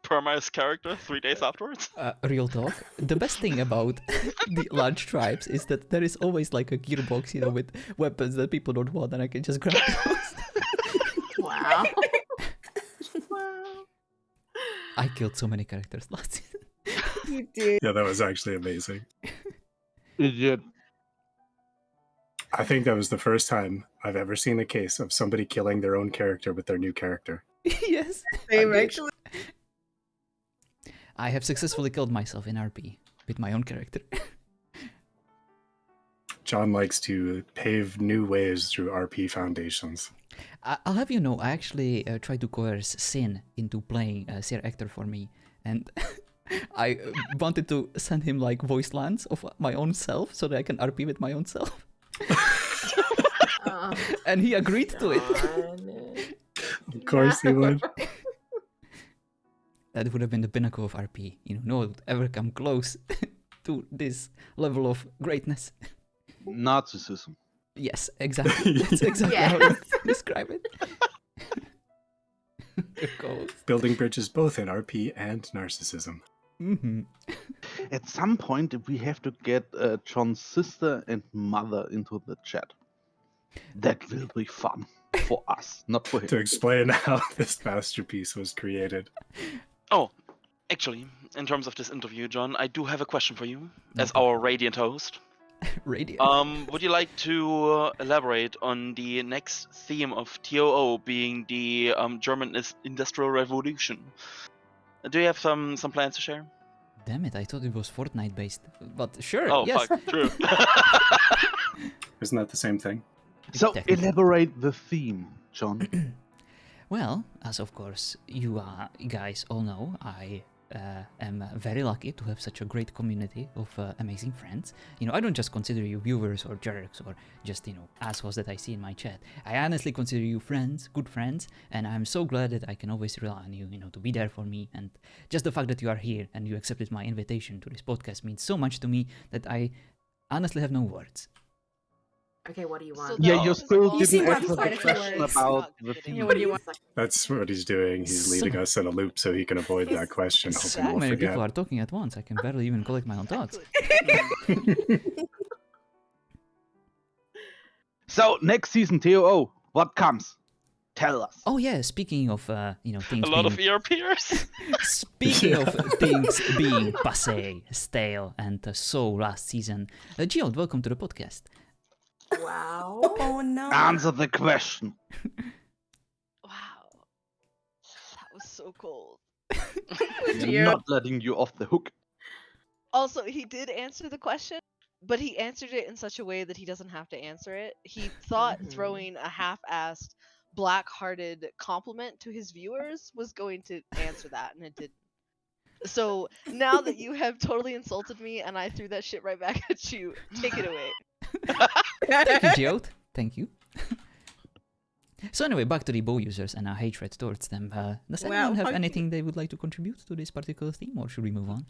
perma his character 3 days afterwards. Real talk. The best thing about the large tribes is that there is always like a gearbox, with weapons that people don't want, and I can just grab those. Wow. I killed so many characters last season. You did. Yeah, that was actually amazing. Idiot. I think that was the first time I've ever seen a case of somebody killing their own character with their new character. Yes. Actually. I have successfully killed myself in RP with my own character. John likes to pave new ways through RP foundations. I'll have you know, I actually tried to coerce Sin into playing Sir Ector for me, and I wanted to send him like voice lines of my own self so that I can RP with my own self. And he agreed to it. Of course he would. That would have been the pinnacle of RP. No one would ever come close to this level of greatness. Narcissism. Yes, exactly. That's exactly how I describe it. Building bridges both in RP and narcissism. Mm-hmm. At some point, we have to get John's sister and mother into the chat. That will be fun for us, not for him. To explain how this masterpiece was created. Oh, actually, in terms of this interview, John, I do have a question for you as our Radiant host. Radiant. Would you like to elaborate on the next theme of TOO being the German Industrial Revolution? Do you have some plans to share? Damn it, I thought it was Fortnite based. But sure, oh, yes. Fuck, true. Isn't that the same thing? So, elaborate the theme, John. Well, as of course you guys all know, I am very lucky to have such a great community of amazing friends. I don't just consider you viewers or jerks or just, assholes that I see in my chat. I honestly consider you friends, good friends, and I'm so glad that I can always rely on you, to be there for me. And just the fact that you are here and you accepted my invitation to this podcast means so much to me that I honestly have no words. Okay, what do you want? So Yeah, you still You seem didn't to have answer quite the a few question words. about the Yeah, fees. what do you want? That's what he's doing. He's leading us in a loop so he can avoid that question, hoping So we'll many forget. people are talking at once. I can barely even collect my own thoughts. So, next season, TOO, what comes? Tell us. Oh yeah, speaking of things A lot being of ERPers. speaking of things being passé, stale, and so last season, Geode, welcome to the podcast. Wow. Oh no. Answer the question. Wow. That was so cold. I'm not letting you off the hook. Also, he did answer the question, but he answered it in such a way that he doesn't have to answer it. He thought throwing a half-assed, black-hearted compliment to his viewers was going to answer that, and it didn't. So now that you have totally insulted me and I threw that shit right back at you, take it away. Thank you, Geode. Thank you. So anyway, back to the bow users and our hatred towards them. Does anyone have anything they would like to contribute to this particular theme, or should we move on?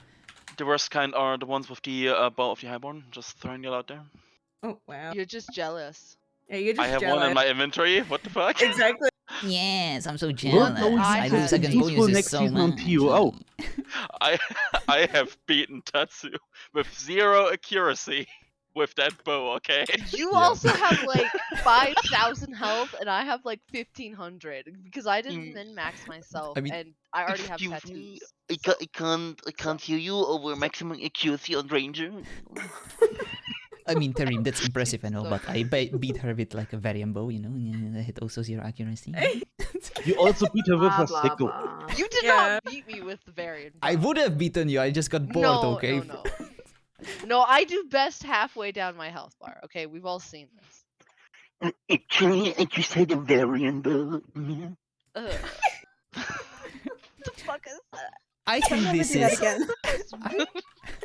The worst kind are the ones with the bow of the highborn. Just throwing it out there. Oh wow. You're just jealous. Yeah, you're just I have jealous. one in my inventory. What the fuck? Exactly. Yes, I'm so Lord jealous. knows I it's lose against bow useful users next so season on much. TOO. I have beaten Tatsu with 0 accuracy with that bow. Okay. You also have like 5,000 health, and I have like 1,500 because I didn't min max myself, I mean, and I already have Excuse tattoos. me, I can't hear you over maximum accuracy on Ranger. I mean, Terim, that's impressive and all, but I beat her with like a variant bow, I hit also 0 accuracy. You also beat her with a sickle. You did not beat me with the variant. I would have beaten you, I just got bored, No, okay? no. No, I do best halfway down my health bar. Okay, we've all seen this. Actually, I just had a variant. What the fuck is that? I think Never this do that is... again.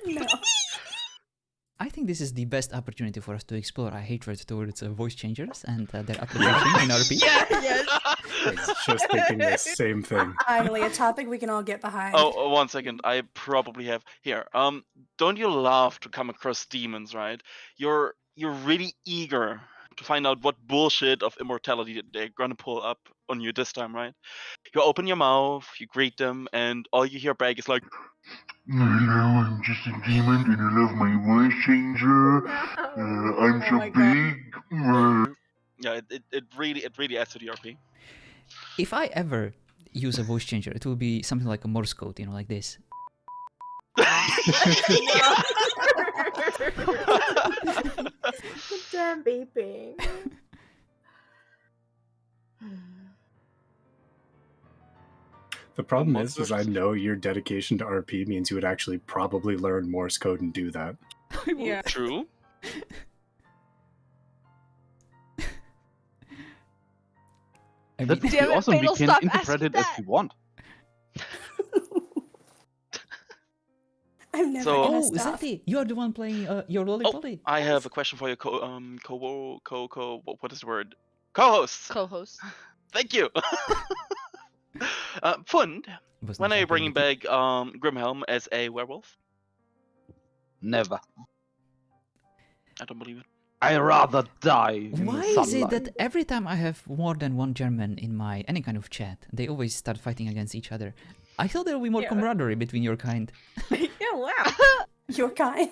No. I think this is the best opportunity for us to explore our hatred towards voice changers and their application in RP. Yes. I was just thinking the same thing. Finally, a topic we can all get behind. Oh, 1 second. I probably have here. Don't you love to come across demons, right? You're really eager to find out what bullshit of immortality that they're gonna pull up on you this time, right? You open your mouth, you greet them, and all you hear back is like, Hello, I'm just a demon and I love my voice changer. I'm so big. yeah, it really adds to the RP. If I ever use a voice changer, it will be something like a Morse code, like this. Damn beeping. The problem is I know your dedication to RP means you would actually probably learn Morse code and do that. Yeah. True. That would be Damn it, awesome. We Fatal, can stop interpret it asking as we want. I'm never So- gonna Oh, stop. Zati, you are the one playing your Lollipolly. I have a question for you, what is the word? Co-hosts. Co-host. Thank you. Fund. Was When not are you Zati, bringing Zati. back Grimhelm as a werewolf? Never. I don't believe it. I rather die. In Why the is it sunlight. that every time I have more than one German in my any kind of chat, they always start fighting against each other? I thought there would be more camaraderie between your kind. Yeah, wow. Your kind.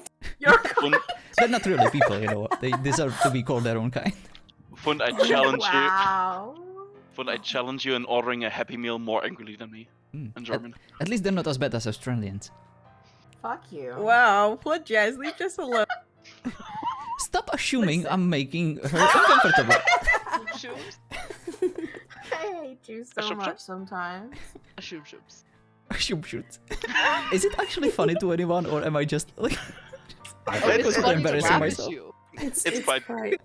Fund, They're not really people, They deserve to be called their own kind. Fund, I challenge you. Wow. Fund, I challenge you in ordering a Happy Meal more angrily than me in German. At least they're not as bad as Australians. Fuck you. Wow. Poor Jazz, leave just alone. Stop assuming I'm making her uncomfortable. I hate you so much sometimes. Shoot. Is it actually funny to anyone, or am I just like... I I'm It's just funny to embarrassing laugh myself. at you. It's quite- quite funny.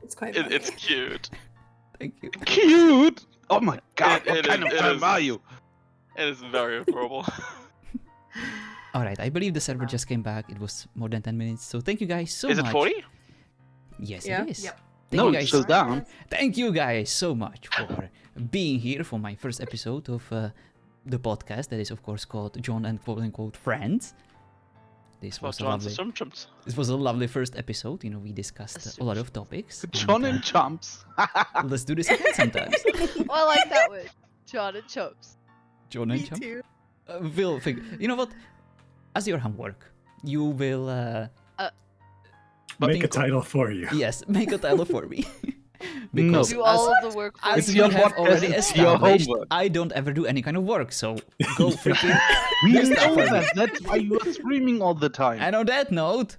It's cute. Thank you. Cute! Oh my god, It what kind is- of it time is. are you? It is very adorable. Alright, I believe the server just came back. It was more than 10 minutes. So thank you guys so Is much. it 40? Yes, Yeah. it is. Yep. Thank No, you it's guys. still down. Thank you guys so much for being here for my first episode of the podcast that is, of course, called John and Quote Unquote Friends. This was a lovely. This was a lovely first episode. You know, we discussed a lot of topics. John and Chumps. Let's do this again sometimes. I like that word. John and Chumps. John and Chumps. We'll figure. You know what? As your homework, you will make a title for you. Yes, make a title for me. Because do all of the work for as you. you have already established, homework. I don't ever do any kind of work, so go freaking We do stuff know for me. that. That's why you are streaming all the time. And on that note,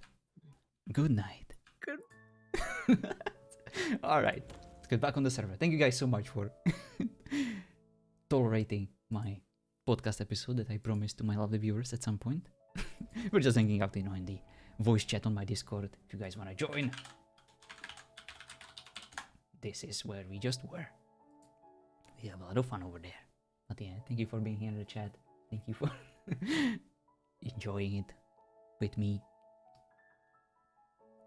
good night. Good. Alright, let's get back on the server. Thank you guys so much for tolerating my podcast episode that I promised to my lovely viewers at some point. We're just hanging out, you know, in the voice chat on my Discord. If you guys want to join, this is where we just were. We have a lot of fun over there. But yeah, thank you for being here in the chat. Thank you for enjoying it with me.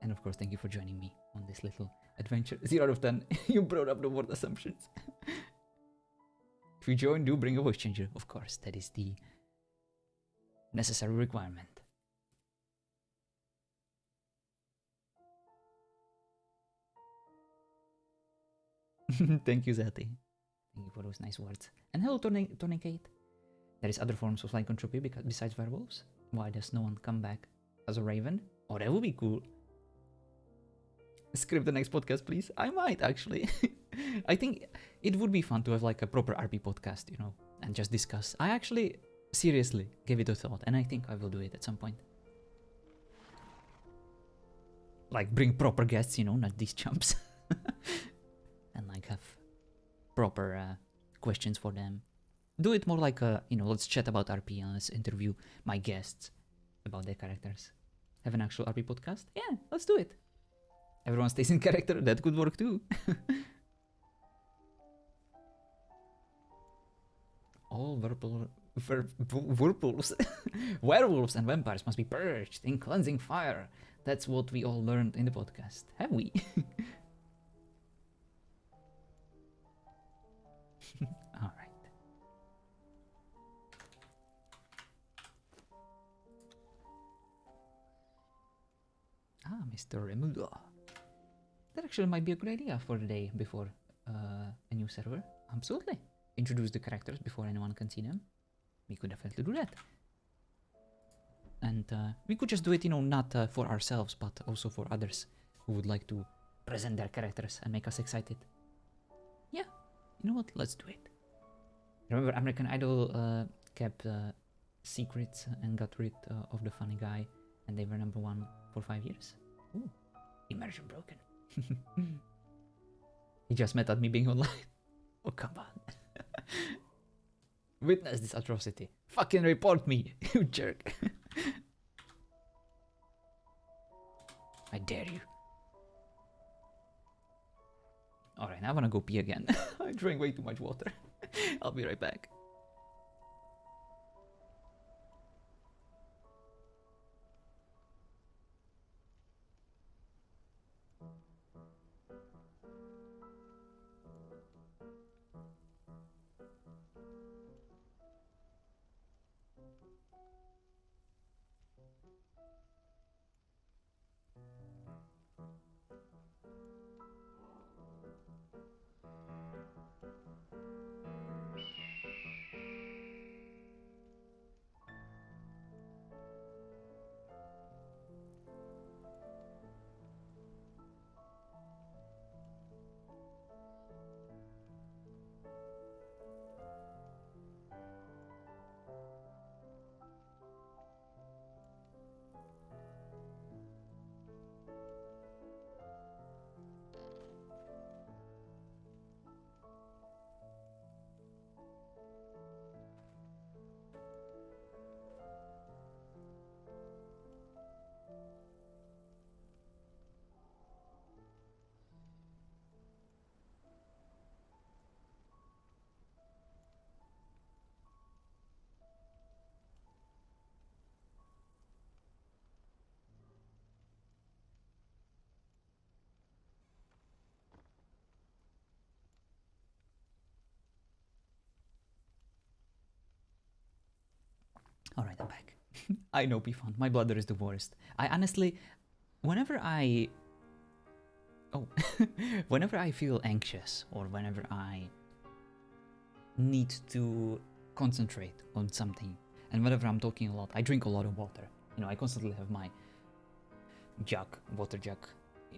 And of course, thank you for joining me on this little adventure. 0 out of 10, you brought up the word assumptions. If you join, do bring a voice changer. Of course, that is the necessary requirement. Thank you, Zati. Thank you for those nice words. And hello, Tournicate. There is other forms of lycanthropy besides werewolves. Why does no one come back as a raven? Oh, that would be cool. Script the next podcast, please. I might, actually. I think it would be fun to have like a proper RP podcast, you know, and just discuss. I actually seriously gave it a thought, and I think I will do it at some point. Like, bring proper guests, you know, not these chumps. And like have proper questions for them. Do it more like a, you know, let's chat about RP and let's interview my guests about their characters. Have an actual RP podcast? Yeah, let's do it. Everyone stays in character, that could work too. All werewolves and vampires must be purged in cleansing fire. That's what we all learned in the podcast. Have we? Alright. Ah, Mr. Remudo. That actually might be a good idea for the day before a new server. Absolutely. Introduce the characters before anyone can see them. We could definitely do that. And we could just do it, you know, not for ourselves, but also for others who would like to present their characters and make us excited. Yeah, you know what? Let's do it. Remember, American Idol kept secrets and got rid of the funny guy, and they were #1 for 5 years. Ooh, immersion broken. He just met at me being online. Oh, come on. Witness this atrocity. Fucking report me, you jerk. I dare you. Alright, now I wanna go pee again. I drank way too much water. I'll be right back. Alright, I'm back. I know, Bifon. My bladder is the worst. I honestly, whenever I feel anxious or whenever I need to concentrate on something, and whenever I'm talking a lot, I drink a lot of water. You know, I constantly have my water jug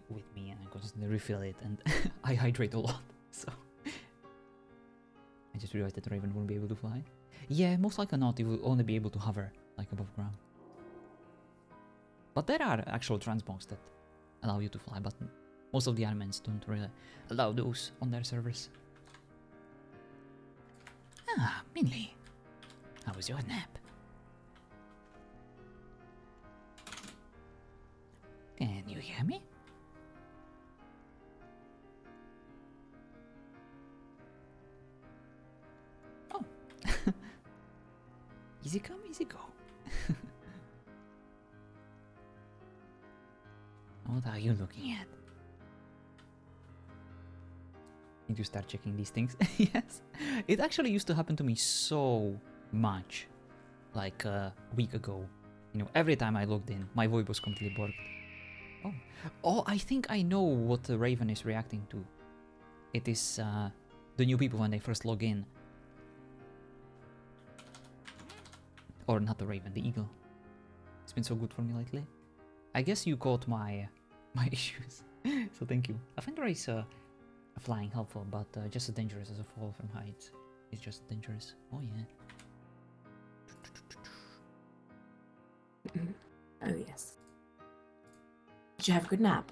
with me, and I constantly refill it, and I hydrate a lot. So I just realized that Raven won't be able to fly. Yeah, most likely not. It will only be able to hover, like above ground. But there are actual transmogs that allow you to fly, but most of the animals don't really allow those on their servers. Ah, Minley. How was your nap? Can you hear me? Oh. Easy come, easy go. What are you looking at? Need to start checking these things. Yes. It actually used to happen to me so much. Like a week ago. You know, every time I logged in, my VoIP was completely blocked. Oh. Oh, I think I know what the Raven is reacting to. It is the new people when they first log in. Or not the Raven, the Eagle. It's been so good for me lately. I guess you caught my issues. So thank you. I find the race flying helpful, but just as dangerous as a fall from heights. It's just dangerous. Oh yeah. Oh yes. Did you have a good nap?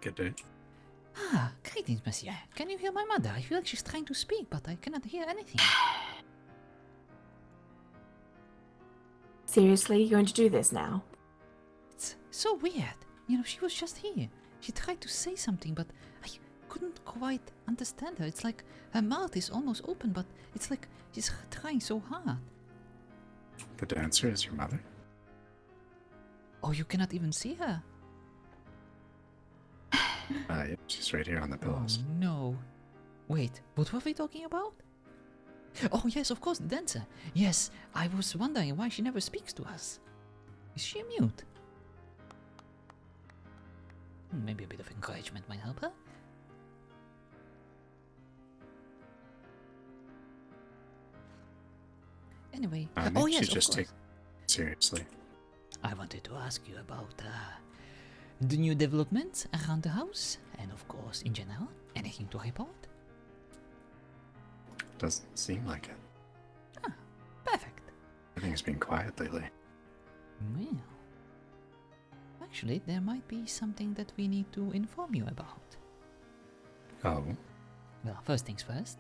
Good day. Ah, greetings, monsieur. Can you hear my mother? I feel like she's trying to speak, but I cannot hear anything. Seriously, you're going to do this now? It's so weird. You know, she was just here. She tried to say something, but I couldn't quite understand her. It's like her mouth is almost open, but it's like she's trying so hard. The dancer is your mother? Oh, you cannot even see her? Yeah, she's right here on the pillows. Oh, no. Wait, what were we talking about? Oh, yes, of course, the dancer. Yes, I was wondering why she never speaks to us. Is she mute? Maybe a bit of encouragement might help her. Anyway, oh yes, of course. Take it seriously. I wanted to ask you about the new developments around the house, and of course, in general, anything to report? Doesn't seem like it. Ah, perfect. Everything's been quiet lately. Well, actually, there might be something that we need to inform you about. Oh? Well, first things first.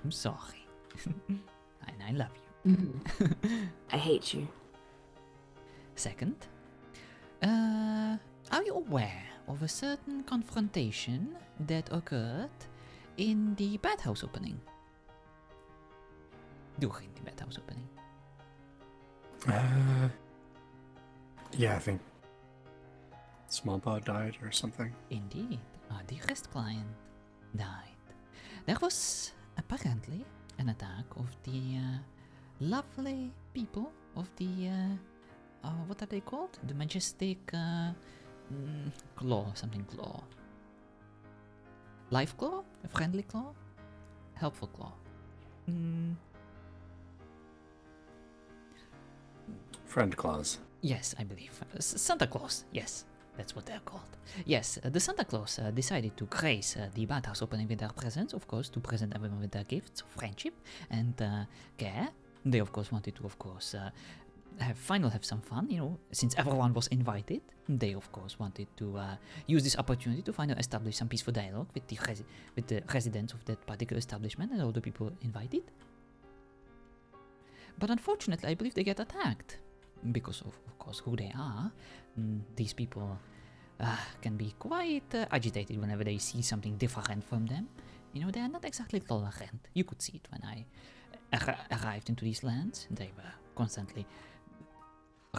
I'm sorry. And I love you. I hate you. Second, are you aware of a certain confrontation that occurred in the bathhouse opening? During the bathhouse opening. Yeah, I think Smallpaw died or something. Indeed, our dearest client died. There was apparently an attack of the lovely people of the what are they called? The majestic claw, something claw. Life claw? A friendly claw? Helpful claw. Friend Claus. Yes, I believe. Santa Claus, yes. That's what they're called. Yes, the Santa Claus decided to grace the bathhouse opening with their presence, of course, to present everyone with their gifts of friendship and care. They, of course, wanted to, of course, have some fun, you know, since everyone was invited. They, of course, wanted to use this opportunity to finally establish some peaceful dialogue with the residents of that particular establishment and all the people invited. But unfortunately, I believe they get attacked. Because of course, who they are. These people can be quite agitated whenever they see something different from them. You know, they are not exactly tolerant. You could see it when I arrived into these lands, they were constantly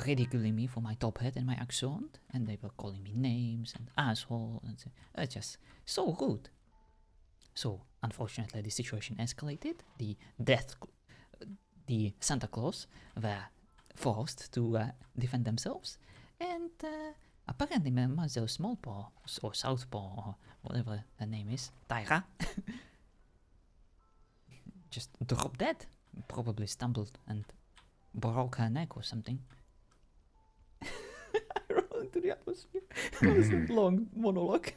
ridiculing me for my top hat and my accent, and they were calling me names and asshole, and just so rude. So, unfortunately, the situation escalated. The Santa Claus were forced to defend themselves, and apparently Mademoiselle Smallpaw, or Southpaw, or whatever her name is, Tyra, just dropped dead. Probably stumbled and broke her neck or something. I rolled into the atmosphere. That was a long monologue.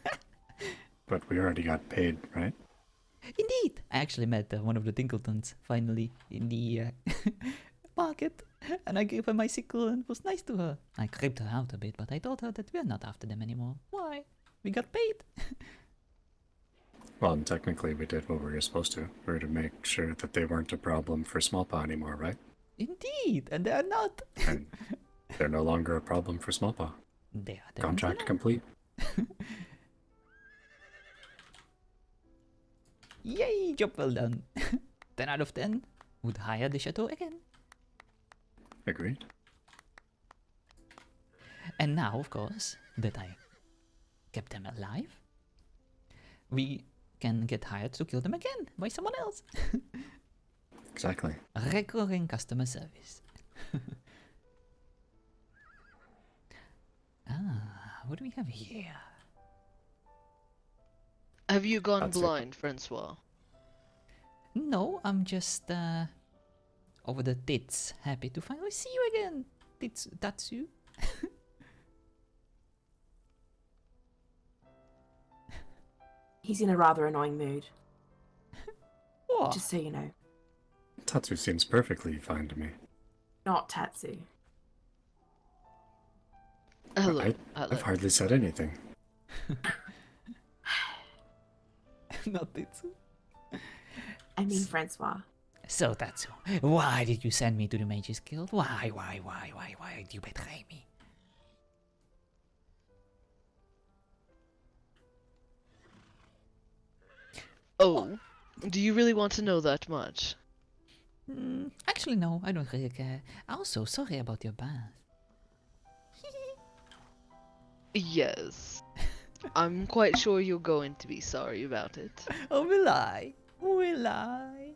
But we already got paid, right? Indeed! I actually met one of the Tinkletons finally in the market, and I gave her my sickle and was nice to her. I creeped her out a bit, but I told her that we're not after them anymore. Why? We got paid. Well, and technically we did what we were supposed to. We were to make sure that they weren't a problem for Smallpaw anymore, right? Indeed, and they are not. And they're no longer a problem for Smallpaw. They are Contract complete. Yay, job well done. 10 out of 10. Would hire the chateau again. Agreed. And now, of course, that I kept them alive, we can get hired to kill them again by someone else. Exactly. Recurring customer service. What do we have here? Have you gone That's blind, Francois? No, I'm just over the tits, happy to finally see you again. Tatsu. He's in a rather annoying mood. What? Just so you know. Tatsu seems perfectly fine to me. Not Tatsu. Hello, I've hardly said anything. Not Tatsu. I mean Francois. So Tatsu, why did you send me to the Mages Guild? Why did you betray me? Oh, do you really want to know that much? Actually, no, I don't really care. Also, sorry about your bath. Yes. I'm quite sure you're going to be sorry about it. Oh, will I? Will I?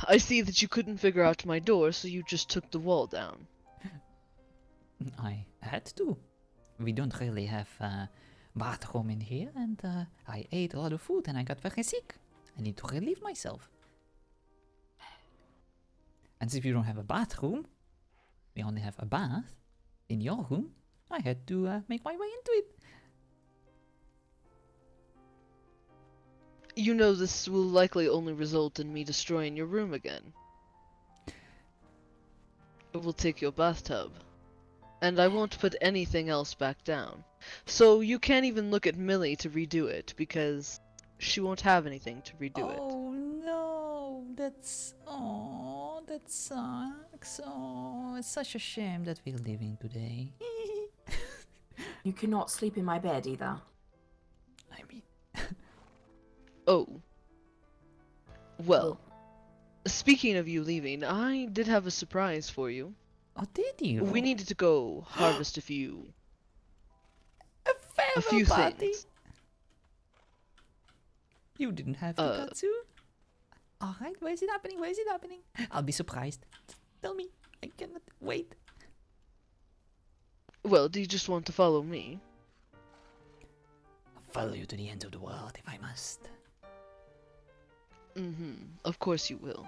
I see that you couldn't figure out my door, so you just took the wall down. I had to. We don't really have a bathroom in here, and I ate a lot of food and I got very sick. I need to relieve myself. And if you don't have a bathroom, we only have a bath in your room, I had to make my way into it. You know this will likely only result in me destroying your room again. It will take your bathtub. And I won't put anything else back down. So you can't even look at Millie to redo it, because she won't have anything to redo it. Oh no, that sucks. Oh, it's such a shame that we're leaving today. You cannot sleep in my bed either. I mean... Oh. Well, speaking of you leaving, I did have a surprise for you. Oh, did you? We needed to go harvest a few party? things. You didn't have to, Tatsu? Alright, where is it happening? Where is it happening? I'll be surprised. Tell me. I cannot wait. Well, do you just want to follow me? I'll follow you to the ends of the world if I must. Of course you will.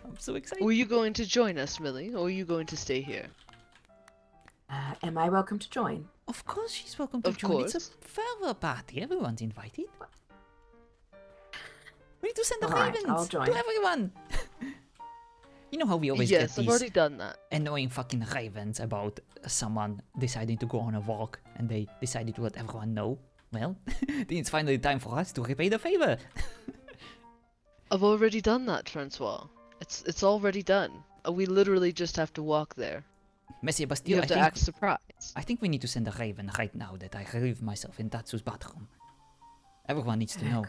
I'm so excited. Were you going to join us, Millie, or are you going to stay here? Am I welcome to join? Of course she's welcome to join. Course. It's a farewell party. Everyone's invited. We need to send the Alright, ravens I'll join. to everyone. You know how we always Yes, get I've these already done that. annoying fucking ravens about someone deciding to go on a walk and they decided to let everyone know? Well, then it's finally time for us to repay the favor. I've already done that, Francois. It's already done. We literally just have to walk there. Monsieur You Bastille, have to act surprised. I think we need to send a raven right now that I relieve myself in Tatsu's bathroom. Everyone needs to know.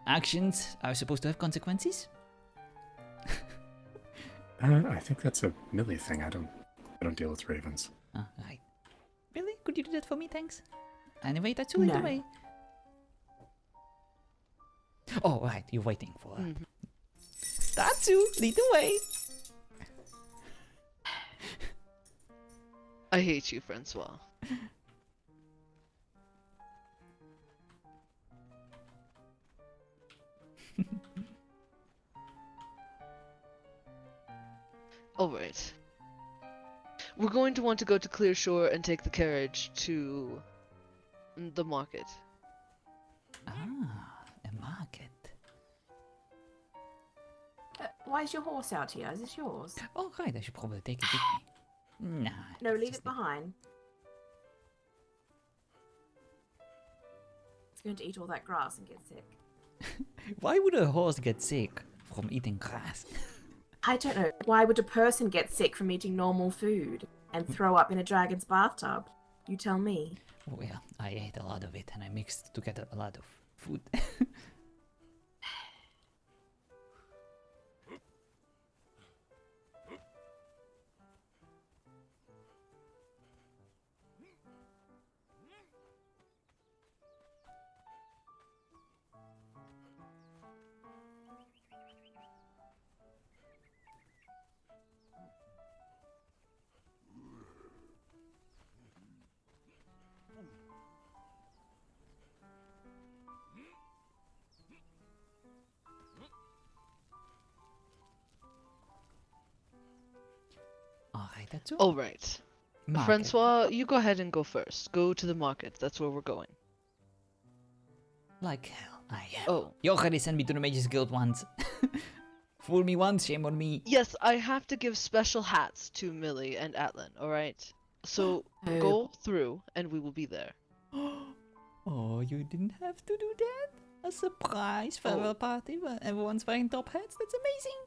Actions are supposed to have consequences? I think that's a Millie thing. I don't deal with ravens. Ah, right. Really? Could you do that for me, thanks? Anyway, Tatsu, lead the way. Oh, right, you're waiting for her. Tatsu, lead the way! I hate you, Francois. Alright. We're going to want to go to Clear Shore and take the carriage to the market. Ah, a market. Why is your horse out here? Is this yours? Oh, right, I should probably take it with me. Nah. No, leave it behind. It's going to eat all that grass and get sick. Why would a horse get sick from eating grass? I don't know. Why would a person get sick from eating normal food and throw up in a dragon's bathtub? You tell me. Well, I ate a lot of it and I mixed together a lot of food. Alright, that's all. Alright. Market. Francois, you go ahead and go first. Go to the market. That's where we're going. Like hell, I am. Oh. You already sent me to the Mages Guild once. Fool me once, shame on me. Yes, I have to give special hats to Millie and Atlan, alright? So go through and we will be there. Oh, you didn't have to do that? A surprise farewell party where everyone's wearing top hats? That's amazing.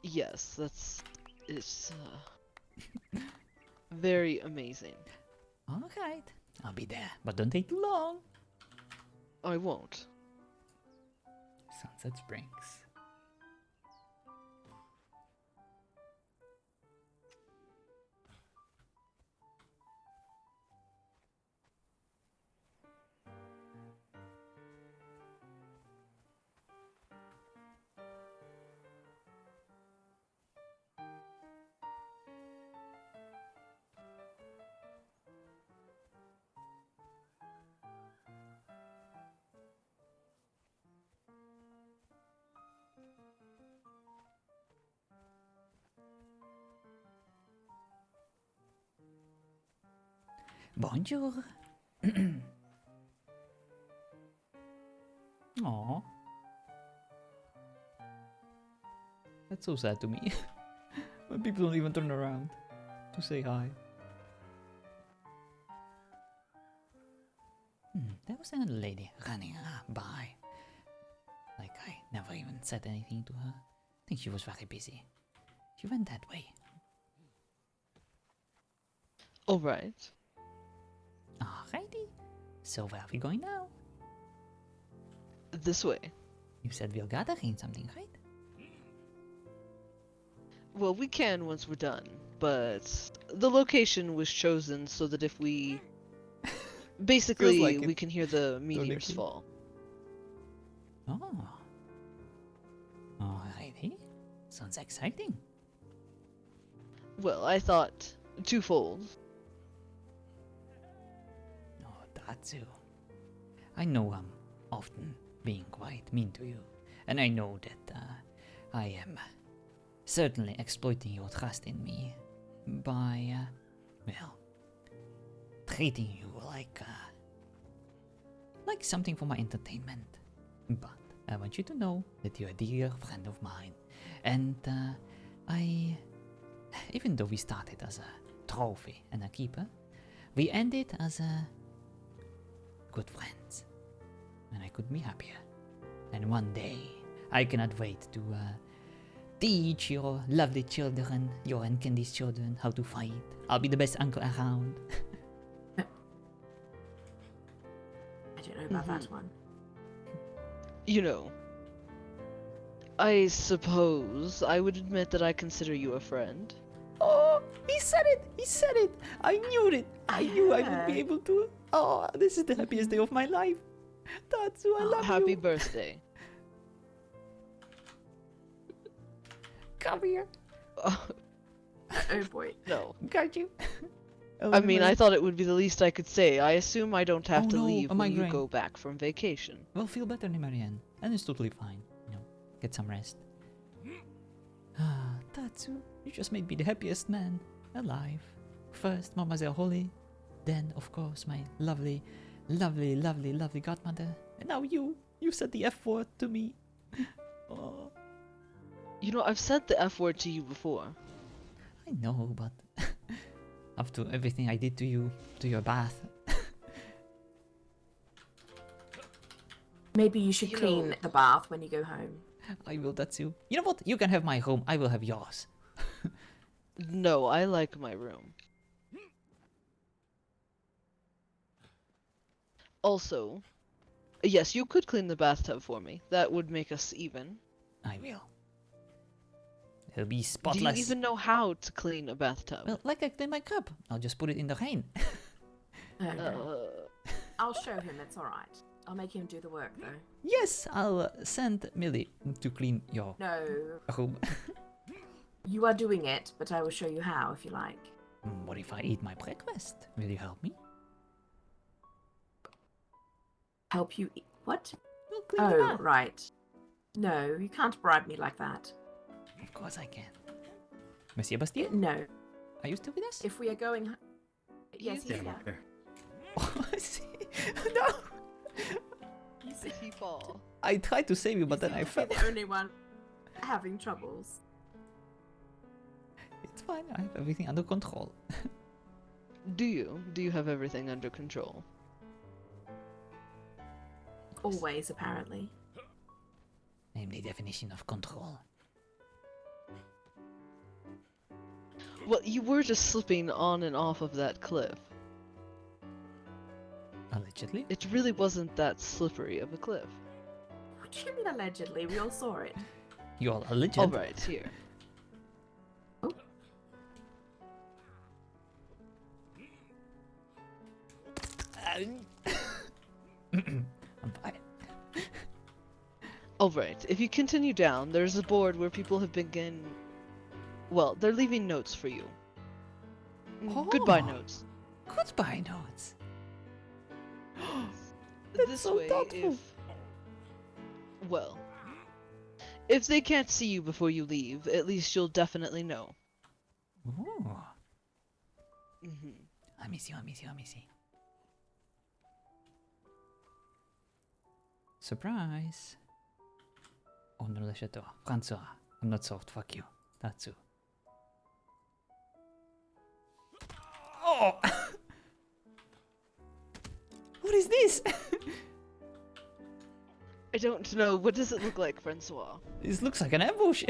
Yes, it's very amazing. Alright, I'll be there, but don't take too long. I won't. Sunset Springs. Bonjour. Aww. That's so sad to me. When people don't even turn around to say hi. There was another lady running by. Like I never even said anything to her. I think she was very busy. She went that way. Alright. Alrighty. So where are we going now? This way. You said we're gathering something, right? Well, we can once we're done, but the location was chosen so that if we... Basically, like we can hear the meteors fall. Oh. Alrighty. Sounds exciting. Well, I thought twofold. Oh, Tatsu. I know I'm often being quite mean to you, and I know that I am certainly exploiting your trust in me by, well, treating you like something for my entertainment. But I want you to know that you're a dear friend of mine, and even though we started as a trophy and a keeper, we ended as good friends, and I couldn't be happier. And one day, I cannot wait to teach your lovely children, your and Candy's children, how to fight. I'll be the best uncle around. I don't know about that one. You know, I suppose I would admit that I consider you a friend. Oh, he said it! He said it! I knew it! I knew I would be able to. Oh, this is the happiest day of my life. Tatsu, I love Happy you. birthday. Come here. Oh boy. No. Got you. I mean, I thought it would be the least I could say. I assume I don't have to no, leave a when you migraine. go back from vacation. Well, feel better, Marianne. And it's totally fine. You know, get some rest. Ah, Tatsu, you just made me the happiest man alive. First, Mademoiselle Holly. Then, of course, my lovely, lovely, lovely, lovely godmother. And now you. You said the F word to me. Oh. You know, I've said the F word to you before. I know, but after everything I did to you, to your bath. Maybe you should clean the bath when you go home. I will, Tatsu. You know what? You can have my home. I will have yours. No, I like my room. Also, yes, you could clean the bathtub for me. That would make us even. I will. It'll be spotless. Do you even know how to clean a bathtub? Well, like I clean my cup. I'll just put it in the rain. I'll show him, it's alright. I'll make him do the work, though. Yes, I'll send Millie to clean your No. room. You are doing it, but I will show you how, if you like. What if I eat my breakfast? Will you help me? Help you eat? What? Well, clean the Oh, bath. right. No, you can't bribe me like that. Of course I can. Monsieur Bastien? No. Are you still with us? If we are going... Yes, he's Yeah, here. Oh, I see. No! Did he fall? I tried to save you, but then I You're fell. the only one having troubles. It's fine. I have everything under control. Do you? Do you have everything under control? Always, apparently. Name the definition of control. Well, you were just slipping on and off of that cliff. Allegedly? It really wasn't that slippery of a cliff. What do you mean allegedly? We all saw it. You're a legend. Alright, here. Oh. I'm fine. Alright, if you continue down, there's a board where people have begun... Well, they're leaving notes for you. Goodbye Oh. notes. Goodbye notes. This so way, thoughtful. if... Well... If they can't see you before you leave, at least you'll definitely know. Ooh. Mm-hmm. I miss you, I miss you, I miss you. Surprise! Under the chateau. François. I'm not soft, fuck you. Tatsu. Oh! What is this? I don't know. What does it look like, François? This looks like an ambush.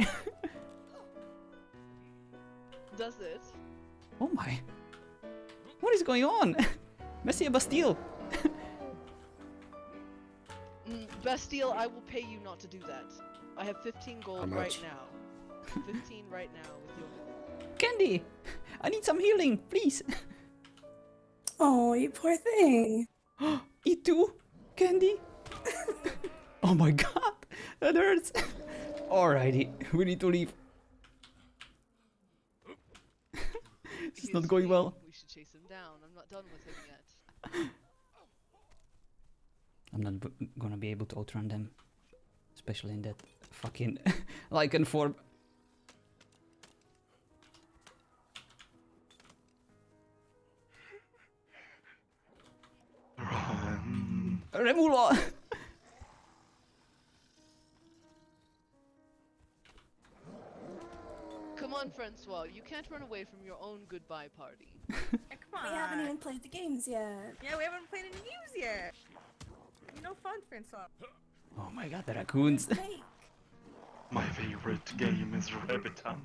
Does it? Oh my. What is going on? Monsieur Bastille. Bastille, I will pay you not to do that. I have 15 How gold much? right now. 15 right now with your... Candy! I need some healing, please. Oh, you poor thing. Eat too? Candy? Oh my god, that hurts. Alrighty, we need to leave. It's not going well. We should chase him down. I'm not done with him yet. I'm not gonna be able to outrun them. Especially in that fucking lichen form. Remula! Come on, François. You can't run away from your own goodbye party. Come on. We haven't even played the games yet. Yeah, we haven't played any games yet. No fun, François. Oh my god, the raccoons. Snake. My favorite game is Rabbiton.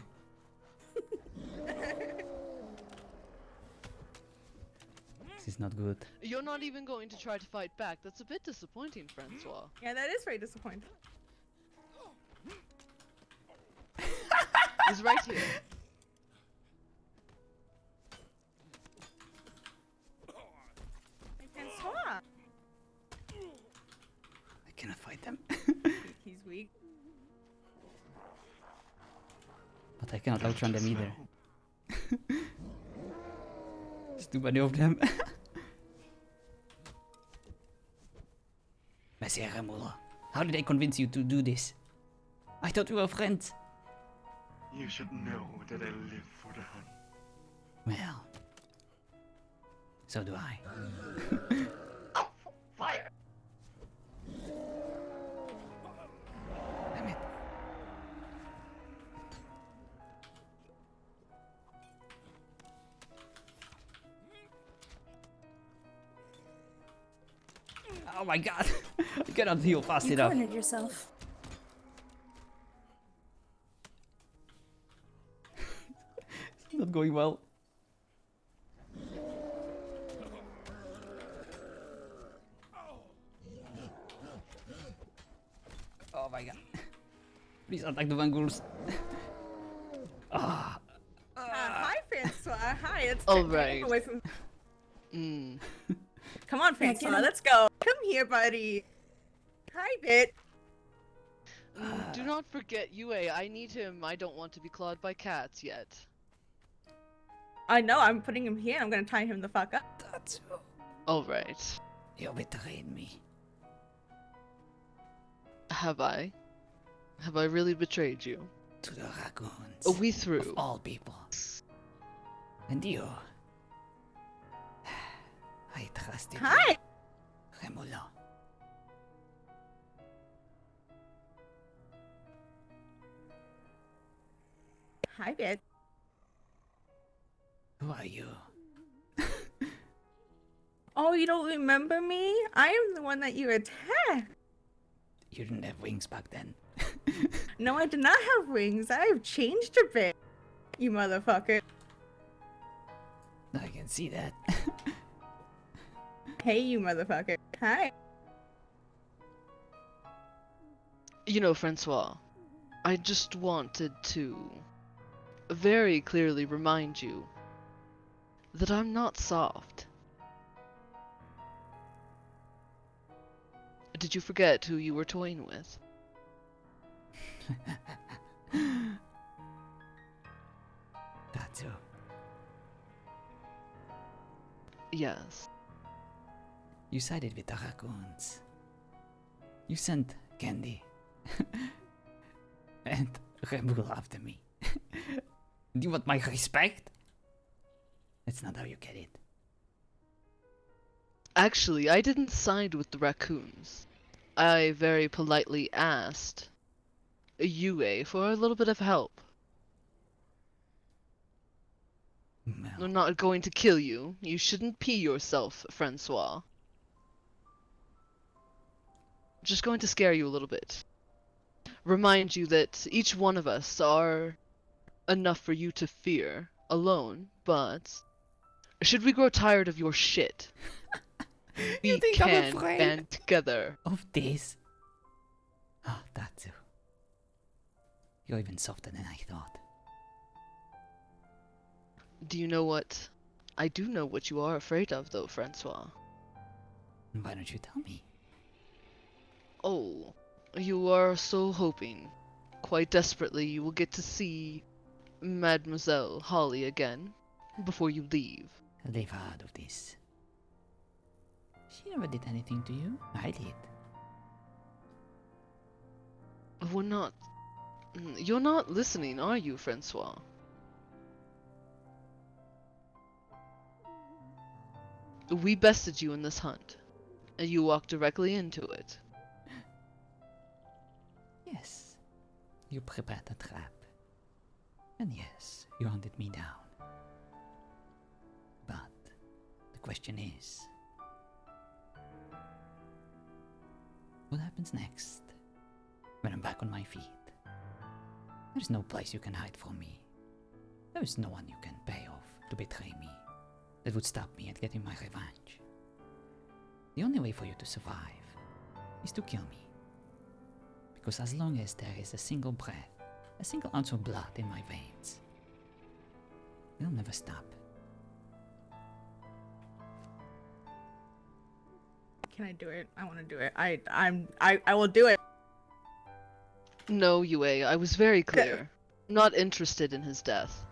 This is not good. You're not even going to try to fight back. That's a bit disappointing, Francois. Yeah, that is very disappointing. He's right here. I can swap. I cannot fight them. He's weak. But I cannot outrun them either. There's too many of them. Monsieur Remoula, how did I convince you to do this? I thought we were friends. You should know that I live for the hunt. Well, so do I. Fire! Damn it. Oh my god! I cannot heal fast You enough. cornered yourself. It's not going well. Oh my god. Please attack the Vanguls. Hi, Francois. Hi, it's All getting right. away from. Come on, Yeah, Francois. get him. Let's go. Come here, buddy. Hi, Bit. Do not forget, Yue, I need him. I don't want to be clawed by cats yet. I know. I'm putting him here. I'm gonna tie him the fuck up. That's Alright. you betrayed me. Have I? Have I really betrayed you? To the raccoons. We through. Of all people. And you. I trusted Hi. you. Remoula. Hi, Bit. Who are you? Oh, you don't remember me? I am the one that you attacked. You didn't have wings back then. No, I did not have wings. I have changed a bit. You motherfucker. I can see that. Hey, you motherfucker. Hi. You know, Francois, I just wanted to very clearly remind you that I'm not soft. Did you forget who you were toying with? Tatsu. Yes. You sided with the raccoons. You sent Candy. And Remoula after me. Do you want my respect? That's not how you get it. Actually, I didn't side with the raccoons. I very politely asked Yue for a little bit of help. I'm not going to kill you. You shouldn't pee yourself, Francois. I'm just going to scare you a little bit. Remind you that each one of us are enough for you to fear alone, but should we grow tired of your shit, we think I'm can afraid band together. of this? Oh, Tatsu. You're even softer than I thought. Do you know what? I do know what you are afraid of, though, Francois. Why don't you tell me? Oh, you are so hoping, quite desperately, you will get to see Mademoiselle Holly again before you leave. Leave her out of this. She never did anything to you. I did. We're not. You're not listening, are you, Francois? We bested you in this hunt, and you walked directly into it. Yes. You prepared a trap. And yes, you hunted me down. But the question is, what happens next when I'm back on my feet? There's no place you can hide from me. There is no one you can pay off to betray me that would stop me at getting my revenge. The only way for you to survive is to kill me. Because as long as there is a single breath, a single ounce of blood in my veins, it'll never stop. Can I do it? I want to do it. I will do it. No, Yue, I was very clear. Not interested in his death.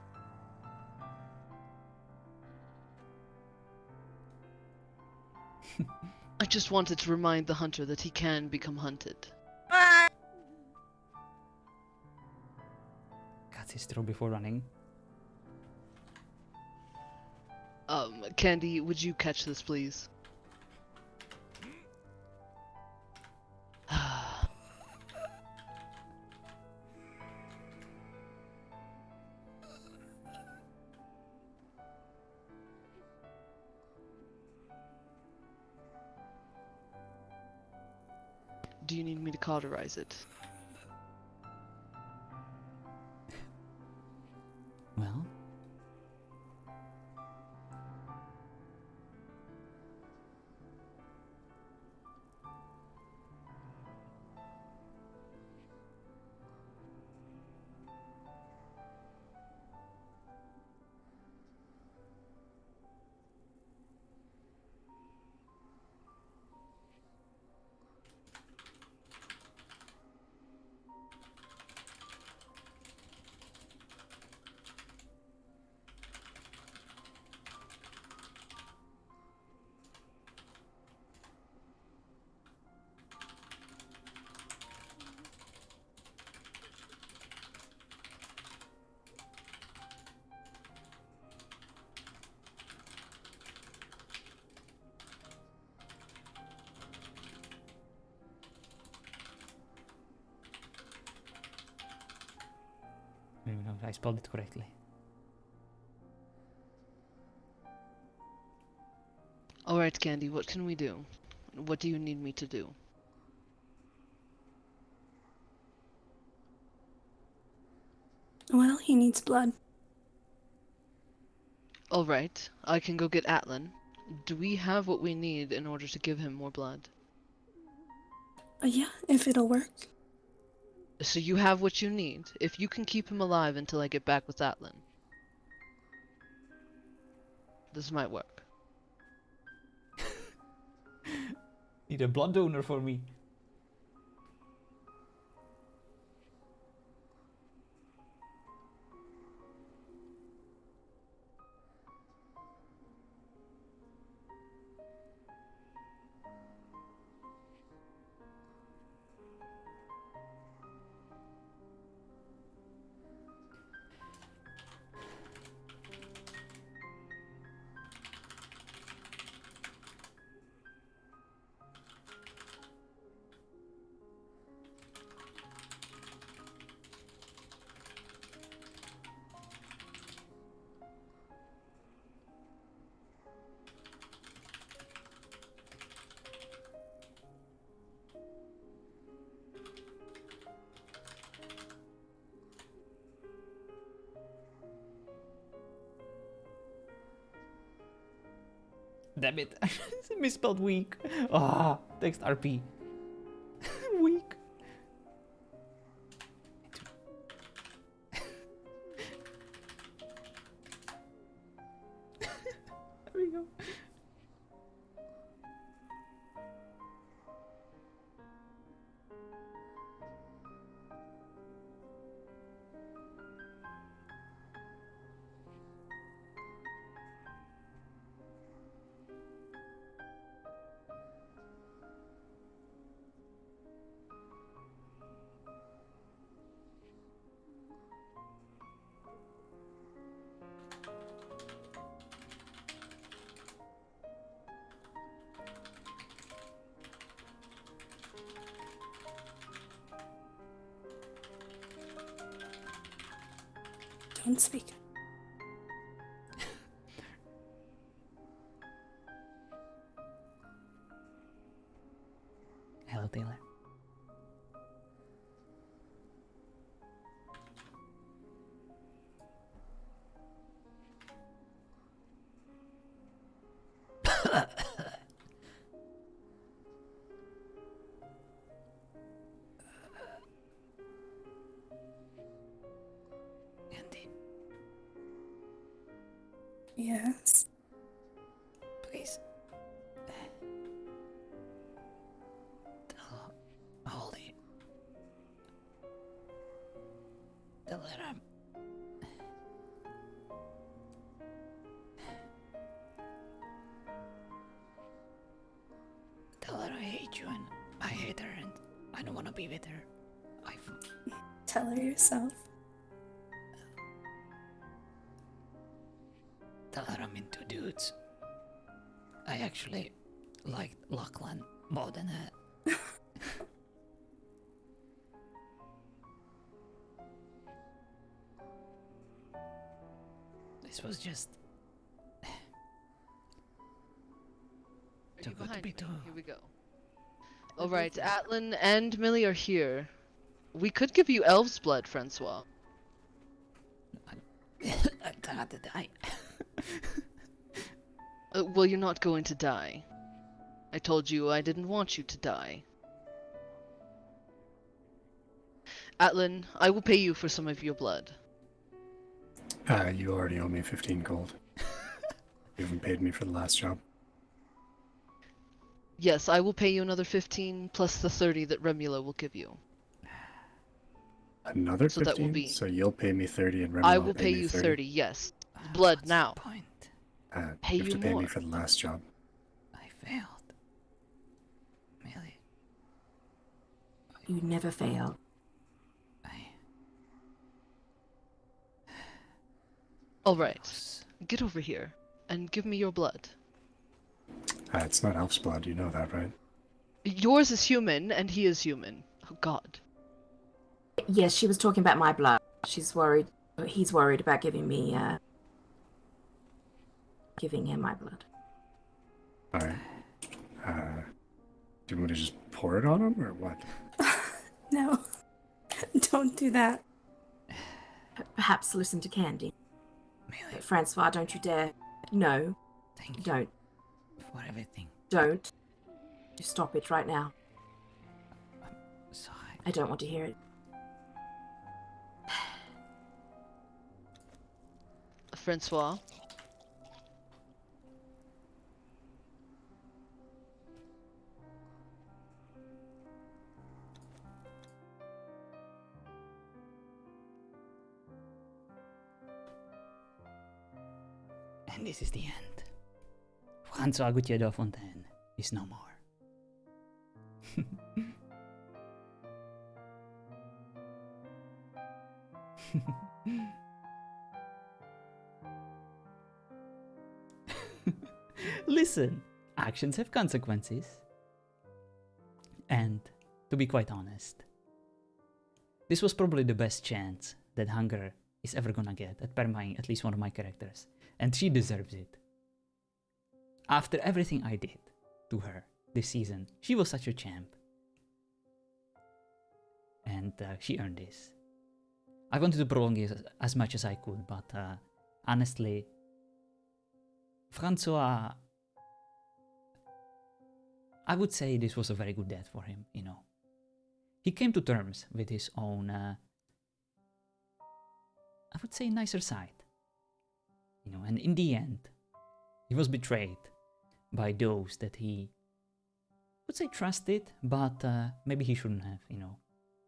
I just wanted to remind the hunter that he can become hunted. Cuts his throat before running. Candy, would you catch this, please? Do you need me to cauterize it? Well, maybe not. I spelled it correctly. Alright, Candy, what can we do? What do you need me to do? Well, he needs blood. Alright, I can go get Atlan. Do we have what we need in order to give him more blood? Yeah, if it'll work. So you have what you need, if you can keep him alive until I get back with Atlan. This might work. Need a blood donor for me. Damn it. It's a misspelled weak. Ah, text RP. Weak. There we go. Don't speak. Hello, Taylor. Yes. Please. Tell Holly. Tell her I'm... Tell her I hate you and I hate her and I don't want to be with her. Tell her yourself. Tell her I'm into dudes. I actually like Lachlan more than her. This was just too good to be true. Here we go. Alright, Atlan and Millie are here. We could give you elf's blood, Francois. I'm gonna die. Well, you're not going to die. I told you I didn't want you to die. Atlan, I will pay you for some of your blood. You already owe me 15 gold. You haven't paid me for the last job. Yes, I will pay you another 15 plus the 30 that Remula will give you. Another 15? So that will be... So you'll pay me 30 and Remula I will pay pay me you 30? 30, yes. Blood now. Pay you have you to pay more. me for the last job. I failed. Millie. You never fail. Alright, get over here and give me your blood. It's not elf's blood, you know that, right? Yours is human and he is human. Oh god. Yes, she was talking about my blood. She's worried. He's worried about giving me, giving him my blood. Alright. Do you want me to just pour it on him, or what? No. Don't do that. Perhaps listen to Candy. Francois, don't you dare. No. Thank you. Don't. For everything. Don't. Just stop it right now. I'm sorry. I don't want to hear it. Francois? And this is the end. François Gauthier de Fontaine is no more. Listen, actions have consequences. And, to be quite honest, this was probably the best chance that Hunger is ever gonna get at permaing at least one of my characters. And she deserves it. After everything I did to her this season, she was such a champ. And she earned this. I wanted to prolong it as much as I could, but honestly, François, I would say this was a very good death for him, you know. He came to terms with his own, I would say, nicer side. You know, and in the end, he was betrayed by those that he would say trusted, but maybe he shouldn't have, you know.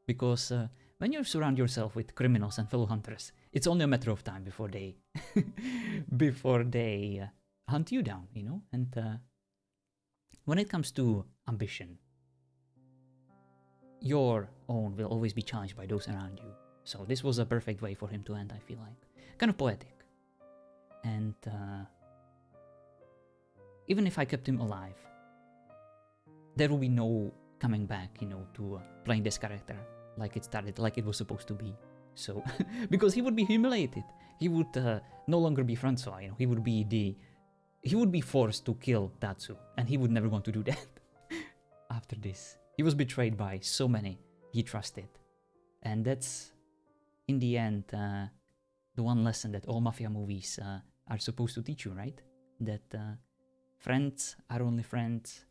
Because when you surround yourself with criminals and fellow hunters, it's only a matter of time before they hunt you down, you know. And when it comes to ambition, your own will always be challenged by those around you. So this was a perfect way for him to end, I feel like. Kind of poetic. And even if I kept him alive, there will be no coming back, you know, to playing this character like it started, like it was supposed to be. So, because he would be humiliated. He would no longer be François, you know, he would be forced to kill Tatsu, and he would never want to do that after this. He was betrayed by so many he trusted. And that's, in the end, the one lesson that all mafia movies are supposed to teach you, right? That friends are only friends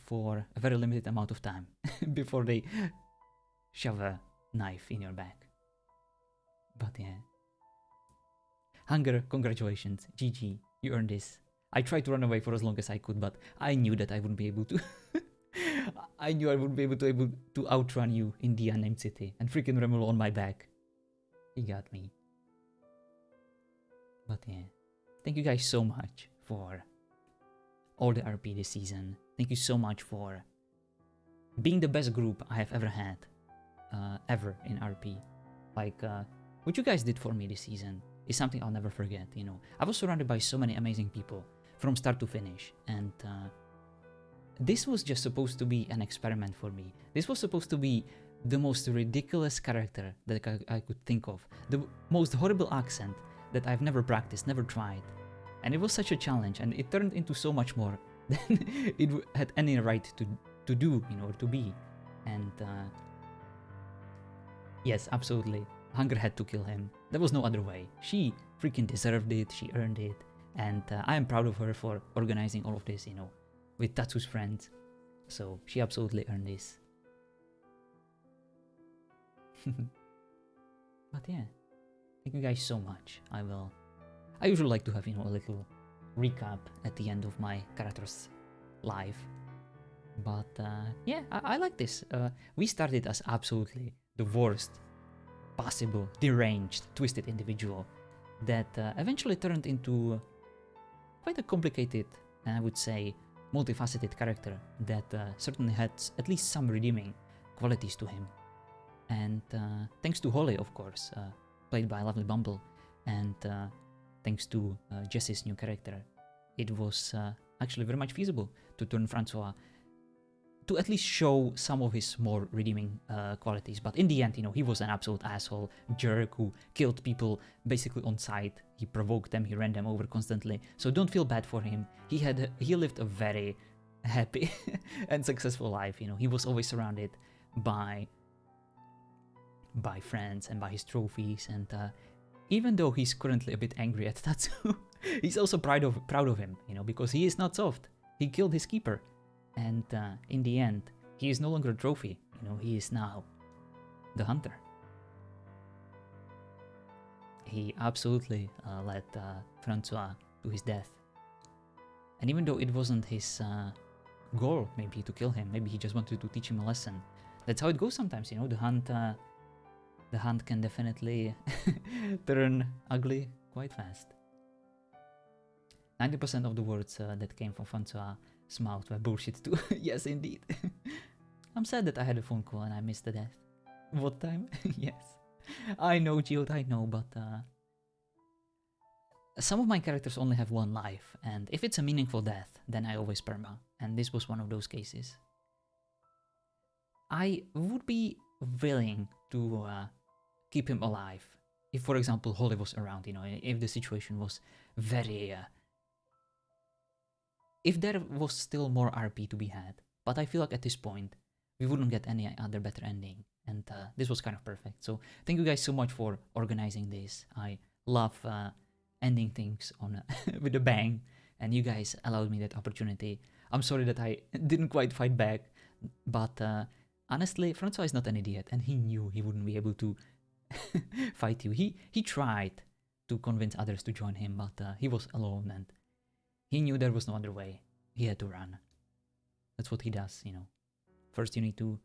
for a very limited amount of time before they shove a knife in your back. But yeah. Hunger, congratulations. GG, you earned this. I tried to run away for as long as I could, but I knew that I wouldn't be able to. I knew I wouldn't be able to outrun you in the unnamed city. And freaking Remolo on my back. He got me. But yeah. Thank you guys so much for all the RP this season. Thank you so much for being the best group I have ever had. Ever in RP. Like, what you guys did for me this season is something I'll never forget, you know. I was surrounded by so many amazing people from start to finish, and this was just supposed to be an experiment for me. This was supposed to be the most ridiculous character that I could think of, the most horrible accent that I've never practiced, never tried, and it was such a challenge, and it turned into so much more than it had any right to do, you know, or to be, and yes, absolutely. Hunger had to kill him. There was no other way. She freaking deserved it, she earned it, and I am proud of her for organizing all of this, you know, with Tatsu's friends. So she absolutely earned this. But yeah, thank you guys so much. I usually like to have, you know, a little recap at the end of my character's life. But yeah, I like this. We started as absolutely the worst possible, deranged, twisted individual that eventually turned into quite a complicated, and I would say multifaceted character that certainly had at least some redeeming qualities to him. And thanks to Holly, of course, played by Lovely Bumble, and thanks to Jesse's new character, it was actually very much feasible to turn François to at least show some of his more redeeming qualities. But in the end, you know, he was an absolute asshole, jerk who killed people basically on sight. He provoked them, he ran them over constantly. So don't feel bad for him. He lived a very happy and successful life. You know, he was always surrounded by friends and by his trophies. And even though he's currently a bit angry at Tatsu, he's also proud of him. You know, because he is not soft. He killed his keeper. And in the end, he is no longer a trophy, you know, he is now the hunter. He absolutely led François to his death. And even though it wasn't his goal, maybe, to kill him, maybe he just wanted to teach him a lesson. That's how it goes sometimes, you know, the hunt can definitely turn ugly quite fast. 90% of the words that came from François' mouth were bullshit too. Yes, indeed. I'm sad that I had a phone call and I missed the death. What time? Yes. I know, Geode, I know, but some of my characters only have one life, and if it's a meaningful death, then I always perma, and this was one of those cases. I would be willing to keep him alive if, for example, Holly was around, you know, if the situation was very... if there was still more RP to be had, but I feel like at this point, we wouldn't get any other better ending, and this was kind of perfect. So thank you guys so much for organizing this. I love ending things on with a bang, and you guys allowed me that opportunity. I'm sorry that I didn't quite fight back, but honestly, François is not an idiot, and he knew he wouldn't be able to fight you. He tried to convince others to join him, but he was alone, and he knew there was no other way. He had to run. That's what he does, you know. First you need to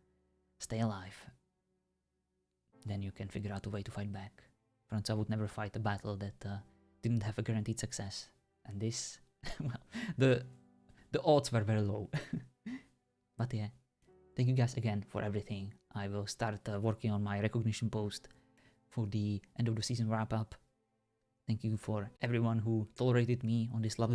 stay alive. Then you can figure out a way to fight back. François would never fight a battle that didn't have a guaranteed success. And this, well, the odds were very low. But yeah, thank you guys again for everything. I will start working on my recognition post for the end of the season wrap up. Thank you for everyone who tolerated me on this lovely